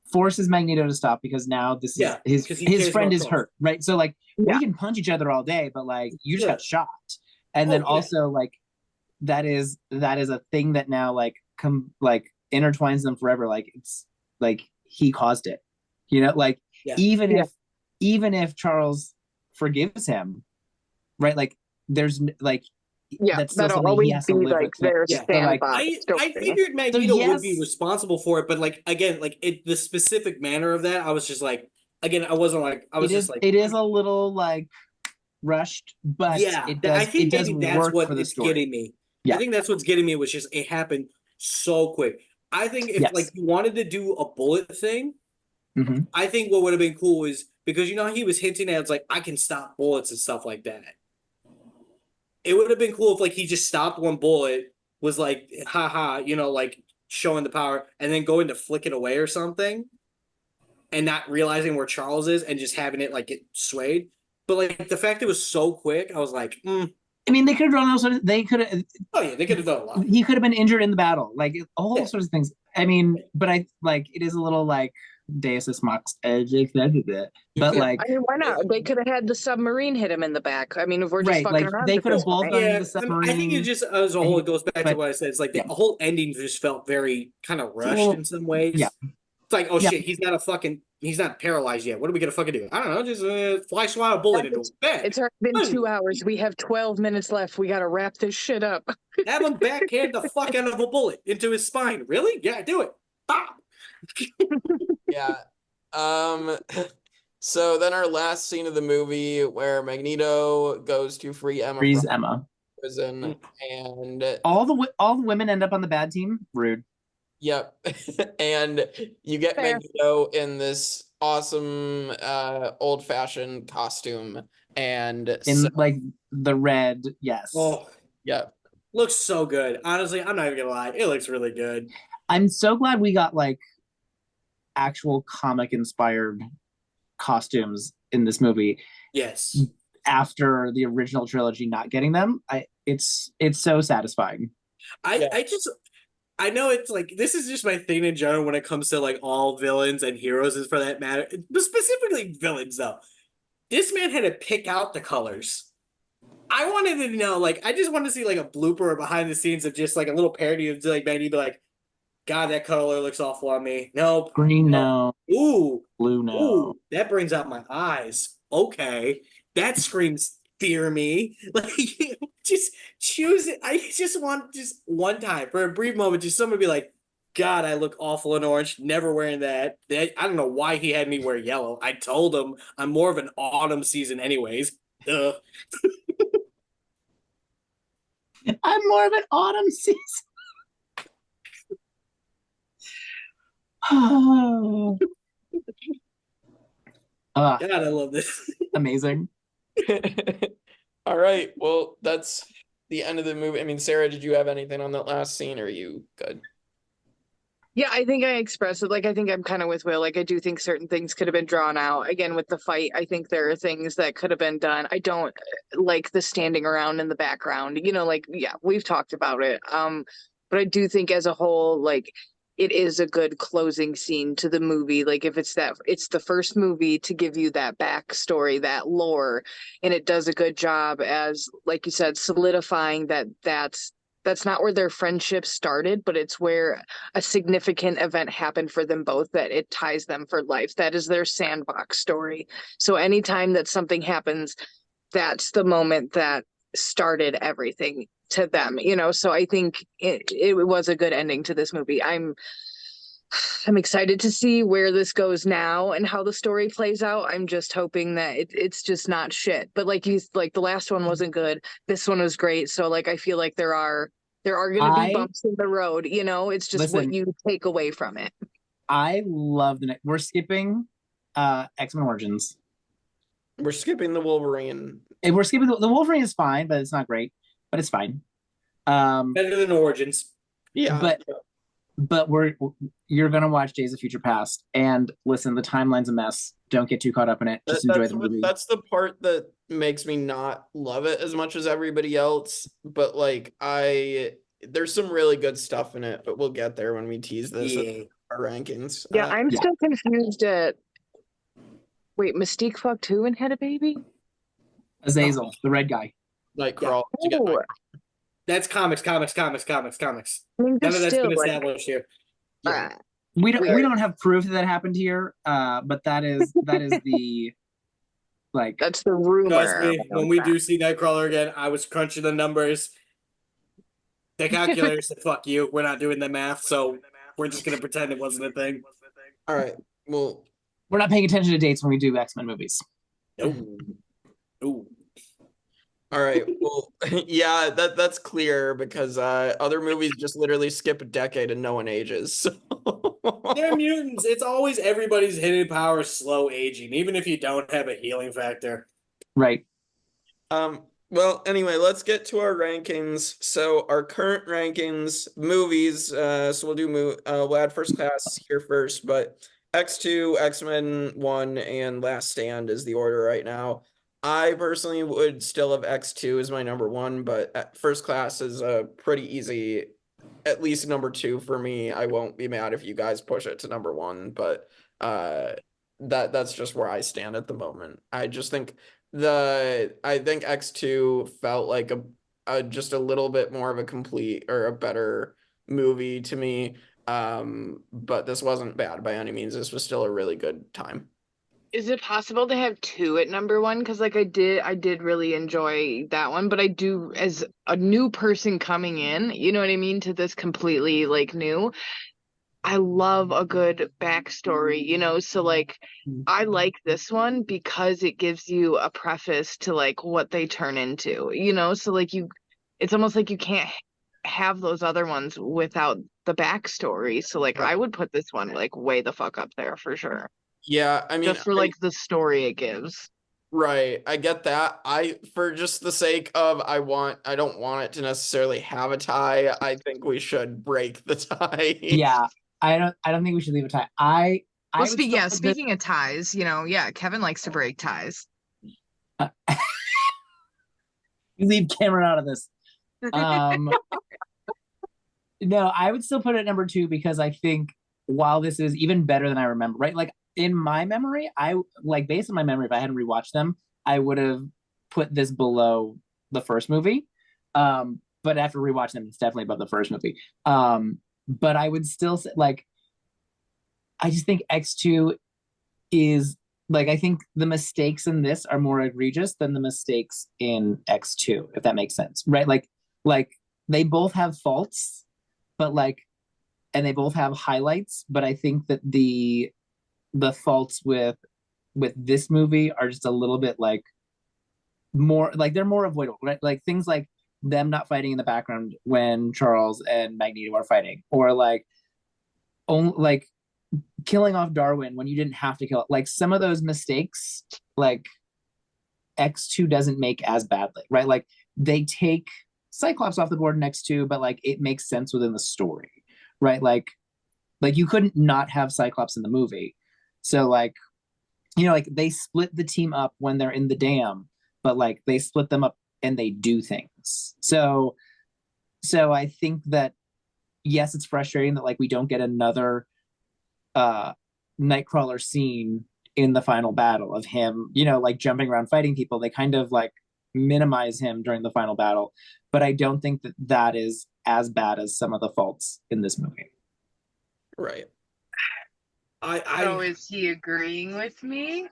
S6: forces Magneto to stop, because now this is his friend is hurt, right? So like we can punch each other all day, but like you just got shot, and then also like that is a thing that now like intertwines them forever. Like it's like he caused it, like even if Charles forgives him, right? Like there's like. That's
S5: that'll always be like their standby.
S7: I figured Magneto would be responsible for it, but like again, like the specific manner of that, I was just like, again, I wasn't like, I was just like,
S6: it is a little like rushed, but it does.
S7: I think
S6: it does
S7: maybe that's
S6: work
S7: what
S6: for the
S7: it's
S6: story.
S7: getting me. I think that's what's getting me, was just it happened so quick. I think if like you wanted to do a bullet thing, I think what would have been cool is, because how he was hinting at, it's like I can stop bullets and stuff like that. It would have been cool if like he just stopped one bullet, was like, haha, like showing the power, and then going to flick it away or something, and not realizing where Charles is and just having it like get swayed. But like the fact it was so quick, I was like, I
S6: mean, they could have done all sorts. They could have.
S7: Oh yeah, they could have done a lot.
S6: He could have been injured in the battle, like all sorts of things. I mean, but I like it is a little like Deus Ex Machina, but like,
S5: I mean, why not? They could have had the submarine hit him in the back. I mean, if we're just fucking around,
S6: they could have both done the submarine.
S7: I think it just as a whole, it goes back to what I said. It's like the whole ending just felt very kind of rushed in some ways. Yeah, it's like, oh shit, he's not paralyzed yet. What are we gonna fucking do? I don't know, just fly swat a bullet into his bed.
S5: It's already been 2 hours. We have 12 minutes left. We gotta wrap this shit up.
S7: Have him backhand the fuck out of a bullet into his spine. Really? Yeah, do it. Stop.
S4: Yeah. So then our last scene of the movie, where Magneto goes to free Emma from prison, and
S6: all the women end up on the bad team. Rude.
S4: Yep. And you get Magneto in this awesome old-fashioned costume, and
S6: in like the red. Yes.
S7: Oh,
S4: yep.
S7: Looks so good. Honestly, I'm not even gonna lie. It looks really good.
S6: I'm so glad we got like actual comic inspired costumes in this movie.
S7: Yes.
S6: After the original trilogy not getting them, it's so satisfying.
S7: I know it's like, this is just my thing in general when it comes to like all villains and heroes, is for that matter, but specifically villains though. This man had to pick out the colors. I wanted to know, like, I just wanted to see like a blooper or behind the scenes of just like a little parody of like Maggie be like, God, that color looks awful on me. Nope.
S6: Green, no.
S7: Ooh.
S6: Blue, no.
S7: Ooh, that brings out my eyes. Okay. That screams fear me. Like, just choose it. I just want just one time, for a brief moment, just someone be like, God, I look awful in orange. Never wearing that. I don't know why he had me wear yellow. I told him I'm more of an autumn season anyways. I'm
S6: more of an autumn season. Oh.
S7: God, I love this.
S6: Amazing.
S4: All right. Well, that's the end of the movie. I mean, Sarah, did you have anything on that last scene, or are you good?
S5: Yeah, I think I expressed it. Like, I think I'm kind of with Will. Like, I do think certain things could have been drawn out. Again, with the fight, I think there are things that could have been done. I don't like the standing around in the background. Like, yeah, we've talked about it. But I do think as a whole, like, it is a good closing scene to the movie. Like, if it's the first movie to give you that backstory, that lore, and it does a good job as, like you said, solidifying that's not where their friendship started, but it's where a significant event happened for them both that it ties them for life. That is their sandbox story. So anytime that something happens, that's the moment that started everything to them, So I think it was a good ending to this movie. I'm excited to see where this goes now and how the story plays out. I'm just hoping that it's just not shit. But like the last one wasn't good. This one was great. So like I feel like there are going to be bumps in the road. It's just what you take away from it.
S6: I love we're skipping X-Men Origins.
S4: We're skipping the Wolverine.
S6: And we're skipping the Wolverine is fine, but it's not great. But it's fine.
S7: Better than Origins.
S4: Yeah.
S6: But you're gonna watch Days of Future Past, and listen, the timeline's a mess. Don't get too caught up in it. Just enjoy the movie.
S4: That's the part that makes me not love it as much as everybody else. But like there's some really good stuff in it, but we'll get there when we tease this with our rankings.
S5: Yeah, I'm still confused at Mystique fucked who and had a baby?
S6: Azazel, the red guy.
S4: Nightcrawler.
S5: Oh.
S7: That's comics.
S5: I mean,
S7: None of that's been established here.
S4: Yeah.
S6: We don't have proof that happened here, but that is the like
S5: that's the rumor.
S7: Trust me, when we do see Nightcrawler again, I was crunching the numbers. The calculator said, "Fuck you, we're not doing the math, so we're just gonna pretend it wasn't a thing."
S4: All right. Well,
S6: we're not paying attention to dates when we do X-Men movies.
S7: Ooh.
S4: All right. Well, yeah, that's clear because other movies just literally skip a decade and no one ages. So.
S7: They're mutants. It's always everybody's hidden power slow aging, even if you don't have a healing factor.
S6: Right.
S4: Well, anyway, let's get to our rankings. So our current rankings, movies. So we'll do we'll add First Class here first, but X2, X-Men 1, and Last Stand is the order right now. I personally would still have X2 as my number 1, but First Class is a pretty easy, at least number 2 for me. I won't be mad if you guys push it to number 1, but that's just where I stand at the moment. I just think I think X2 felt like just a little bit more of a complete or a better movie to me. But this wasn't bad by any means. This was still a really good time.
S5: Is it possible to have 2 at number 1? Because like I did really enjoy that one, but I do, as a new person coming in, you know what I mean, to this completely like new, I love a good backstory, so like I like this one because it gives you a preface to like what they turn into, so like it's almost like you can't have those other ones without the backstory. So like I would put this one like way the fuck up there for sure.
S4: Yeah, I mean,
S5: just for like the story it gives.
S4: Right, I get that. For just the sake of I don't want it to necessarily have a tie. I think we should break the tie.
S6: Yeah, I don't think we should leave a tie.
S5: Speaking of ties, Kevin likes to break ties.
S6: You leave Cameron out of this. No, I would still put it at number 2 because I think while this is even better than I remember, right? Like in my memory, based on my memory, if I hadn't rewatched them, I would have put this below the first movie. But after rewatching them, it's definitely above the first movie. But I would still say, like, I just think X2 is like, I think the mistakes in this are more egregious than the mistakes in X2, if that makes sense, right? Like they both have faults, but and they both have highlights, but I think that the faults with this movie are just a little bit like more like they're more avoidable, right? Like things like them not fighting in the background when Charles and Magneto are fighting, or killing off Darwin when you didn't have to kill it. Like some of those mistakes, like X2 doesn't make as badly, right? Like they take Cyclops off the board in X2, but like it makes sense within the story, right? Like Like, you couldn't not have Cyclops in the movie. So, like, like, they split the team up when they're in the dam, but, like, they split them up and they do things. So I think that, yes, it's frustrating that, like, we don't get another Nightcrawler scene in the final battle of him, like, jumping around fighting people. They kind of, like, minimize him during the final battle, but I don't think that is as bad as some of the faults in this movie.
S4: Right.
S5: So is he agreeing with me?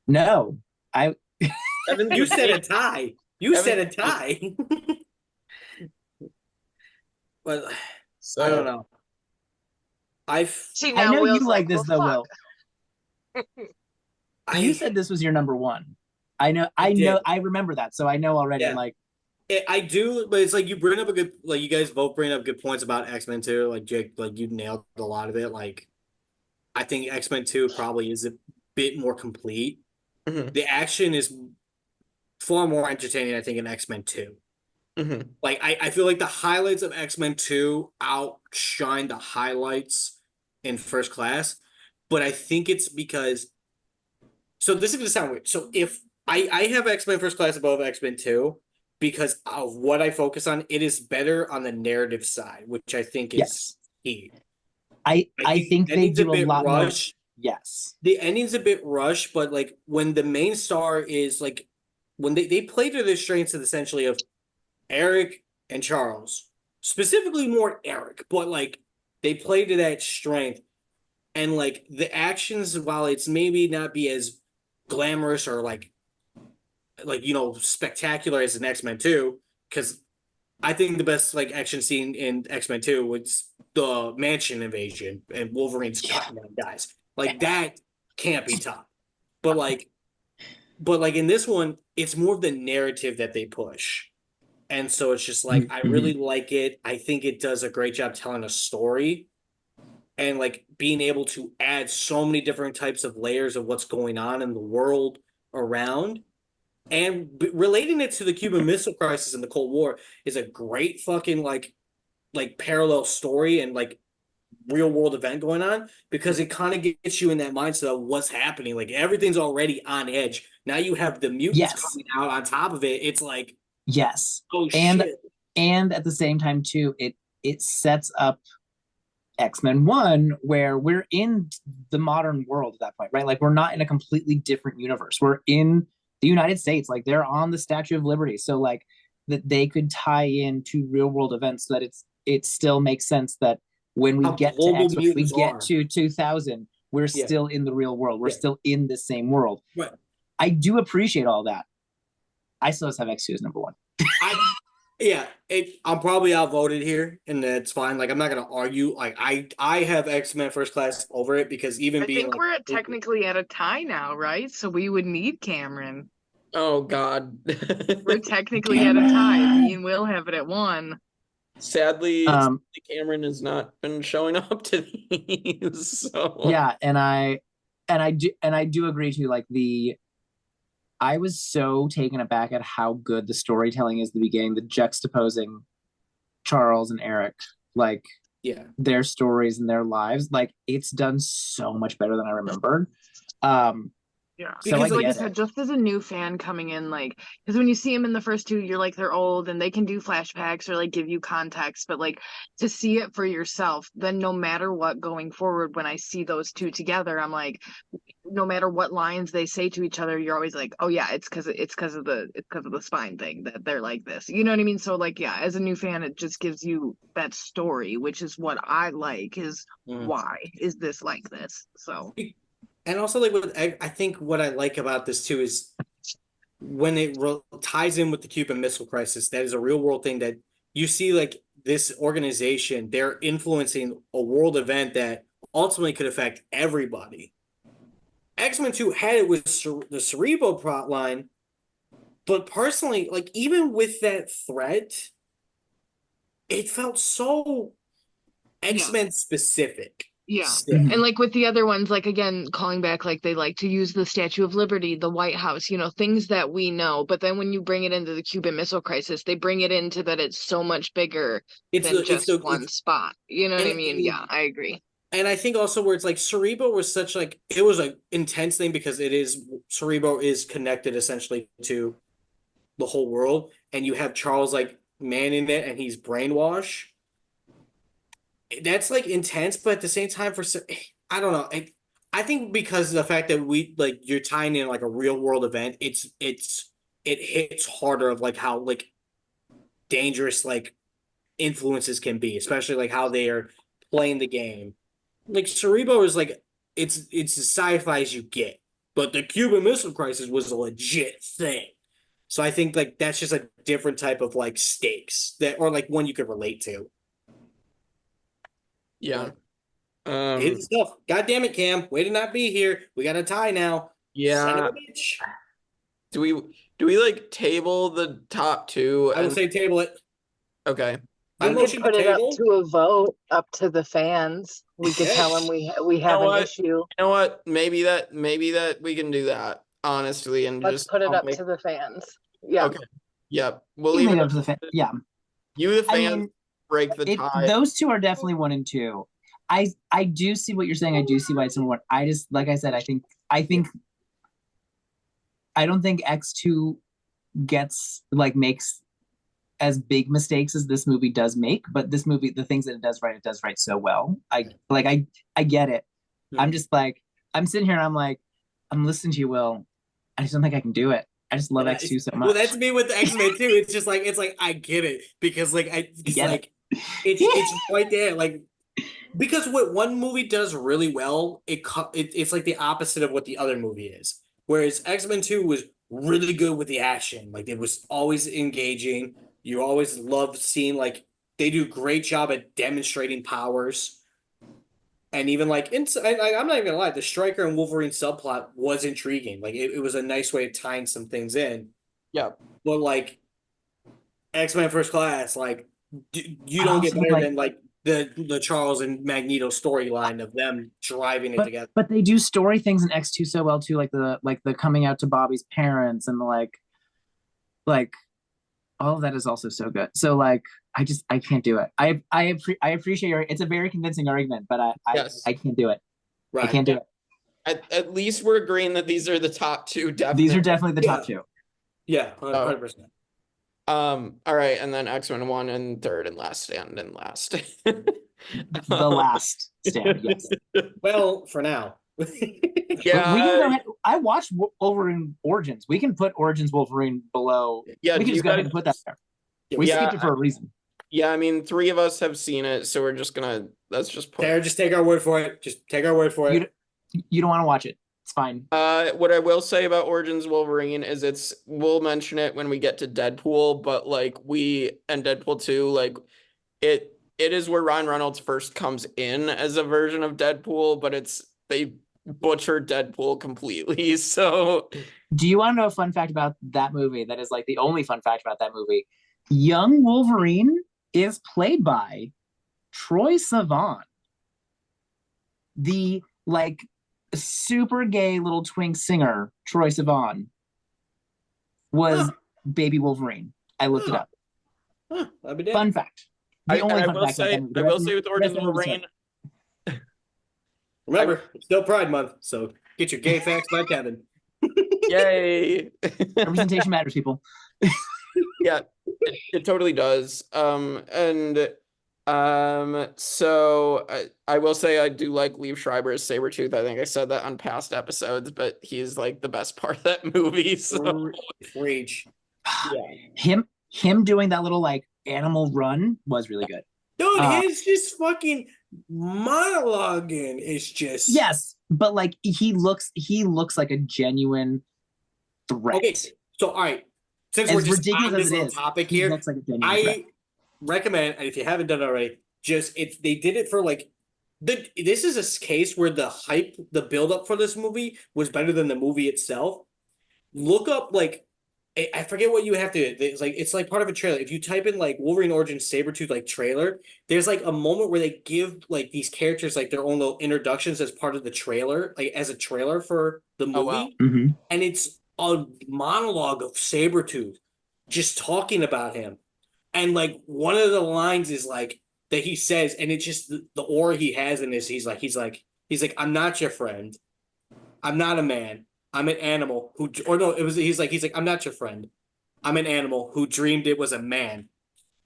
S6: No,
S7: You said a tie. Said a tie. But
S4: So,
S7: I don't know.
S5: See,
S6: I
S5: now
S6: know
S5: Will's
S6: you like this though,
S5: fuck.
S6: Will. You said this was your number one. I know. I remember that, so I know already.
S7: Yeah.
S6: Like,
S7: I do, but it's like you bring up you guys both bring up good points about X-Men 2. Like, Jake, like, you nailed a lot of it. Like, I think X-Men 2 probably is a bit more complete.
S4: mm-hmm.
S7: The action is far more entertaining, I think, in X-Men 2.
S4: Mm-hmm.
S7: Like, I feel like the highlights of X-Men 2 outshine the highlights in First Class, but I think it's because. So this is going to sound weird. So if I have X-Men First Class above X-Men 2 because of what I focus on, it is better on the narrative side, which I think is key.
S6: I think they do a lot more.
S7: Rushed.
S6: Yes.
S7: The ending's a bit rushed, but, like, when the main star is, like, when they play to their strengths of essentially of Eric and Charles, specifically more Eric, but, like, they play to that strength, and, like, the actions, while it's maybe not be as glamorous or like spectacular as in X-Men 2, because I think the best, like, action scene in X-Men 2 was the mansion invasion and Wolverine's cutting down guys. Like, that can't be topped. But like in this one, it's more of the narrative that they push. And so it's just like, I really like it. I think it does a great job telling a story and, like, being able to add so many different types of layers of what's going on in the world around. And relating it to the Cuban Missile Crisis and the Cold War is a great fucking, like parallel story and, like, real world event going on, because it kind of gets you in that mindset of what's happening. Like, everything's already on edge. Now you have the mutants coming out on top of it. It's like,
S6: yes.
S7: oh,
S6: and
S7: shit.
S6: And at the same time too, it sets up X-Men 1, where we're in the modern world at that point, right? Like, we're not in a completely different universe. We're in the United States. Like, they're on the Statue of Liberty. So, like, that they could tie in to real world events so that it still makes sense that when we get to X-Men, we get to 2000, we're still in the real world. We're still in the same world.
S7: Right.
S6: I do appreciate all that. I still just have X2 as number one.
S7: I'm probably outvoted here, and that's fine. Like, I'm not gonna argue. Like, I have X-Men First Class over it because I
S5: think we're technically at a tie now, right? So we would need Cameron.
S4: Oh God.
S5: We're technically at a tie. Me and Will have it at 1.
S4: Sadly, Cameron has not been showing up to these. So.
S6: Yeah, and I do agree too. Like, I was so taken aback at how good the storytelling is at the beginning, the juxtaposing Charles and Eric, like, their stories and their lives. Like, it's done so much better than I remembered.
S5: Yeah,
S6: so
S5: because, like I said, just as a new fan coming in, like, because when you see them in the first 2, you're like, they're old and they can do flashbacks or, like, give you context, but, like, to see it for yourself, then no matter what going forward, when I see those 2 together, I'm like, no matter what lines they say to each other, you're always like, oh yeah, it's because of the spine thing that they're like this. You know what I mean? So, like, yeah, as a new fan, it just gives you that story, which is what I like. Is why is this like this? So.
S7: And also, like, I think what I like about this too is when it ties in with the Cuban Missile Crisis. That is a real world thing that you see. Like, this organization, they're influencing a world event that ultimately could affect everybody. X-Men 2 had it with the Cerebro plot line, but personally, like, even with that threat, it felt so X-Men specific.
S5: Yeah.
S7: stick.
S5: And like with the other ones, like again, calling back, like they like to use the Statue of Liberty, the White House, things that we know. But then when you bring it into the Cuban Missile Crisis, they bring it into that it's so much bigger than just one spot. You know what I mean? Yeah, I agree.
S7: And I think also where it's like Cerebro was such like it was an intense thing because Cerebro is connected essentially to the whole world, and you have Charles like manning it, and he's brainwashed. That's like intense, but at the same time, I don't know. I think because of the fact that we like you're tying in like a real world event, it hits harder of like how like dangerous like influences can be, especially like how they are playing the game. Like Cerebro is like it's as sci-fi as you get, but the Cuban Missile Crisis was a legit thing. So I think like that's just a different type of like stakes that, or like one you could relate to.
S4: Yeah.
S7: Hit stuff. God damn it, Cam! Way to not be here. We got a tie now.
S4: Yeah.
S7: Son of a bitch.
S4: Do we like table the top two?
S7: I would say table it.
S4: Okay.
S5: We could put it up to a vote, up to the fans. We could tell them we have an issue.
S4: You know what? Maybe that we can do that honestly, and
S5: let's
S4: just
S5: put it up to the fans. Yeah.
S4: Okay. Yep. We'll leave it up to the
S6: fans. Yeah.
S4: You, the fans, break the tie.
S6: Those two are definitely 1 and 2. I do see what you're saying. I do see why it's number 1. I just, like I said, I don't think X2 makes as big mistakes as this movie does make, but this movie, the things that it does right so well. I get it. Mm-hmm. I'm just like, I'm sitting here and I'm like, I'm listening to you, Will. I just don't think I can do it. I just love X2 so much.
S7: Well, that's me with the X-Men too. It's just like I get it because like it's right there. Like because what one movie does really well, it's like the opposite of what the other movie is. Whereas X-Men 2 was really good with the action. Like it was always engaging. You always love seeing like they do a great job at demonstrating powers. And even like, I'm not even gonna lie, the Stryker and Wolverine subplot was intriguing. Like it was a nice way of tying some things in.
S4: Yeah.
S7: But like X-Men First Class, like you don't get better than like the Charles and Magneto storyline of them driving it together.
S6: But they do story things in X2 so well too, like the coming out to Bobby's parents and like all of that is also so good. So like I can't do it. I appreciate it's a very convincing argument, but I can't do it. Right. I can't do it.
S4: At least we're agreeing that these are the top two. Definitely.
S6: These are definitely the top two.
S7: Yeah, 100%.
S4: All right, and then X-Men 1 and 3rd and last stand and last.
S6: The last stand, yes.
S7: Well, for now.
S4: Yeah,
S6: we can go ahead. I watched Wolverine Origins. We can put Origins Wolverine below.
S4: Yeah,
S6: we can just go ahead and put that there. We skipped it for a reason.
S4: Yeah, I mean, 3 of us have seen it, so we're just let's just put.
S7: Sarah, just take our word for it. Just take our word for it.
S6: You don't want to watch it. It's fine.
S4: What I will say about Origins Wolverine is we'll mention it when we get to Deadpool, but like and Deadpool 2, like it is where Ryan Reynolds first comes in as a version of Deadpool, but they butchered Deadpool completely. So
S6: do you want to know a fun fact about that movie that is like the only fun fact about that movie? Young Wolverine is played by Troye Sivan, the like super gay little twink singer. Troye Sivan was Baby Wolverine. I looked it up. Fun fact.
S4: I will say with Origins Wolverine.
S7: Remember, it's still Pride Month, so get your gay facts by Kevin.
S4: Yay!
S6: Representation matters, people.
S4: Yeah, it totally does. So I will say I do like Liev Schreiber as Sabretooth. I think I said that on past episodes, but he's like the best part of that movie. So
S7: Rage.
S6: Yeah. Him doing that little like animal run was really good.
S7: Dude, his just fucking monologuing is just
S6: yes, but like he looks like a genuine threat. Okay,
S7: so all right, since we're just on this little topic here,
S6: like
S7: I recommend, if you haven't done it already, they did it for like this is a case where the hype, the build up for this movie was better than the movie itself. Look up like I forget what you have to. It's like part of a trailer. If you type in like Wolverine Origins Sabretooth like trailer, there's like a moment where they give like these characters like their own little introductions as part of the trailer, like as a trailer for the
S4: Oh, wow.
S7: movie,
S6: Mhm.
S7: and it's a monologue of Sabretooth just talking about him, and like one of the lines is like that he says, and it's just the aura he has in this. He's like, I'm not your friend. I'm not a man. I'm an animal who, or no, it was, he's like, I'm not your friend. I'm an animal who dreamed it was a man,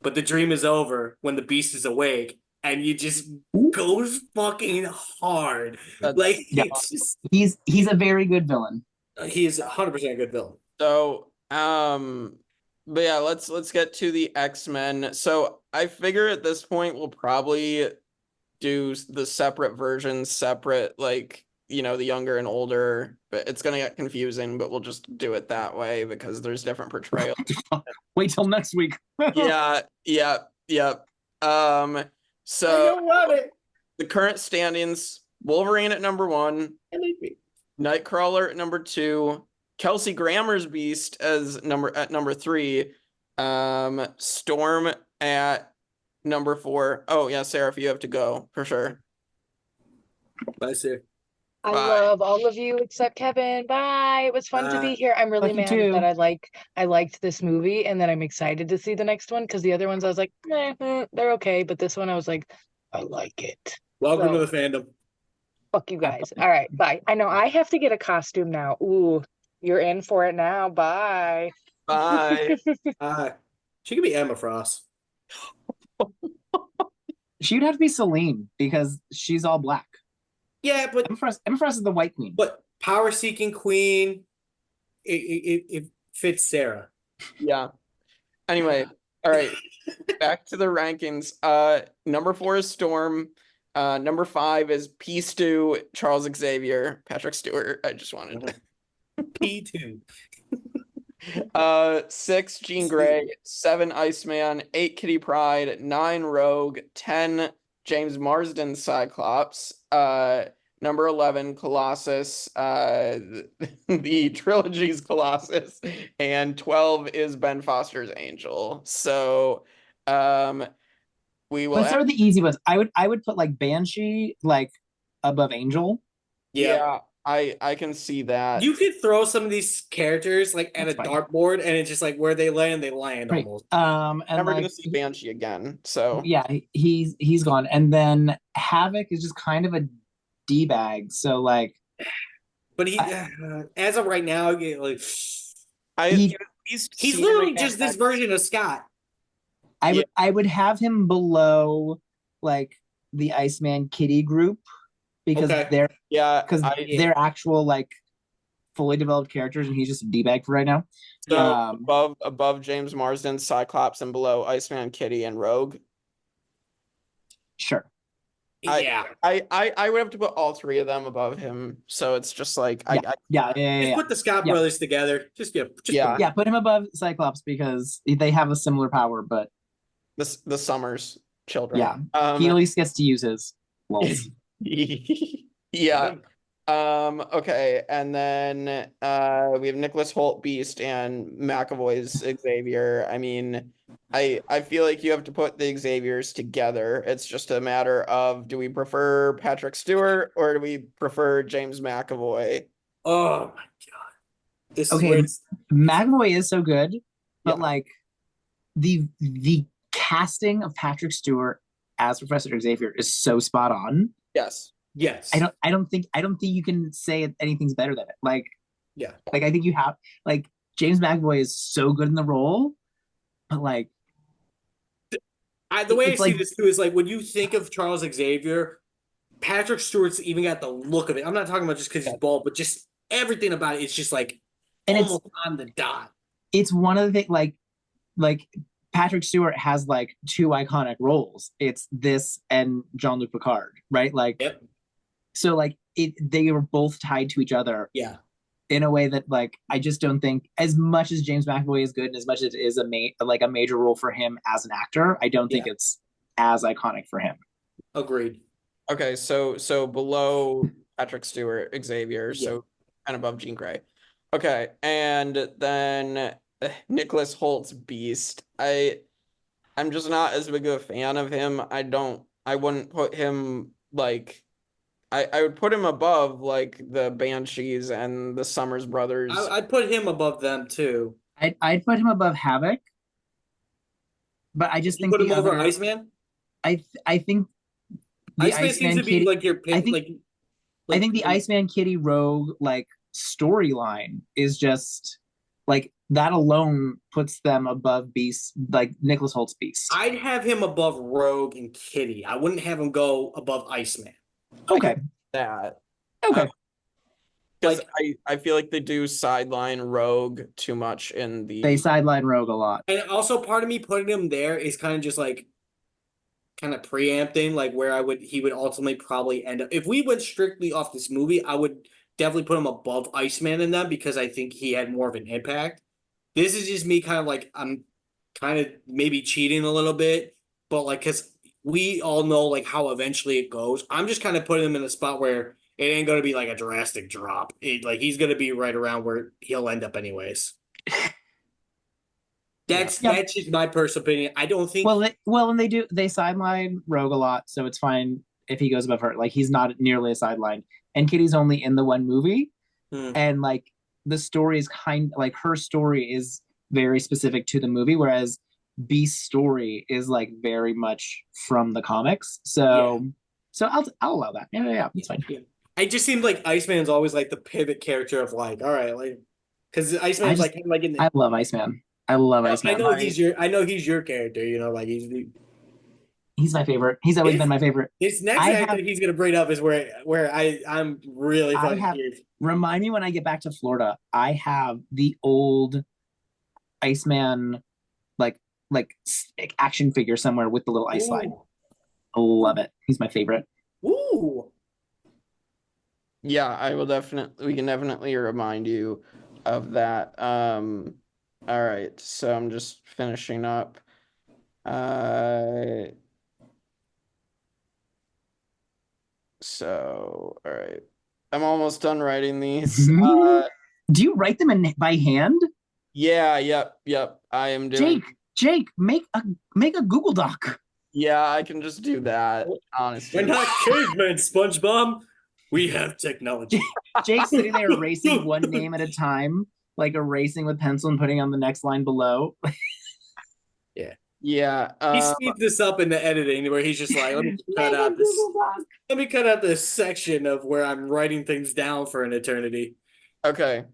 S7: but the dream is over when the beast is awake, and you just goes fucking hard.
S4: That's-
S7: Like,
S6: Yeah.
S7: it's just,
S6: He's a very good villain.
S7: he is 100% a good villain.
S4: So, but yeah, let's get to the X-Men. So I figure at this point we'll probably do the separate versions, separate, like, you know, the younger and older, but it's gonna get confusing, but we'll just do it that way because there's different portrayals.
S6: Wait till next week.
S4: Yeah. So
S7: love it.
S4: the current standings: Wolverine at number 1, Nightcrawler at number 2, Kelsey Grammer's Beast as number 3, Storm at number 4. Oh yeah, Sarah, if you have to go for sure.
S7: Bye, Sir.
S5: I
S4: Bye.
S5: love all of you except Kevin. Bye. It was fun to be here. I'm really
S6: Fuck you
S5: mad
S6: too.
S5: that I liked this movie and that I'm excited to see the next one because the other ones I was like, they're okay, but this one I was like, I like it.
S7: Welcome
S5: So-
S7: to the fandom.
S5: Fuck you guys. All right, bye. I know I have to get a costume now. Ooh, you're in for it now. Bye.
S4: Bye.
S7: She could be Emma Frost.
S6: She'd have to be Celine because she's all black.
S7: Yeah, but
S6: Emma Frost is the White Queen.
S7: power seeking queen, it fits Sarah.
S4: Yeah. Anyway, all right. Back to the rankings. Number 4 is Storm. Number 5 is P2, Charles Xavier, Patrick Stewart. I just wanted
S7: P2.
S4: 6 Jean Grey, 7 Iceman, 8 Kitty Pryde, 9 Rogue, 10 James Marsden Cyclops, number 11 Colossus, the trilogy's Colossus, and 12 is Ben Foster's Angel. So we will
S6: Let's start with the easy ones. I would put like Banshee like above Angel.
S4: yeah, I can see that.
S7: You could throw some of these characters like at
S6: That's
S7: a
S6: fine.
S7: dartboard, and it's just like where they land
S6: Right.
S7: almost.
S6: And
S4: Never
S6: like,
S4: gonna see Banshee again. So
S6: yeah, he's gone. And then Havoc is just kind of a D bag. So like
S7: But he, as of right now, like
S6: he-
S7: he's literally just this version of Scott.
S6: I would have him below like the Iceman Kitty group because
S7: Okay.
S6: they're actual like fully developed characters and he's just a D-bag for right now.
S4: So above James Marsden, Cyclops, and below Iceman, Kitty, and Rogue.
S6: Sure.
S7: Yeah.
S4: I would have to put all 3 of them above him. So it's just like
S6: Yeah.
S7: Just put the Scott
S6: Yeah.
S7: brothers together.
S4: Yeah.
S6: Put him above Cyclops because they have a similar power, but
S4: the Summers children.
S6: yeah. He at least gets to use his lols.
S4: Yeah. Okay, and then we have Nicholas Hoult Beast and McAvoy's Xavier. I mean, I feel like you have to put the Xaviers together. It's just a matter of, do we prefer Patrick Stewart or do we prefer James McAvoy?
S7: Oh my god. This is
S6: Okay,
S7: where it's,
S6: McAvoy is so good, but
S4: Yeah.
S6: like the casting of Patrick Stewart as Professor Xavier is so spot on.
S4: Yes.
S7: yes.
S6: I don't think you can say anything's better than it. Like
S7: Yeah.
S6: I think you have like James McAvoy is so good in the role, but like
S7: The way I
S6: it's
S7: see
S6: like-
S7: this too is like when you think of Charles Xavier, Patrick Stewart's even got the look of it. I'm not talking about just because he's bald, but just everything about it is just like
S6: And
S7: almost on the dot.
S6: it's one of the things like Patrick Stewart has like 2 iconic roles. It's this and Jean-Luc Picard, right? Like
S7: Yep.
S6: so like they were both tied to each other
S7: Yeah.
S6: in a way that like I just don't think, as much as James McAvoy is good and as much as it is a major role for him as an actor, I don't think it's as iconic for him.
S7: Agreed.
S4: Okay, so below Patrick Stewart, Xavier, so and above Jean Grey. Okay, and then Nicholas Holt's Beast. I'm just not as big of a fan of him. I wouldn't put him like I would put him above like the Banshees and the Summers Brothers.
S7: I'd put him above them too.
S6: I'd put him above Havoc, but I just
S7: You
S6: think
S7: put him
S6: the
S7: over
S6: other
S7: Iceman.
S6: I think the
S7: Iceman seems to be
S6: Kitty,
S7: like your pick.
S6: I think the Iceman Kitty Rogue like storyline is just like that alone puts them above Beast, like Nicholas Holt's Beast.
S7: I'd have him above Rogue and Kitty. I wouldn't have him go above Iceman.
S6: Okay.
S4: That.
S6: Okay.
S4: Because I feel like they do sideline Rogue too much in the.
S6: They sideline Rogue a lot.
S7: And also part of me putting him there is kind of just like kind of preempting like where he would ultimately probably end up. If we went strictly off this movie, I would definitely put him above Iceman in them because I think he had more of an impact. This is just me kind of like I'm kind of maybe cheating a little bit, but like because we all know like how eventually it goes. I'm just kind of putting him in a spot where it ain't going to be like a drastic drop. Like he's going to be right around where he'll end up anyways. That's just my personal opinion. I don't think.
S6: And they sideline Rogue a lot, so it's fine if he goes above her. Like he's not nearly a sideline, and Kitty's only in the one movie, and like the story is like her story is very specific to the movie, whereas Beast's story is like very much from the comics. So I'll allow that. Yeah, it's fine.
S7: Yeah. It just seemed like Iceman's always like the pivot character of like, all right, like because Iceman's like in the.
S6: I love Iceman. Iceman.
S7: I know he's your character. You know, like he's
S6: my favorite. He's always been my favorite.
S7: This next actor he's gonna bring up is where I'm really fucking.
S6: Remind me when I get back to Florida. I have the old Iceman like action figure somewhere with the little ice slide. I love it. He's my favorite.
S7: Ooh.
S4: Yeah, we can definitely remind you of that. All right, so I'm just finishing up. So, all right. I'm almost done writing these.
S6: Do you write them by hand?
S4: Yeah, yep. I am doing.
S6: Jake, make a Google Doc.
S4: Yeah, I can just do that. Honestly,
S7: we're not cavemen, SpongeBob. We have technology.
S6: Jake's sitting there erasing one name at a time, like erasing with pencil and putting on the next line below.
S4: Yeah.
S7: He speeds this up in the editing where he's just like, let me cut out this section of where I'm writing things down for an eternity.
S4: Okay.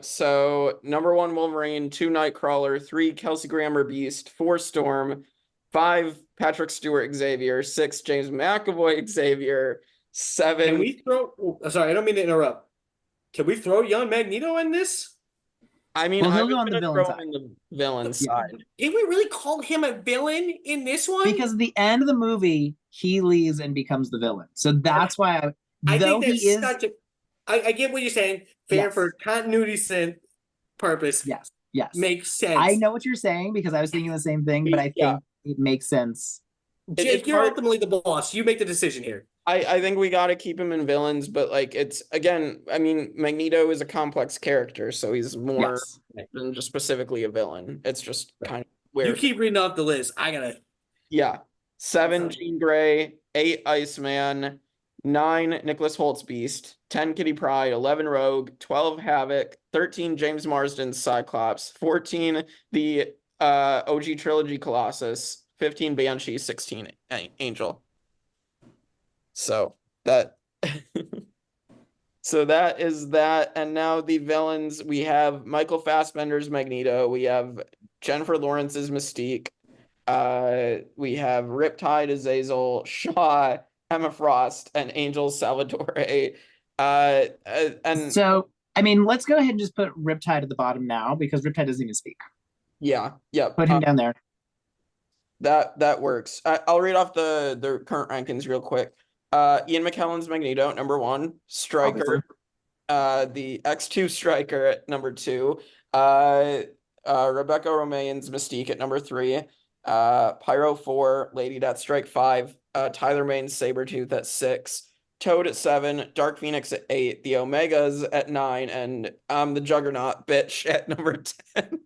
S4: So number 1 Wolverine, 2 Nightcrawler, 3 Kelsey Grammer Beast, 4 Storm, 5 Patrick Stewart Xavier, 6 James McAvoy Xavier, 7.
S7: Can we throw? Sorry, I don't mean to interrupt. Can we throw young Magneto in this?
S4: I mean,
S6: he'll go on the
S4: villain side.
S7: Did we really call him a villain in this one?
S6: Because at the end of the movie, he leaves and becomes the villain. So that's why
S7: I think that's I get what you're saying. Fair for continuity purpose.
S6: Yes.
S7: Makes sense.
S6: I know what you're saying because I was thinking the same thing, but I think it makes sense.
S7: Jake, you're ultimately the boss. You make the decision here.
S4: I think we got to keep him in villains, but like it's again, I mean, Magneto is a complex character, so he's more than just specifically a villain. It's just kind of weird.
S7: You keep reading off the list. I gotta.
S4: Yeah, 7 Jean Grey, 8 Iceman, 9 Nicholas Holt's Beast, 10 Kitty Pryde, 11 Rogue, 12 Havoc, 13 James Marsden Cyclops, 14 the OG trilogy Colossus, 15 Banshee, 16 Angel. So that is that. And now the villains, we have Michael Fassbender's Magneto, we have Jennifer Lawrence's Mystique, we have Riptide Azazel, Shaw, Emma Frost, and Angel Salvatore. And
S6: so I mean, let's go ahead and just put Riptide at the bottom now because Riptide doesn't even speak.
S4: Yeah.
S6: Put him down there.
S4: That works. I'll read off the current rankings real quick. Ian McKellen's Magneto, number 1. Stryker, the X2 Stryker at number 2. Rebecca Romaine's Mystique at number 3. Pyro 4, Lady Deathstrike 5. Tyler Maine's Sabretooth at 6. Toad at 7. Dark Phoenix at 8. The Omegas at 9. And the Juggernaut bitch at number 10.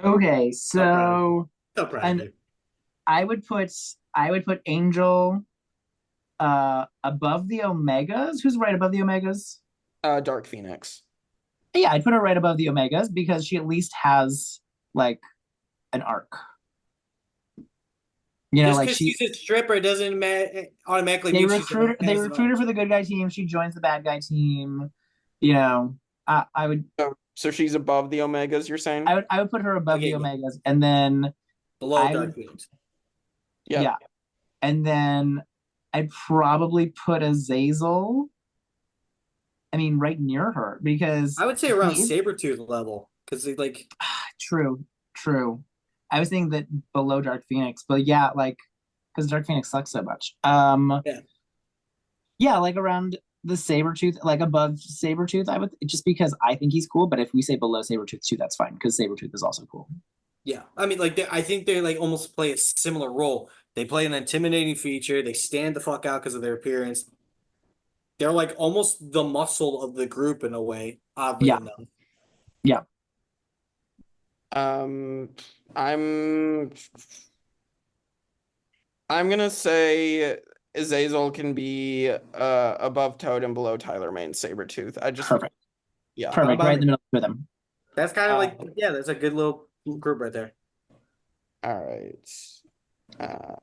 S6: Okay,
S7: So proud.
S6: so
S7: So proud of
S6: and
S7: you.
S6: I would put Angel above the Omegas. Who's right above the Omegas?
S4: Dark Phoenix.
S6: Yeah, I'd put her right above the Omegas because she at least has like an arc. You know,
S7: Just
S6: like
S7: because she's a stripper doesn't automatically mean she's gonna
S6: they
S7: has an
S6: recruit her
S7: arc.
S6: for the good guy team. She joins the bad guy team. You know, I would
S4: So she's above the Omegas, you're saying?
S6: I would put her above the
S7: Okay, yeah.
S6: Omegas, and then
S7: Below
S6: I
S7: Dark
S6: would
S7: Phoenix.
S4: Yeah.
S6: yeah, and then I'd probably put Azazel. I mean, right near her because
S7: I would say around
S6: he is
S7: Sabretooth level. Because like
S6: true, true. I was thinking that below Dark Phoenix, but yeah, like because Dark Phoenix sucks so much.
S7: yeah.
S6: Yeah, like around the Sabretooth, like above Sabretooth, I would just because I think he's cool. But if we say below Sabretooth too, that's fine because Sabretooth is also cool.
S7: Yeah. I mean like I think they like almost play a similar role. They play an intimidating feature, they stand the fuck out because of their appearance. They're like almost the muscle of the group in a way, oddly
S6: Yeah,
S7: enough.
S6: yeah.
S4: I'm I'm gonna say Azazel can be above Toad and below Tyler Mane's Sabretooth. I just
S6: Perfect.
S4: yeah.
S6: Perfect. Right in the middle with them.
S7: That's kind of like
S4: Uh,
S7: yeah, that's a good little group right there.
S4: All right. Uh,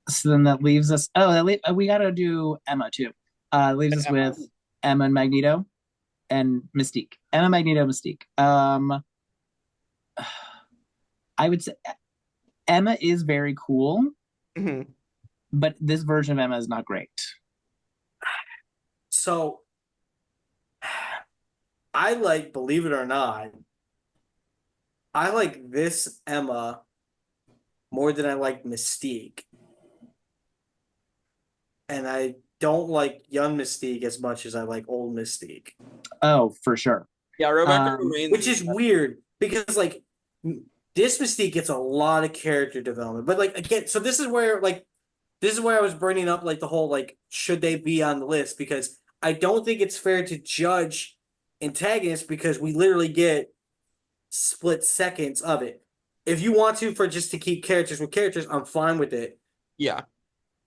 S6: So then that leaves us. Oh, we got to do Emma too. Leaves
S4: and
S6: us
S4: Emma.
S6: with Emma and Magneto and Mystique. Emma, Magneto, Mystique. I would say Emma is very cool,
S4: Mhm.
S6: but this version of Emma is not great.
S7: So I like, believe it or not, I like this Emma more than I like Mystique. And I don't like young Mystique as much as I like old Mystique.
S6: Oh, for sure.
S4: Yeah, Rebecca
S6: Um,
S4: remains.
S7: Which is weird because like this Mystique gets a lot of character development. But like again, so this is where I was bringing up like the whole like should they be on the list because I don't think it's fair to judge antagonists because we literally get split seconds of it. If you want to for just to keep characters with characters, I'm fine with it.
S4: Yeah.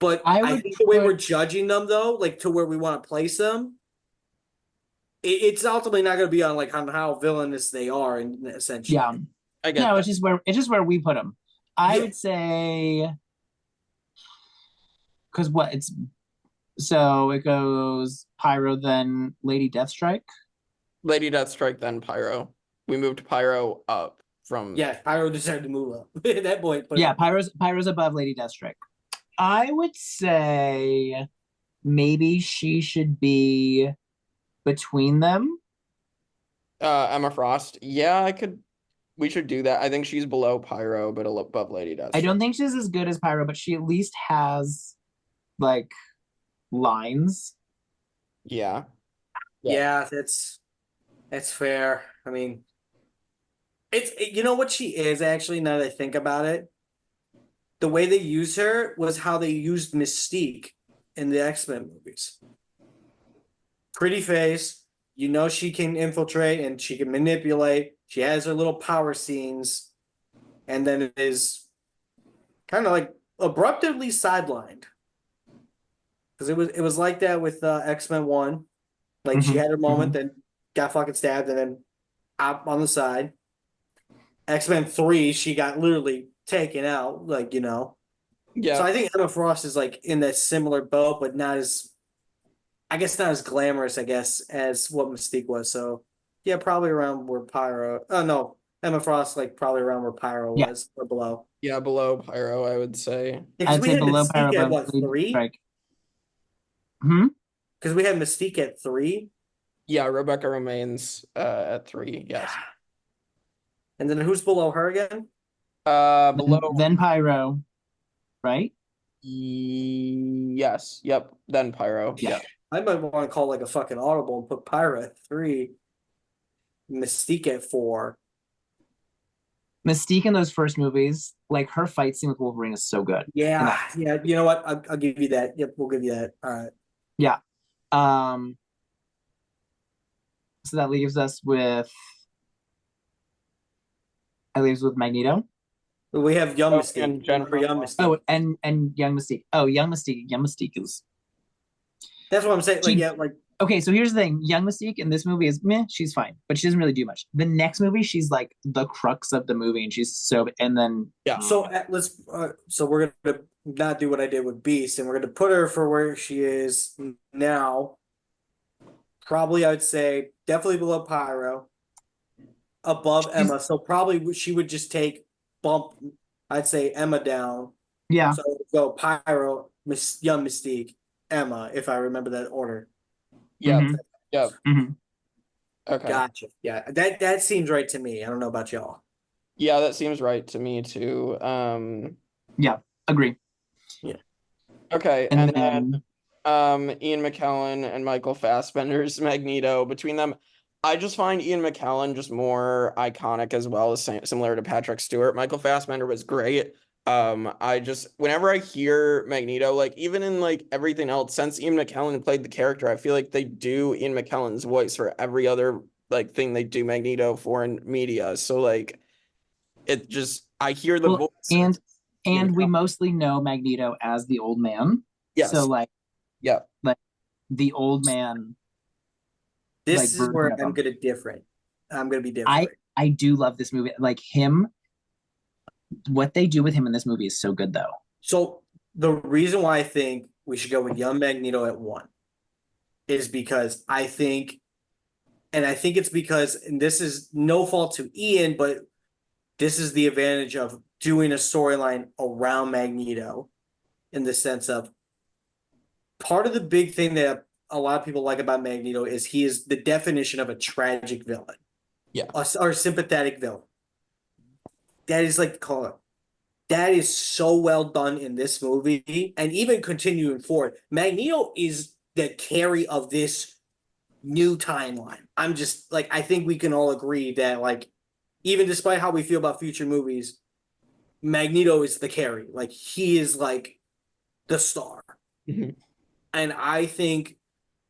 S7: But
S6: I
S7: I
S6: would
S7: think the way we're
S6: put-
S7: judging them though, like to where we want to place them, it's ultimately not going to be on like on how villainous they are, and essentially.
S6: yeah.
S4: I get
S6: No,
S4: that.
S6: it's just where we put them. I
S7: Yeah.
S6: would say because what it's so it goes Pyro, then Lady Deathstrike.
S4: Lady Deathstrike, then Pyro. We moved Pyro up from.
S7: Yeah, Pyro decided to move up. That boy.
S6: Yeah, Pyro's above Lady Deathstrike. I would say maybe she should be between them.
S4: Emma Frost. Yeah, I could. We should do that. I think she's below Pyro, but above Lady Deathstrike.
S6: I don't think she's as good as Pyro, but she at least has like lines.
S4: Yeah.
S7: Yeah, that's fair. I mean, you know what she is actually. Now that I think about it, the way they use her was how they used Mystique in the X-Men movies. Pretty face, you know she can infiltrate and she can manipulate. She has her little power scenes, and then it is kind of like abruptly sidelined because it was like that with X-Men 1. Like she
S6: Mhm,
S7: had her moment,
S6: mhm.
S7: then got fucking stabbed, and then out on the side. X-Men 3, she got literally taken out, like, you know.
S4: Yeah.
S7: So I think Emma Frost is like in that similar boat, but not as, I guess, not as glamorous, I guess, as what Mystique was. So yeah, probably around where Pyro. Oh no, Emma Frost like probably around where Pyro
S6: Yeah.
S7: was or below.
S4: Yeah, below Pyro, I would say.
S7: Yeah, because
S6: I'd
S7: we
S6: say
S7: had
S6: below Pyro,
S7: Mystique at
S6: above
S7: what,
S6: Lady
S7: 3?
S6: Deathstrike. Hmm.
S7: Because we had Mystique at 3.
S4: Yeah, Rebecca remains at 3. Yes.
S7: And then who's below her again?
S4: Below.
S6: Then Pyro, right?
S4: Yes. Yep. Then Pyro.
S6: Yeah.
S4: Yeah.
S7: I might want to call like a fucking audible and put Pyro at 3, Mystique at 4.
S6: Mystique in those first movies, like her fight scene with Wolverine is so good.
S7: Yeah, yeah. You know what? I'll give you that. Yep, we'll give you that. All right.
S6: Yeah. So that leaves us with leaves with Magneto.
S7: We have Young Mystique.
S4: and Jennifer
S7: Young
S4: Lawrence.
S7: Mystique.
S6: Oh, and Young Mystique. Oh, Young Mystique is
S7: That's what I'm saying. Like,
S6: She-
S7: yeah, like
S6: okay. So here's the thing: Young Mystique in this movie is meh. She's fine, but she doesn't really do much. The next movie, she's like the crux of the movie, and she's so. And then
S4: Yeah.
S7: so let's. So we're gonna not do what I did with Beast, and we're gonna put her for where she is now. Probably, I would say definitely below Pyro, above Emma. So probably she would just take bump. I'd say Emma down.
S6: yeah,
S7: So go Pyro, Young Mystique, Emma, if I remember that order.
S4: Yep.
S6: Mhm.
S4: Yep.
S6: Mhm.
S4: Okay.
S7: Gotcha. Yeah, that seems right to me. I don't know about y'all.
S4: Yeah, that seems right to me too.
S6: agree.
S4: Okay,
S6: And
S4: and
S6: then
S4: then Ian McKellen and Michael Fassbender's Magneto. Between them, I just find Ian McKellen just more iconic as well, as similar to Patrick Stewart. Michael Fassbender was great. I just whenever I hear Magneto, like even in like everything else, since Ian McKellen played the character, I feel like they do Ian McKellen's voice for every other like thing they do Magneto for in media. So like it just I hear the
S6: Well,
S4: voice.
S6: and we mostly know Magneto as the old man.
S4: Yes.
S6: So like
S4: Yeah.
S6: the old man.
S7: This
S6: Like,
S7: is
S6: version
S7: where
S6: of
S7: I'm
S6: him.
S7: gonna different. I'm gonna be different.
S6: I do love this movie. Like him, what they do with him in this movie is so good though.
S7: So the reason why I think we should go with Young Magneto at 1 is because I think it's because, and this is no fault to Ian, but this is the advantage of doing a storyline around Magneto in the sense of part of the big thing that a lot of people like about Magneto is he is the definition of a tragic villain.
S4: Yeah.
S7: Or sympathetic villain. That is like call it. That is so well done in this movie, and even continuing forward, Magneto is the carry of this new timeline. I'm just like I think we can all agree that like even despite how we feel about future movies, Magneto is the carry. Like he is like the star.
S4: Mhm.
S7: And I think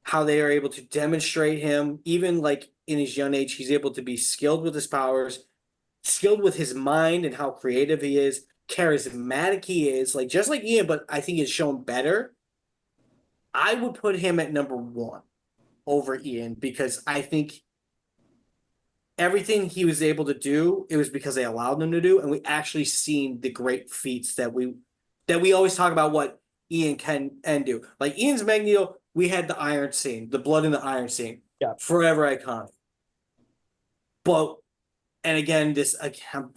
S7: how they are able to demonstrate him, even like in his young age, he's able to be skilled with his powers, skilled with his mind and how creative he is, charismatic he is, like just like Ian, but I think it's shown better. I would put him at number 1 over Ian because I think everything he was able to do, it was because they allowed him to do, and we actually seen the great feats that we always talk about what Ian can and do. Like Ian's Magneto, we had the iron scene, the blood in the iron scene.
S4: Yeah.
S7: Forever iconic. But and again, I'm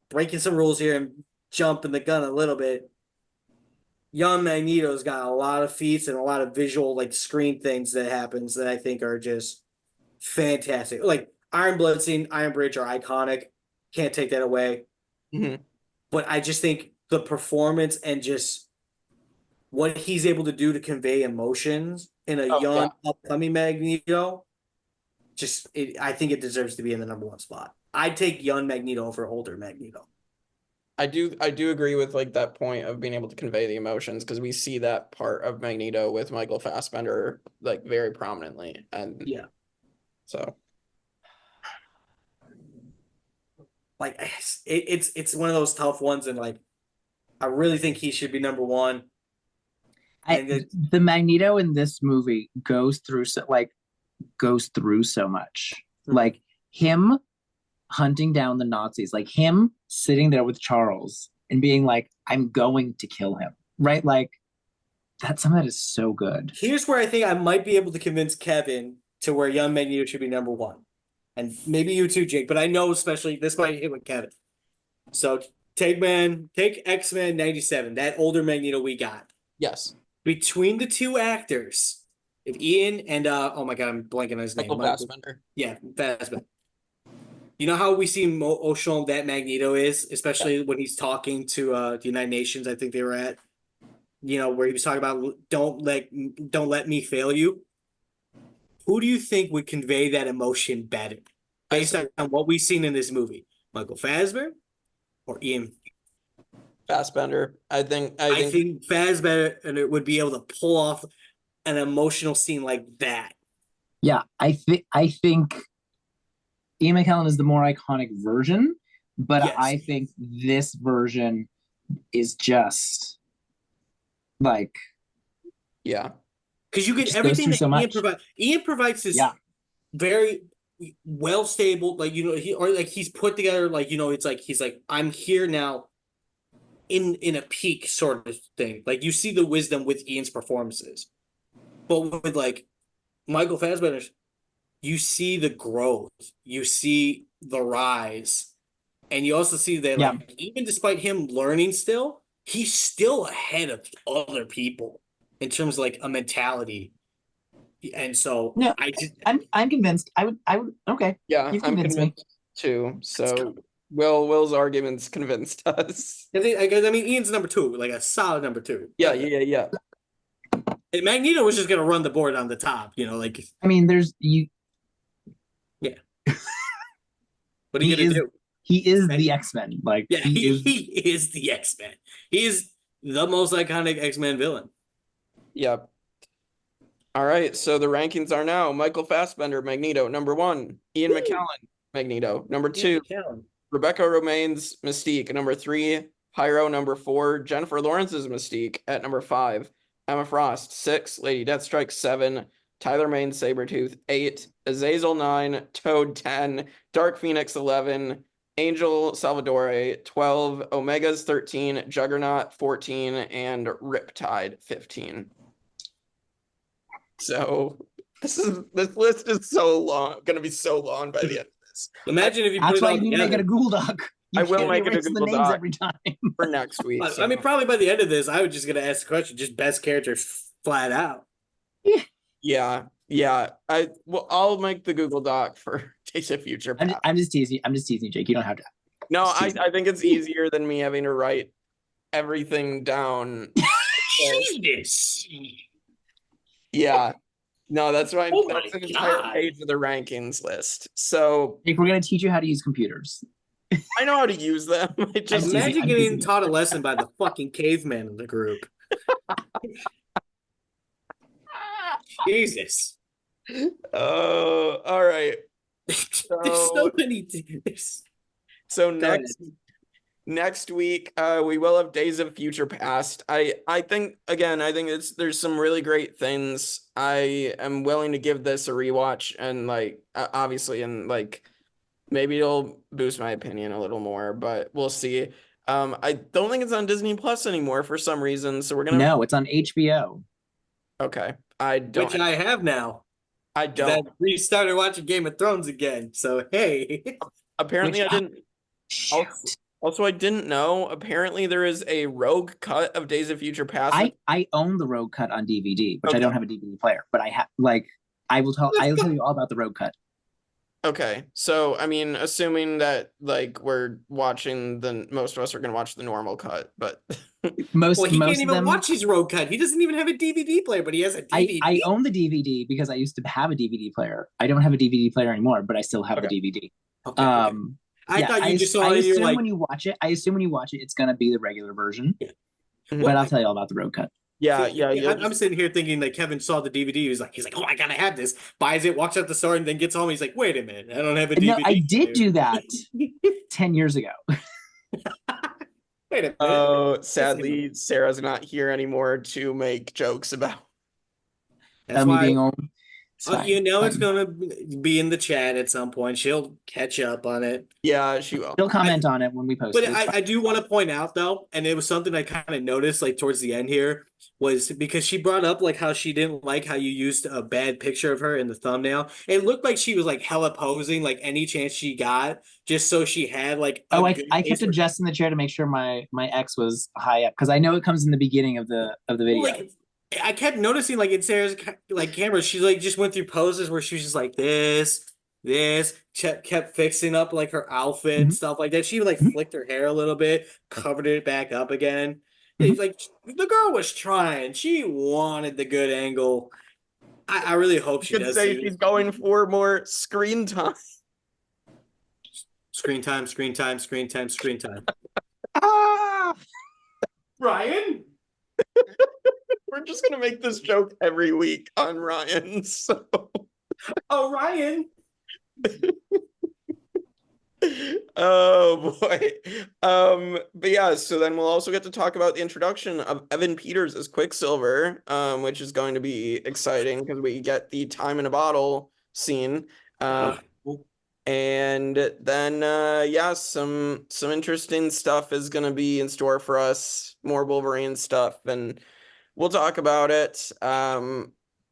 S7: breaking some rules here and jumping the gun a little bit. Young Magneto's got a lot of feats and a lot of visual like screen things that happens that I think are just fantastic. Like Iron Blood scene, Iron Bridge are iconic. Can't take that away.
S4: Mhm.
S7: But I just think the performance and just what he's able to do to convey emotions in a young upcoming Magneto, I think it deserves to be in the number 1 spot. I'd take young Magneto over older Magneto.
S4: I do agree with like that point of being able to convey the emotions because we see that part of Magneto with Michael Fassbender like very prominently, and
S7: Yeah.
S4: So
S7: like it's one of those tough ones, and like I really think he should be number 1.
S6: The Magneto in this movie goes through so much.
S7: Mhm.
S6: Like him hunting down the Nazis, like him sitting there with Charles and being like, I'm going to kill him. Right? Like some of that is so good.
S7: Here's where I think I might be able to convince Kevin to where young Magneto should be number 1. And maybe you too, Jake, but I know especially this might hit with Kevin. So take X-Men 97, that older Magneto we got.
S4: yes,
S7: Between the two actors, if Ian and oh my god, I'm blanking on his name.
S4: Michael Fassbender.
S7: Yeah, Fassbender. You know how we see emotional that Magneto is, especially when he's talking to the United Nations. I think they were at, where he was talking about don't let me fail you. Who do you think would convey that emotion better, based on what we've seen in this movie? Michael Fassbender or Ian
S4: Fassbender. I think
S7: Fassbender and it would be able to pull off an emotional scene like that.
S6: Yeah, I think Ian McKellen is the more iconic version, but
S7: Yes.
S6: I think this version is just like
S4: Yeah.
S7: Because you get
S6: Just goes
S7: everything
S6: through
S7: that
S6: so
S7: Ian
S6: much.
S7: provides. Ian provides this
S6: Yeah.
S7: very well stable, like he's put together, like it's like he's like, I'm here now in a peak sort of thing. Like you see the wisdom with Ian's performances, but with like Michael Fassbender, you see the growth, you see the rise, and you also see that
S6: Yeah.
S7: like even despite him learning still, he's still ahead of other people in terms of like a mentality. And so
S6: No, I'm convinced. I would okay.
S4: Yeah,
S6: You've
S4: I'm
S6: convinced me.
S4: convinced too. So Will's arguments convinced us.
S7: I mean, Ian's number 2, like a solid number 2.
S4: Yeah.
S7: And Magneto was just gonna run the board on the top, like
S6: I mean, there's you.
S7: yeah. What are you
S6: He
S7: gonna
S6: is
S7: do?
S6: he is the X-Men. Like
S7: Yeah,
S6: he is.
S7: he is the X-Men. He is the most iconic X-Men villain.
S4: Yep. All right, so the rankings are now Michael Fassbender, Magneto, number 1. Ian McKellen, Magneto, number 2. Rebecca Romaine's Mystique, number 3. Pyro, number 4. Jennifer Lawrence's Mystique at number 5. Emma Frost, 6. Lady Deathstrike, 7. Tyler Mane, Sabretooth, 8. Azazel, 9. Toad, 10. Dark Phoenix, 11. Angel Salvadore, 12. Omega's 13. Juggernaut, 14. And Riptide, 15. So this list is so long, gonna be so long by the end of this.
S7: Imagine if you put
S6: That's
S7: it
S6: why
S7: all
S6: you need to
S7: together.
S6: make it a Google Doc. You
S4: I will
S6: can't
S4: make it a
S6: erase
S4: Google
S6: the names
S4: Doc.
S6: every time.
S4: For next week.
S7: I mean, probably by the end of this, I was just gonna ask the question, just best characters flat out.
S4: Yeah. I'll make the Google Doc for Days of Future Past.
S6: I'm just teasing. I'm just teasing, Jake. You don't have to.
S4: No, I think it's easier than me having to write everything down.
S7: Jesus.
S4: Yeah. No, that's right.
S7: Oh
S4: That's
S7: my
S4: an entire
S7: God.
S4: page of the rankings list. So
S6: Jake, we're gonna teach you how to use computers.
S4: I know how to use them. I just
S6: I'm
S7: Imagine
S6: teasing
S7: getting
S6: you.
S7: taught a lesson by the fucking caveman in the group. Jesus.
S4: Oh, all right.
S7: There's so many things.
S4: So
S7: Go ahead.
S4: next week, we will have Days of Future Past. I think there's some really great things. I am willing to give this a rewatch, and like obviously, and like maybe it'll boost my opinion a little more, but we'll see. I don't think it's on Disney Plus anymore for some reason, so we're gonna.
S6: No, it's on HBO.
S4: Okay, I don't.
S7: Which I have now.
S4: I
S7: That
S4: don't.
S7: restarted watching Game of Thrones again. So hey.
S4: Apparently,
S6: Which-
S4: I didn't. Also, I didn't know. Apparently, there is a rogue cut of Days of Future Past.
S6: I own the Rogue Cut on DVD, which
S4: Okay.
S6: I don't have a DVD player, but I have I will tell you all about the Rogue Cut.
S4: Okay, so I mean, assuming that like we're watching most of us are gonna watch the normal cut, but
S6: Most
S7: Well, he
S6: most
S7: can't
S6: of
S7: even
S6: them,
S7: watch his road cut. He doesn't even have a DVD player, but he has a DVD.
S6: I own the DVD because I used to have a DVD player. I don't have a DVD player anymore, but I still have the DVD.
S7: Okay, I
S6: Yeah,
S7: thought you just saw
S6: I
S7: it. You're
S6: assume
S7: like,
S6: when you watch it, it's gonna be the regular version.
S7: Yeah.
S6: But I'll tell you all about the Road Cut.
S4: yeah.
S7: I'm sitting here thinking that Kevin saw the DVD. He's like, oh, I gotta have this. Buys it, walks out the store, and then gets home. He's like, wait a minute, I don't have a DVD.
S6: No, I did do
S7: player."
S6: that 10 years ago.
S7: Wait a minute.
S4: Oh, sadly, Sarah's not here anymore to make jokes about.
S7: That's
S6: Me
S7: why
S6: being old. It's fine.
S7: it's gonna be in the chat at some point. She'll catch up on it.
S4: Yeah, she will.
S6: She'll comment on it when we post
S7: But
S6: it. It's fine.
S7: I do want to point out though, and it was something I kind of noticed like towards the end here, was because she brought up like how she didn't like how you used a bad picture of her in the thumbnail. It looked like she was like hella posing like any chance she got, just so she had like a
S6: I
S7: good
S6: kept
S7: face for-
S6: adjusting the chair to make sure my ex was high up because I know it comes in the beginning of the video.
S7: Like, I kept noticing like in Sarah's like camera, she like just went through poses where she was just like this, kept fixing up like her outfit and stuff like that. She like flicked her hair a little bit, covered it back up again. It's like the girl was trying. She wanted the good angle. I really hope she
S4: You could
S7: does.
S4: say
S7: see
S4: she's
S7: it.
S4: going for more screen time.
S7: Screen time, screen time, screen time, screen time.
S6: Ah!
S7: Ryan.
S4: We're just gonna make this joke every week on Ryan. So
S7: Oh, Ryan.
S4: Oh boy. But yeah, so then we'll also get to talk about the introduction of Evan Peters as Quicksilver, which is going to be exciting because we get the time in a bottle scene. And then yeah, some interesting stuff is gonna be in store for us, more Wolverine stuff, and we'll talk about it.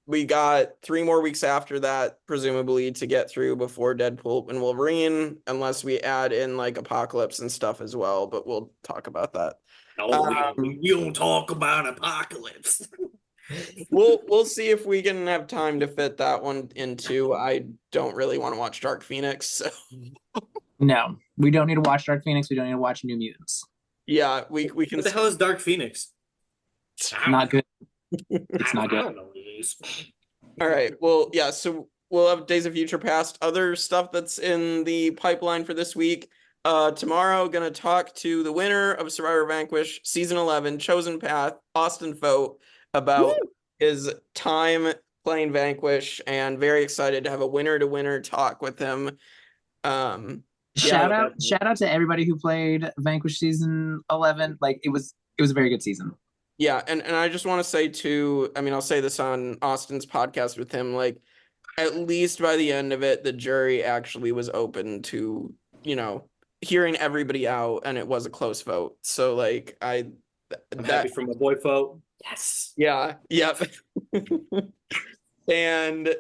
S4: We got 3 more weeks after that, presumably, to get through before Deadpool and Wolverine, unless we add in like Apocalypse and stuff as well, but we'll talk about that.
S7: No, we don't talk about Apocalypse.
S4: We'll see if we can have time to fit that one into. I don't really want to watch Dark Phoenix, so
S6: No, we don't need to watch Dark Phoenix. We don't need to watch New Mutants.
S4: yeah, we can.
S7: What the hell is Dark Phoenix?
S6: Not good. It's not
S7: I
S6: good.
S7: don't know what it is.
S4: All right. Well, yeah, so we'll have Days of Future Past, other stuff that's in the pipeline for this week. Tomorrow, gonna talk to the winner of Survivor Vanquish Season 11, Chosen Path, Austin Fote, about his time playing Vanquish, and very excited to have a winner-to-winner talk with him.
S6: Shout out to everybody who played Vanquish season 11. Like it was a very good season.
S4: Yeah, and I just want to say too, I mean, I'll say this on Austin's podcast with him, like at least by the end of it, the jury actually was open to, hearing everybody out, and it was a close vote. So like
S7: I'm happy for my boy Fote. Yes.
S4: Yeah, yep. And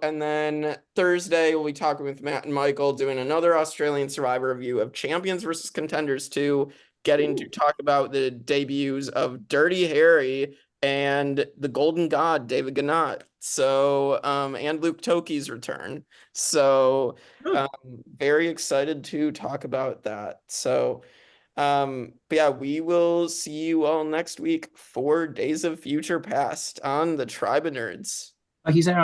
S4: then Thursday we'll be talking with Matt and Michael, doing another Australian Survivor review of Champions versus Contenders 2, getting to talk about the debuts of Dirty Harry and the Golden God, David Gannat. So, and Luke Toki's return. So, very excited to talk about that. So, but yeah, we will see you all next week for Days of Future Past on the Tribe of Nerds.
S6: Like you said,